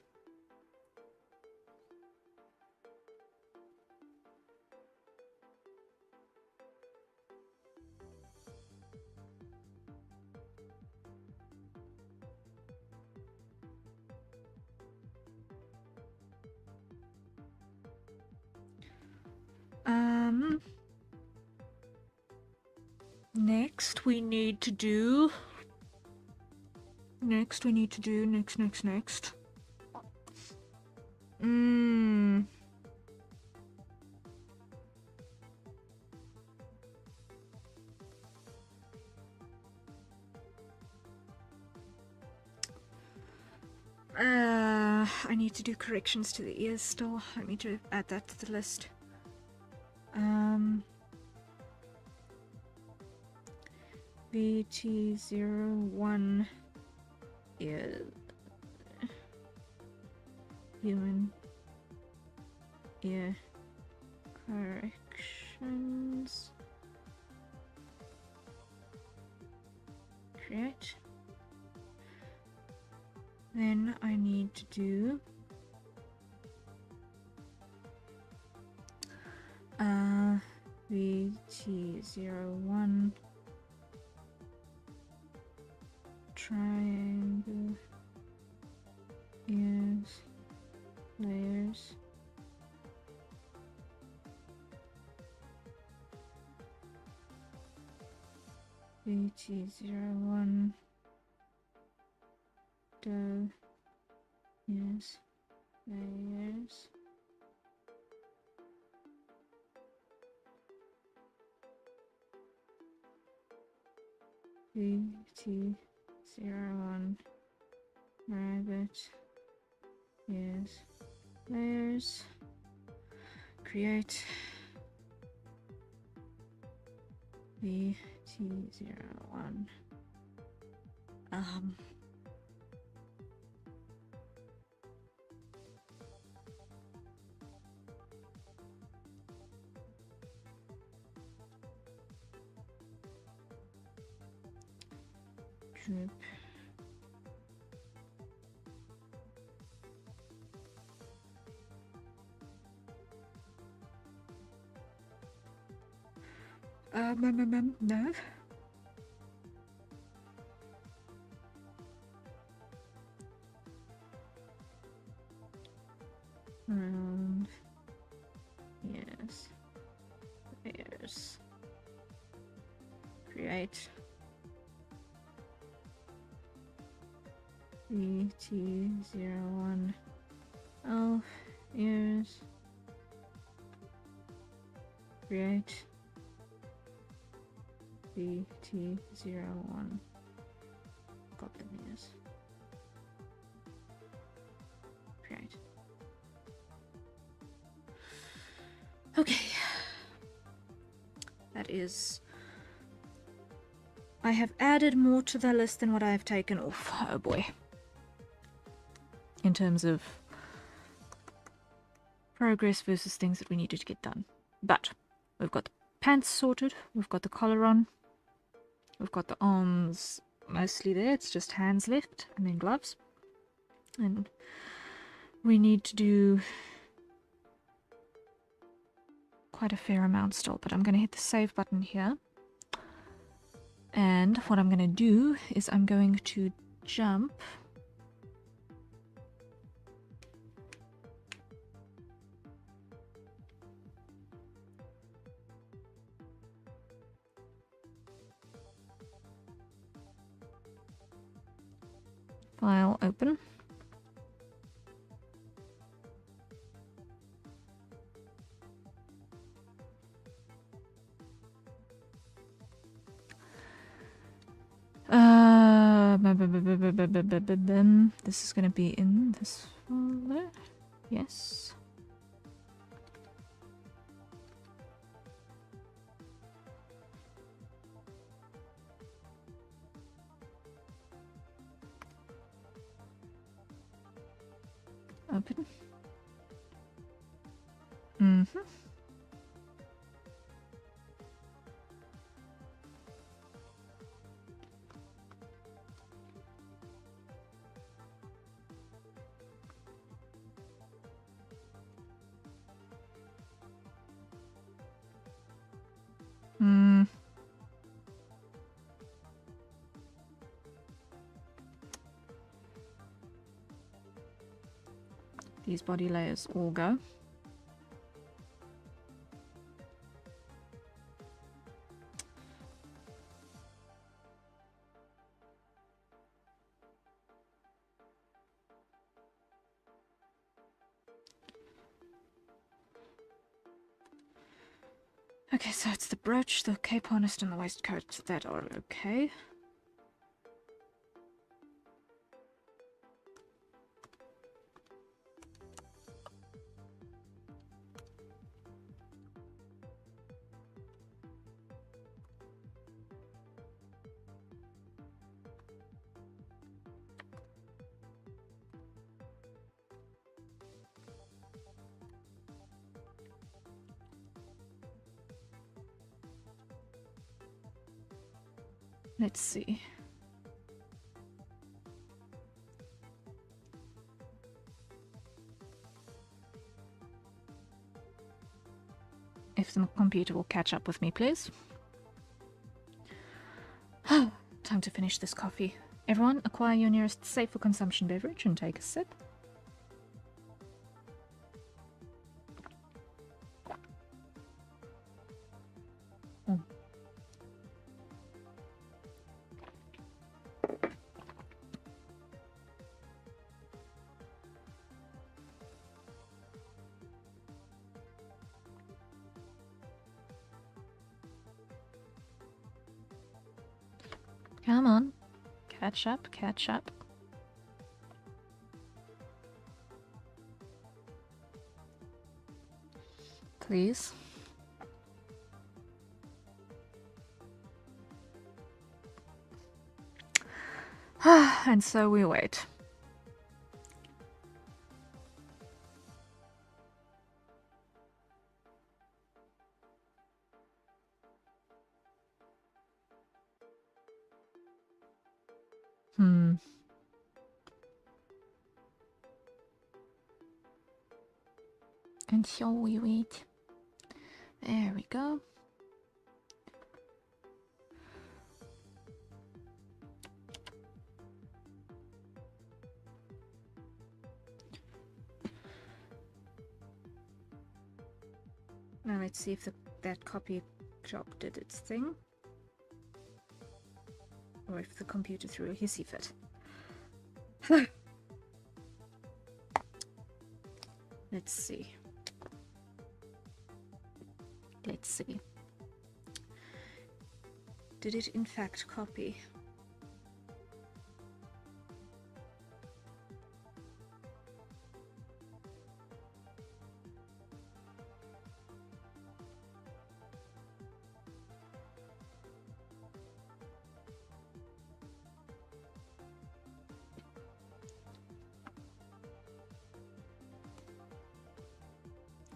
next we need to do... Next. I need to do corrections to the ears still. I need to add that to the list. VT01 ear, human ear corrections. Create. Then I need to do VT01 triangle ears layers. VT01 do ears layers. VT01 rabbit ears layers. Create VT01 drip no. Round yes layers. Create VT01 elf ears. Create VT01 goblin ears. Create. Okay. That is... I have added more to the list than what I have taken off. Oh boy. In terms of progress versus things that we needed to get done. But we've got the pants sorted, we've got the collar on, we've got the arms mostly there, it's just hands left, and then gloves. And we need to do quite a fair amount still, but I'm going to hit the save button here. And what I'm going to do is I'm going to jump file open. This is going to be in this folder. Yes. Open. These body layers all go. Okay, so it's the brooch, the cape harness, and the waistcoat that are okay. Let's see. If the computer will catch up with me, please. Time to finish this coffee. Everyone, acquire your nearest safe for consumption beverage and take a sip. Come on. Catch up, catch up. Please. And so we wait. And so we wait. There we go. Now let's see if that copy shop did its thing. Or if the computer threw a hissy fit. Let's see. Let's see. Did it in fact copy?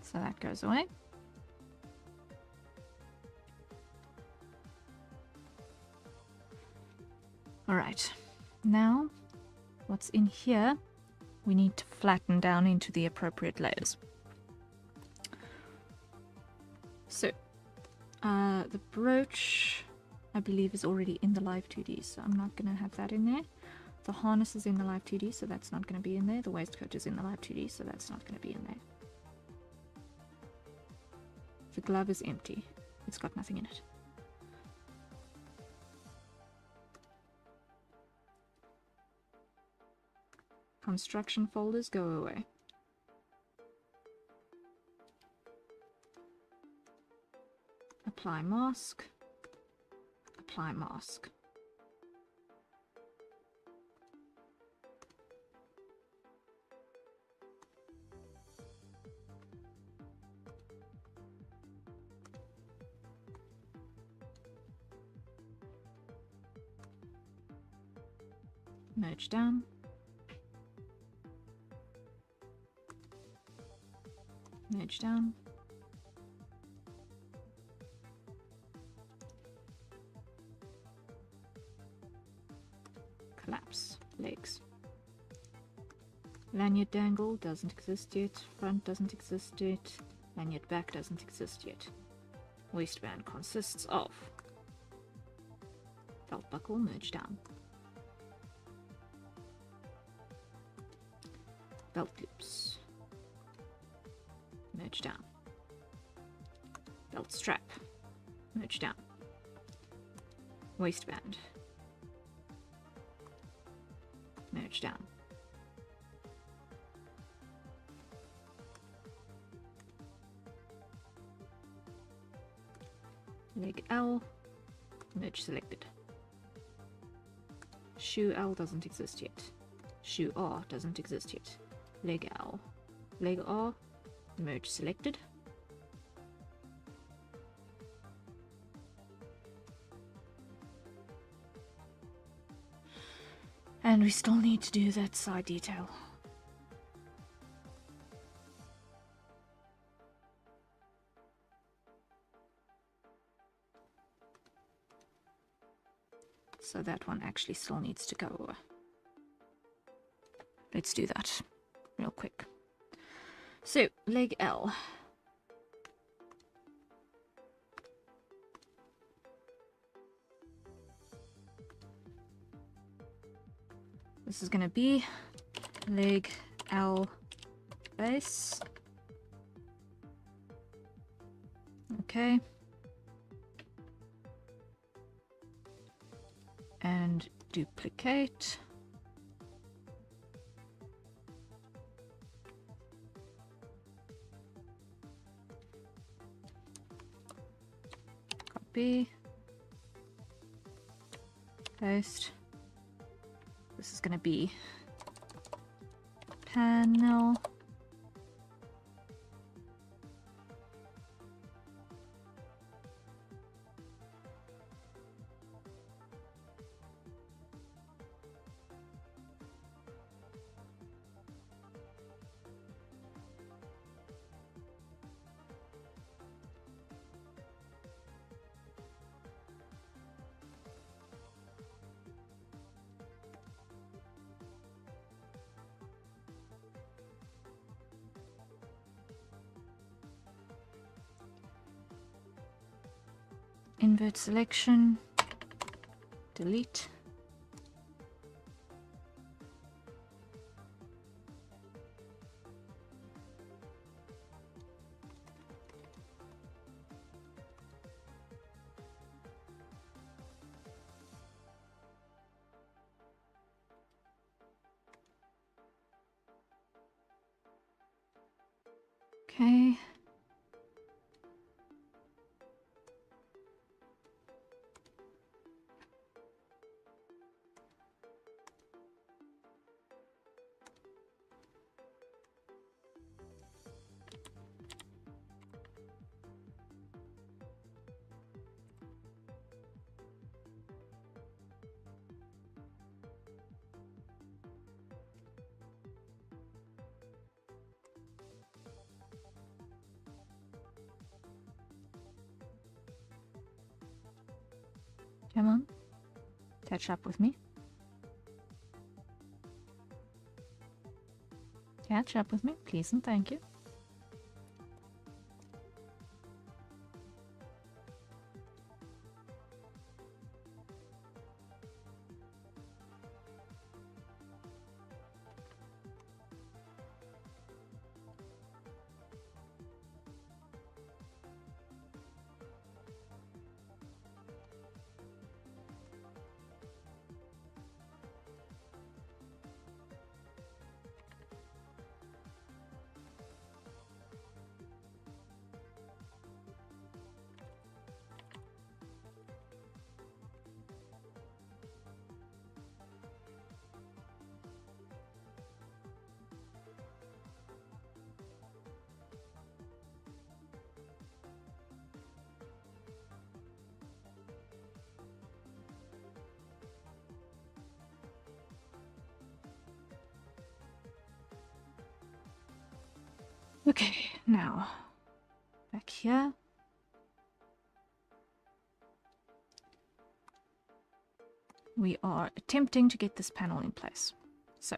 So that goes away. All right, now what's in here, we need to flatten down into the appropriate layers. So, the brooch, I believe, is already in the live 2D, so I'm not going to have that in there. The harness is in the live 2D, so that's not going to be in there. The waistcoat is in the live 2D, so that's not going to be in there. The glove is empty. It's got nothing in it. Construction folders go away. Apply mask. Apply mask. Merge down. Merge down. Collapse. Legs. Lanyard dangle doesn't exist yet. Front doesn't exist yet. Lanyard back doesn't exist yet. Waistband consists of belt buckle, merge down. Belt loops. Merge down. Belt strap. Merge down. Waistband. Merge down. leg L, merge selected. Shoe L doesn't exist yet. Shoe R doesn't exist yet. Leg L, leg R, merge selected. And we still need to do that side detail. So that one actually still needs to go. Let's do that real quick. So, leg L. This is going to be leg L base. Okay. And duplicate. Copy. Paste. This is going to be panel. Invert selection, delete. Okay. Come on, catch up with me. Catch up with me, please and thank you. Okay, now back here. We are attempting to get this panel in place. So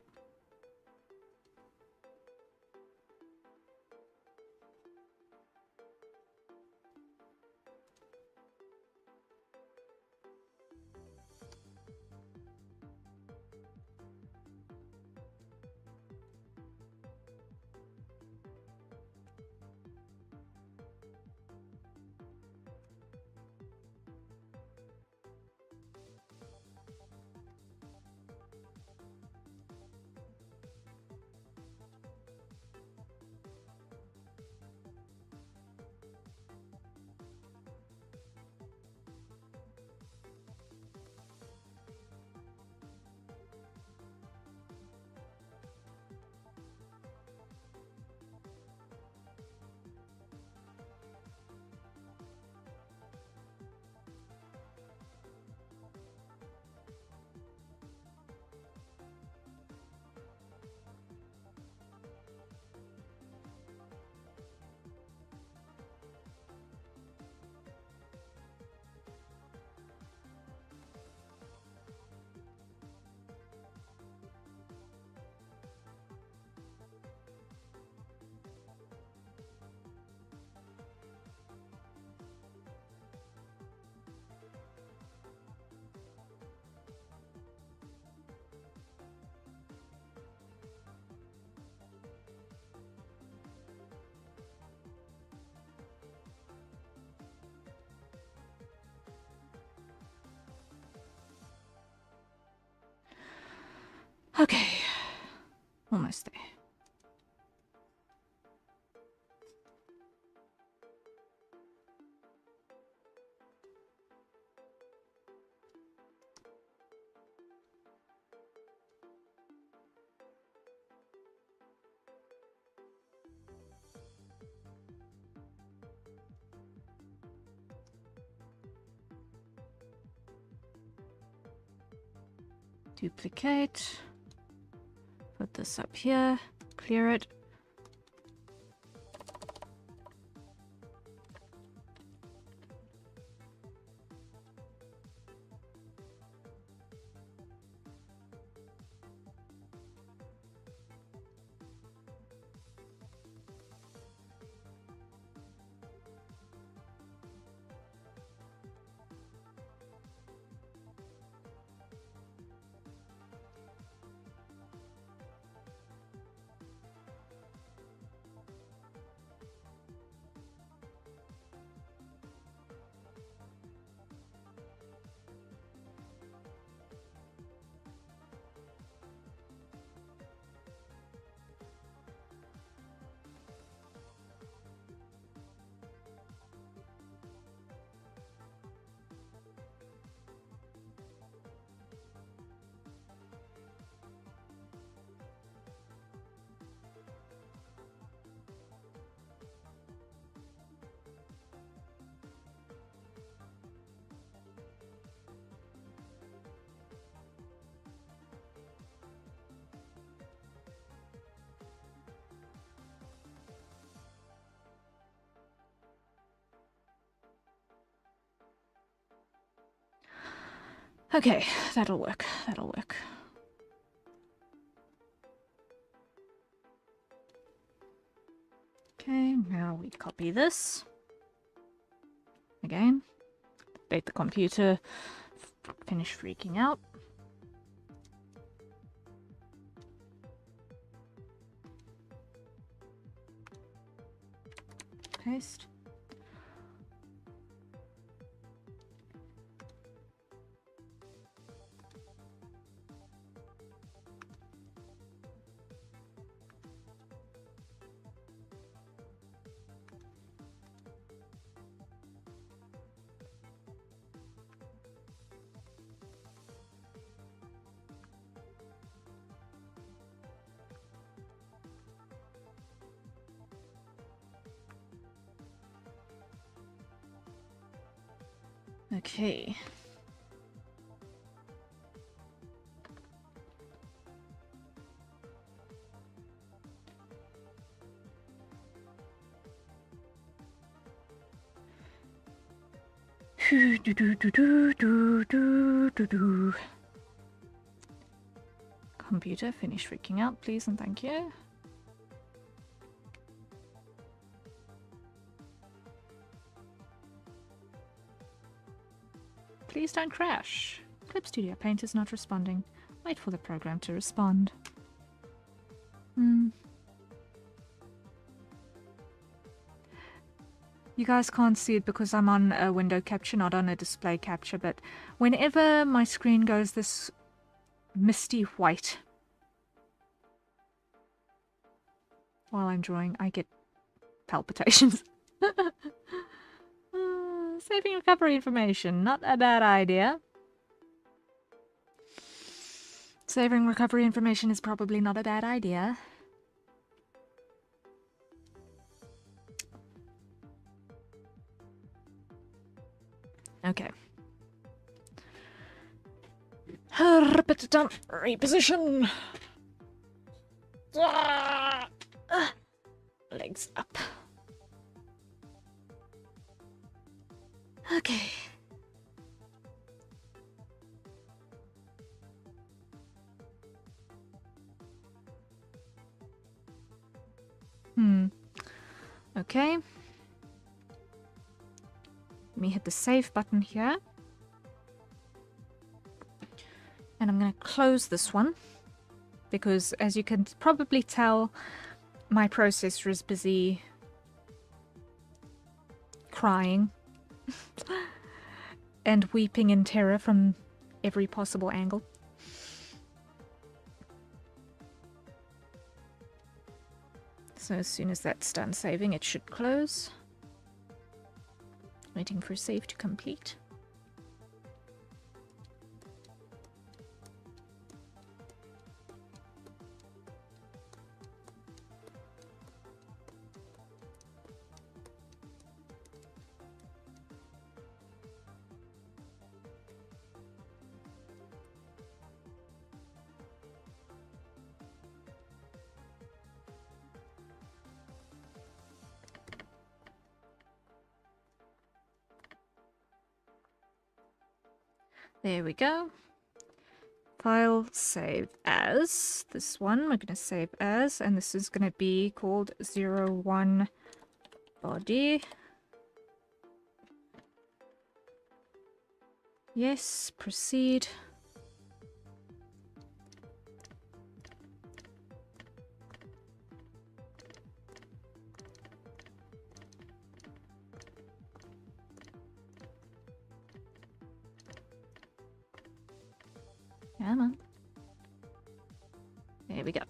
Okay. Almost there. Duplicate. Put this up here. Clear it. Okay, that'll work. That'll work. Okay, now we copy this. Again. Update the computer. Finish freaking out. Paste. Okay. Computer, finish freaking out, please and thank you. Please don't crash. Clip Studio Paint is not responding. Wait for the program to respond. You guys can't see it because I'm on a window capture, not on a display capture, but whenever my screen goes this misty white while I'm drawing, I get palpitations. Saving recovery information, not a bad idea. Saving recovery information is probably not a bad idea. Okay. Reposition. Legs up. Okay. Okay. Let me hit the save button here. And I'm going to close this one because, as you can probably tell, my processor is busy crying and weeping in terror from every possible angle. So as soon as that's done saving, it should close. Waiting for save to complete. There we go. File save as. This one we're going to save as, and this is going to be called 01 body. Yes, proceed. Come on. There we go.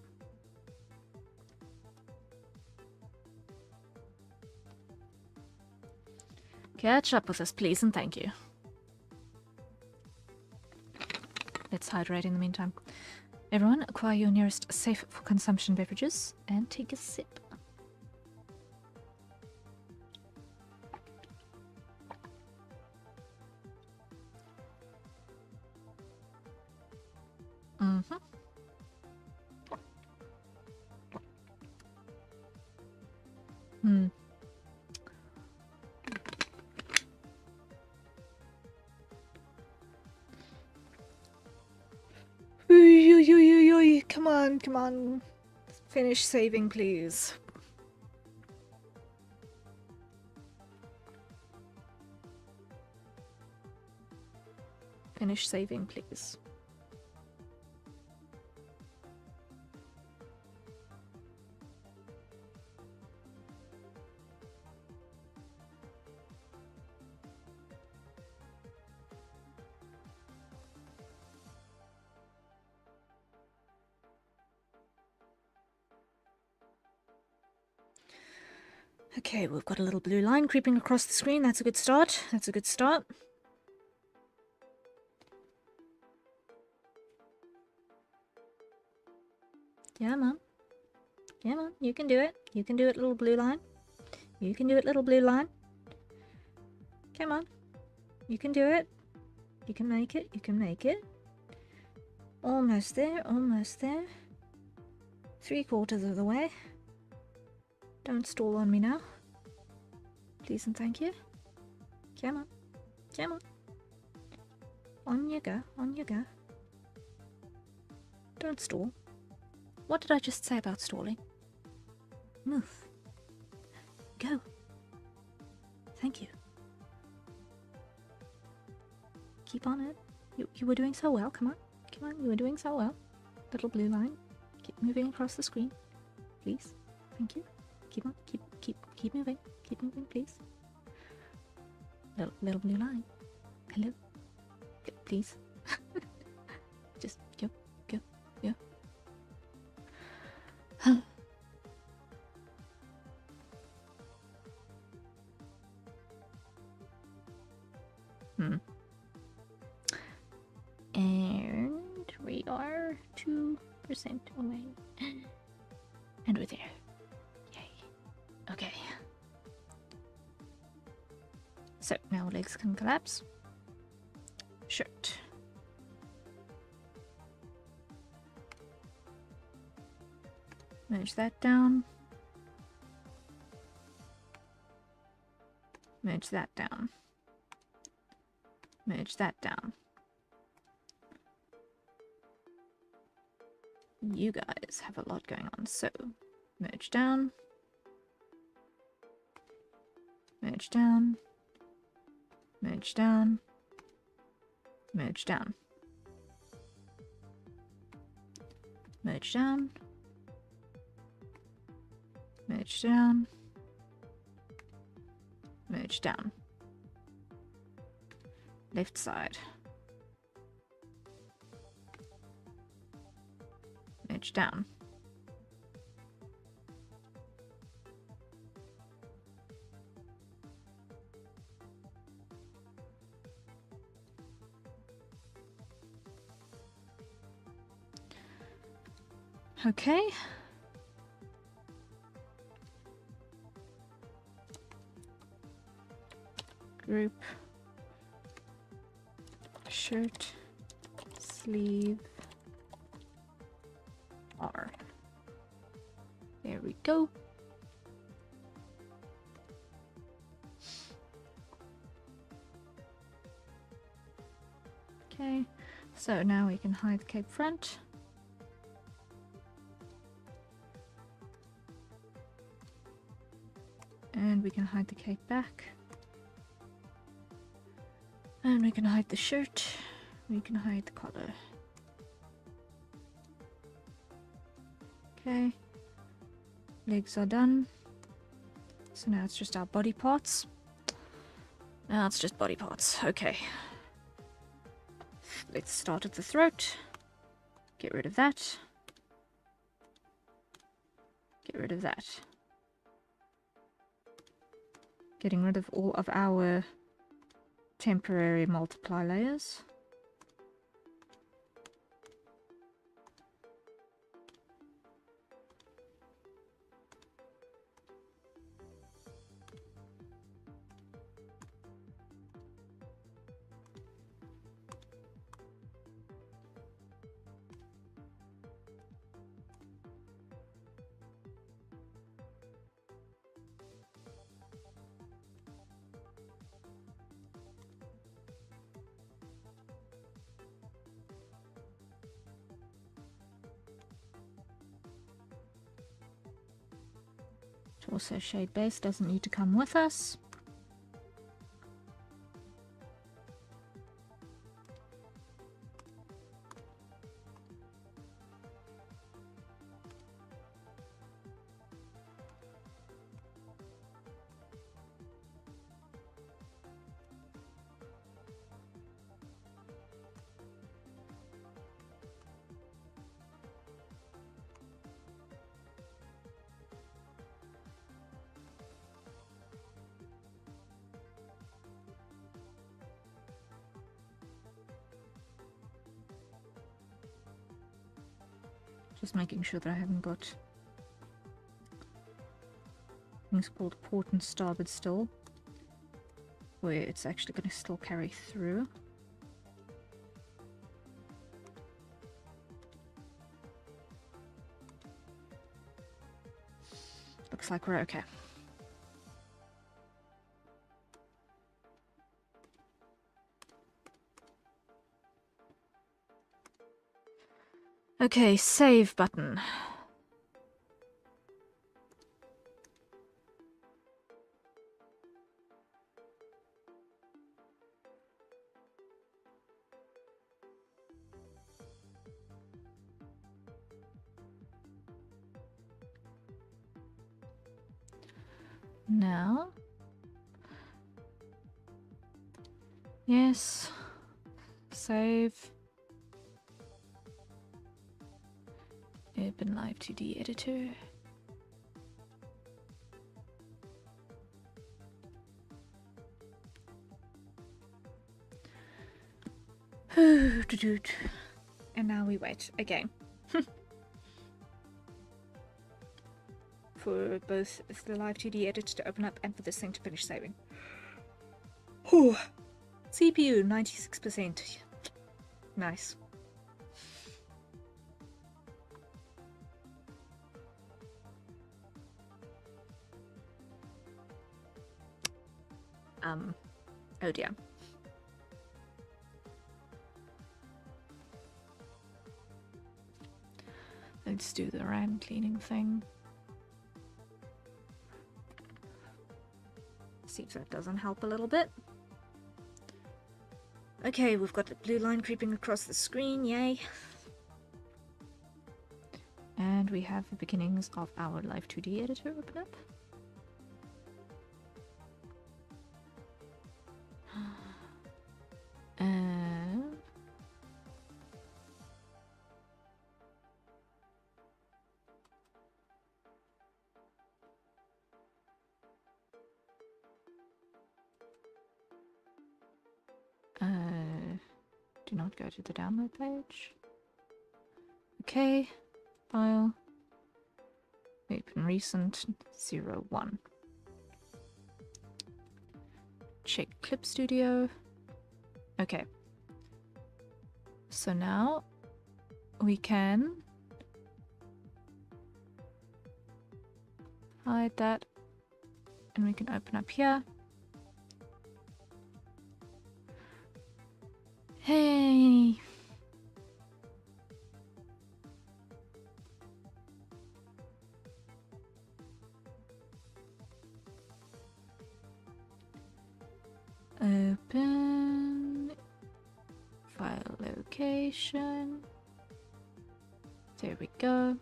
Catch up with us, please, and thank you. Let's hydrate in the meantime. Everyone, acquire your nearest safe for consumption beverages and take a sip. Mm-hmm. Hmm. Come on, come on. Finish saving, please. Finish saving, please. Okay, we've got a little blue line creeping across the screen. That's a good start. That's a good start. Come on. Come on, you can do it. You can do it, little blue line. You can do it, little blue line. Come on. You can do it. You can make it. You can make it. Almost there. Almost there. 3/4 of the way. Don't stall on me now. Please and thank you. Come on. Come on. On you go. On you go. Don't stall. What did I just say about stalling? Move. Go. Thank you. Keep on it. You were doing so well. Come on. Come on. You were doing so well. Little blue line. Keep moving across the screen. Please. Thank you. Keep on. Keep moving. Keep moving, please. Little blue line. Hello. Please. Just go. Go. Go. And we are 2% away. And we're there. Yay. Okay. So now legs can collapse. Shirt. Merge that down. Merge that down. Merge that down. You guys have a lot going on, so merge down. Merge down. Merge down. Merge down. Merge down. Merge down. Merge down. Left side. Merge down. Okay. Group. Shirt. Sleeve. R. There we go. Okay, so now we can hide the cape front. And we can hide the cape back. And we can hide the shirt. We can hide the collar. Okay. Legs are done. So now it's just our body parts. Now it's just body parts. Okay. Let's start at the throat. Get rid of that. Get rid of that. Getting rid of all of our temporary multiply layers. Torso shade base doesn't need to come with us. Just making sure that I haven't got things called port and starboard still, where it's actually going to still carry through. Looks like we're okay. Okay, save button. Now, yes, save. Open Live 2D editor. And now we wait again. For both the Live 2D editor to open up and for this thing to finish saving. Whew. CPU 96%. Nice. Oh dear. Let's do the RAM cleaning thing. See if that doesn't help a little bit. Okay, we've got the blue line creeping across the screen, yay. And we have the beginnings of our Live 2D editor open up. Do not go to the download page. Okay, file. Open recent 01. Check Clip Studio. Okay. So now we can hide that and we can open up here. Hey! Open file location. There we go.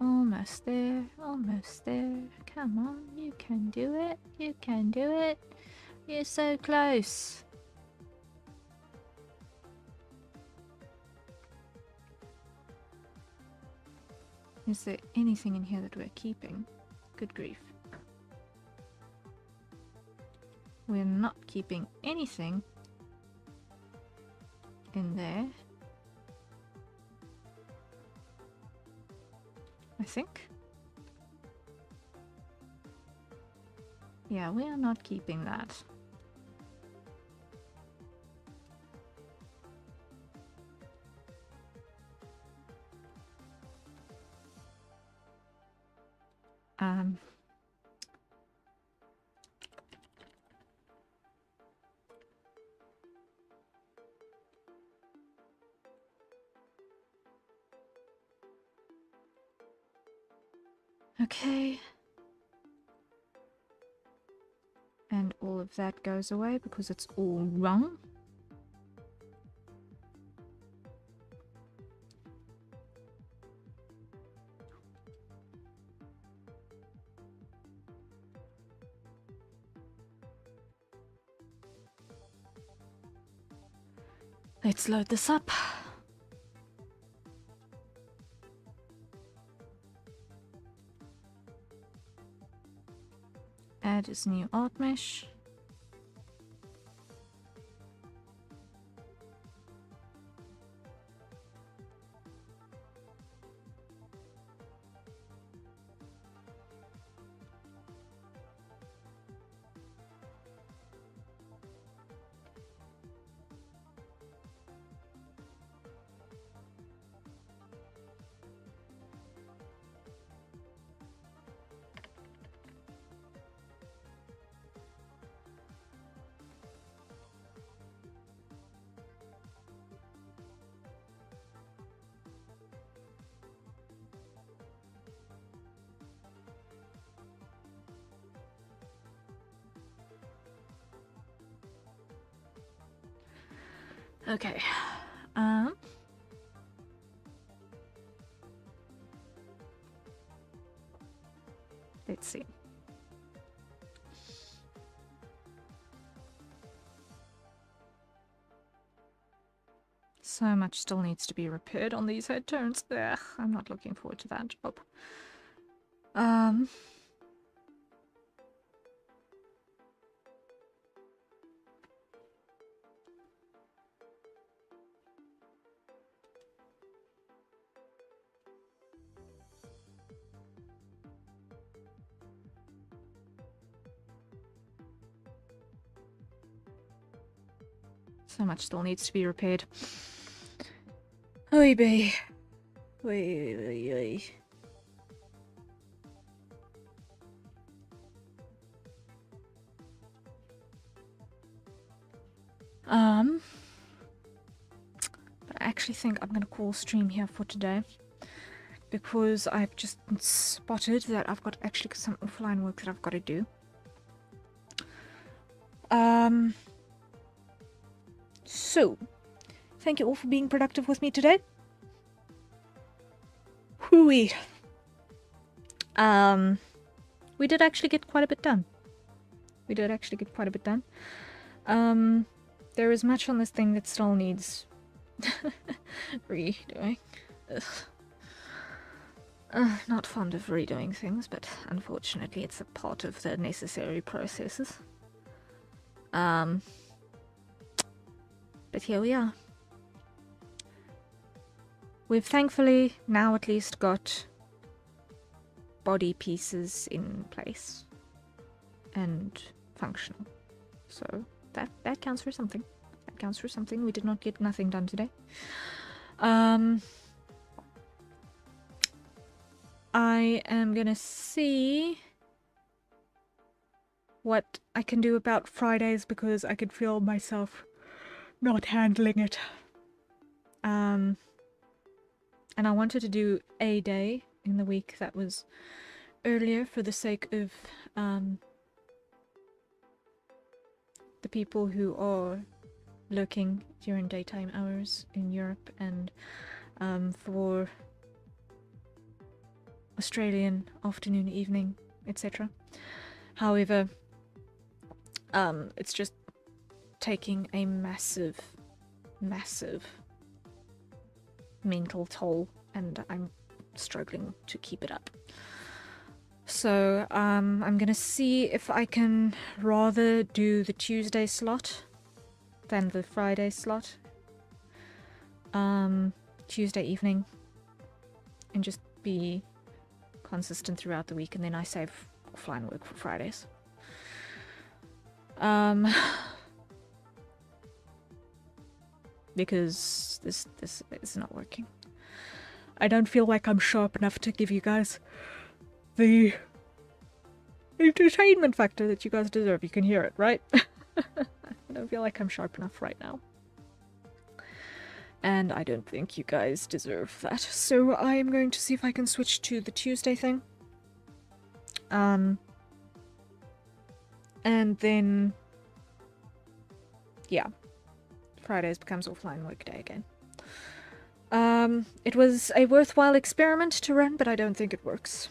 Almost there, almost there. Come on, you can do it. You can do it. You're so close. Is there anything in here that we're keeping? Good grief. We're not keeping anything in there. I think. Yeah, we are not keeping that. Okay. And all of that goes away because it's all wrong. Let's load this up. Add this new art mesh. Okay. Let's see. So much still needs to be repaired on these head turns. Ugh, I'm not looking forward to that job. So much still needs to be repaired. Oy vey. Oy, oy, oy. But I actually think I'm gonna call stream here for today because I've just spotted that I've got actually some offline work that I've got to do. So, thank you all for being productive with me today. Hooey. We did actually get quite a bit done. There is much on this thing that still needs redoing. Not fond of redoing things, but unfortunately it's a part of the necessary processes. But here we are. we've thankfully now at least got body pieces in place and functional. So that counts for something. That counts for something. We did not get nothing done today. I am gonna see what I can do about Fridays because I could feel myself not handling it. And I wanted to do a day in the week that was earlier for the sake of the people who are lurking during daytime hours in Europe, and for Australian afternoon, evening, etc. However, it's just taking a massive mental toll, and I'm struggling to keep it up. So I'm gonna see if I can rather do the Tuesday slot than the Friday slot. Tuesday evening, and just be consistent throughout the week, and then I save offline work for Fridays. Because this is not working. I don't feel like I'm sharp enough to give you guys the entertainment factor that you guys deserve. You can hear it, right? I don't feel like I'm sharp enough right now. And I don't think you guys deserve that. So I am going to see if I can switch to the Tuesday thing. And then, yeah, Fridays becomes offline work day again. It was a worthwhile experiment to run, but I don't think it works.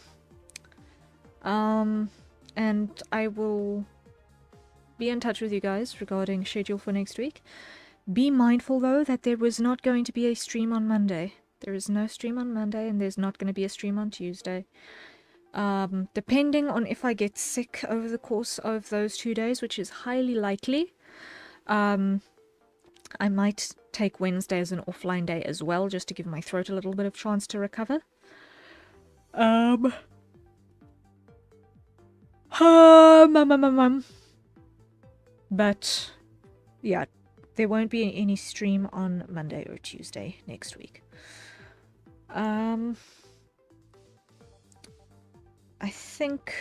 And I will be in touch with you guys regarding schedule for next week. Be mindful, though, that there was not going to be a stream on Monday. There is no stream on Monday, and there's not going to be a stream on Tuesday. Depending on if I get sick over the course of those 2 days, which is highly likely, I might take Wednesday as an offline day as well, just to give my throat a little bit of chance to recover. But, yeah, there won't be any stream on Monday or Tuesday next week. I think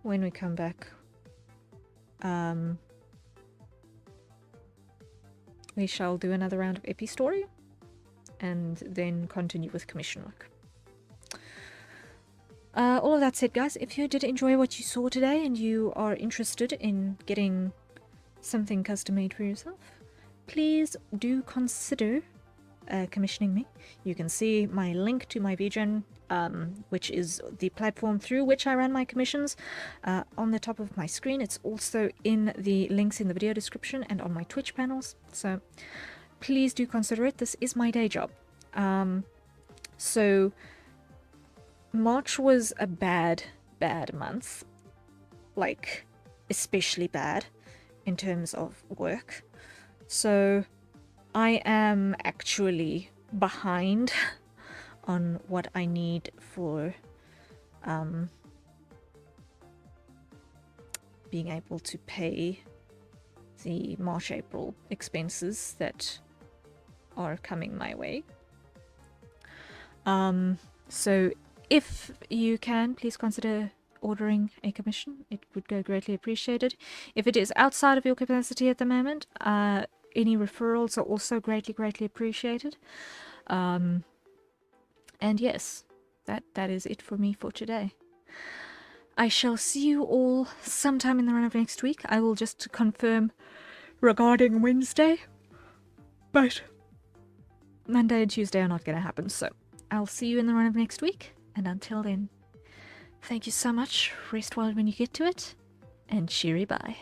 when we come back, we shall do another round of Epi Story, and then continue with commission work. All of that said, guys, if you did enjoy what you saw today and you are interested in getting something custom made for yourself, please do consider commissioning me. You can see my link to my begone, which is the platform through which I run my commissions, on the top of my screen. It's also in the links in the video description and on my Twitch panels, so please do consider it. This is my day job. So March was a bad month, like especially bad in terms of work. So I am actually behind on what I need for being able to pay the March-April expenses that are coming my way. So if you can, please consider ordering a commission. It would go greatly appreciated. If it is outside of your capacity at the moment, any referrals are also greatly appreciated. And yes, that is it for me for today. I shall see you all sometime in the run of next week. I will just confirm regarding Wednesday, but Monday and Tuesday are not going to happen, so I'll see you in the run of next week. And until then, thank you so much. Rest well when you get to it, and cheery bye.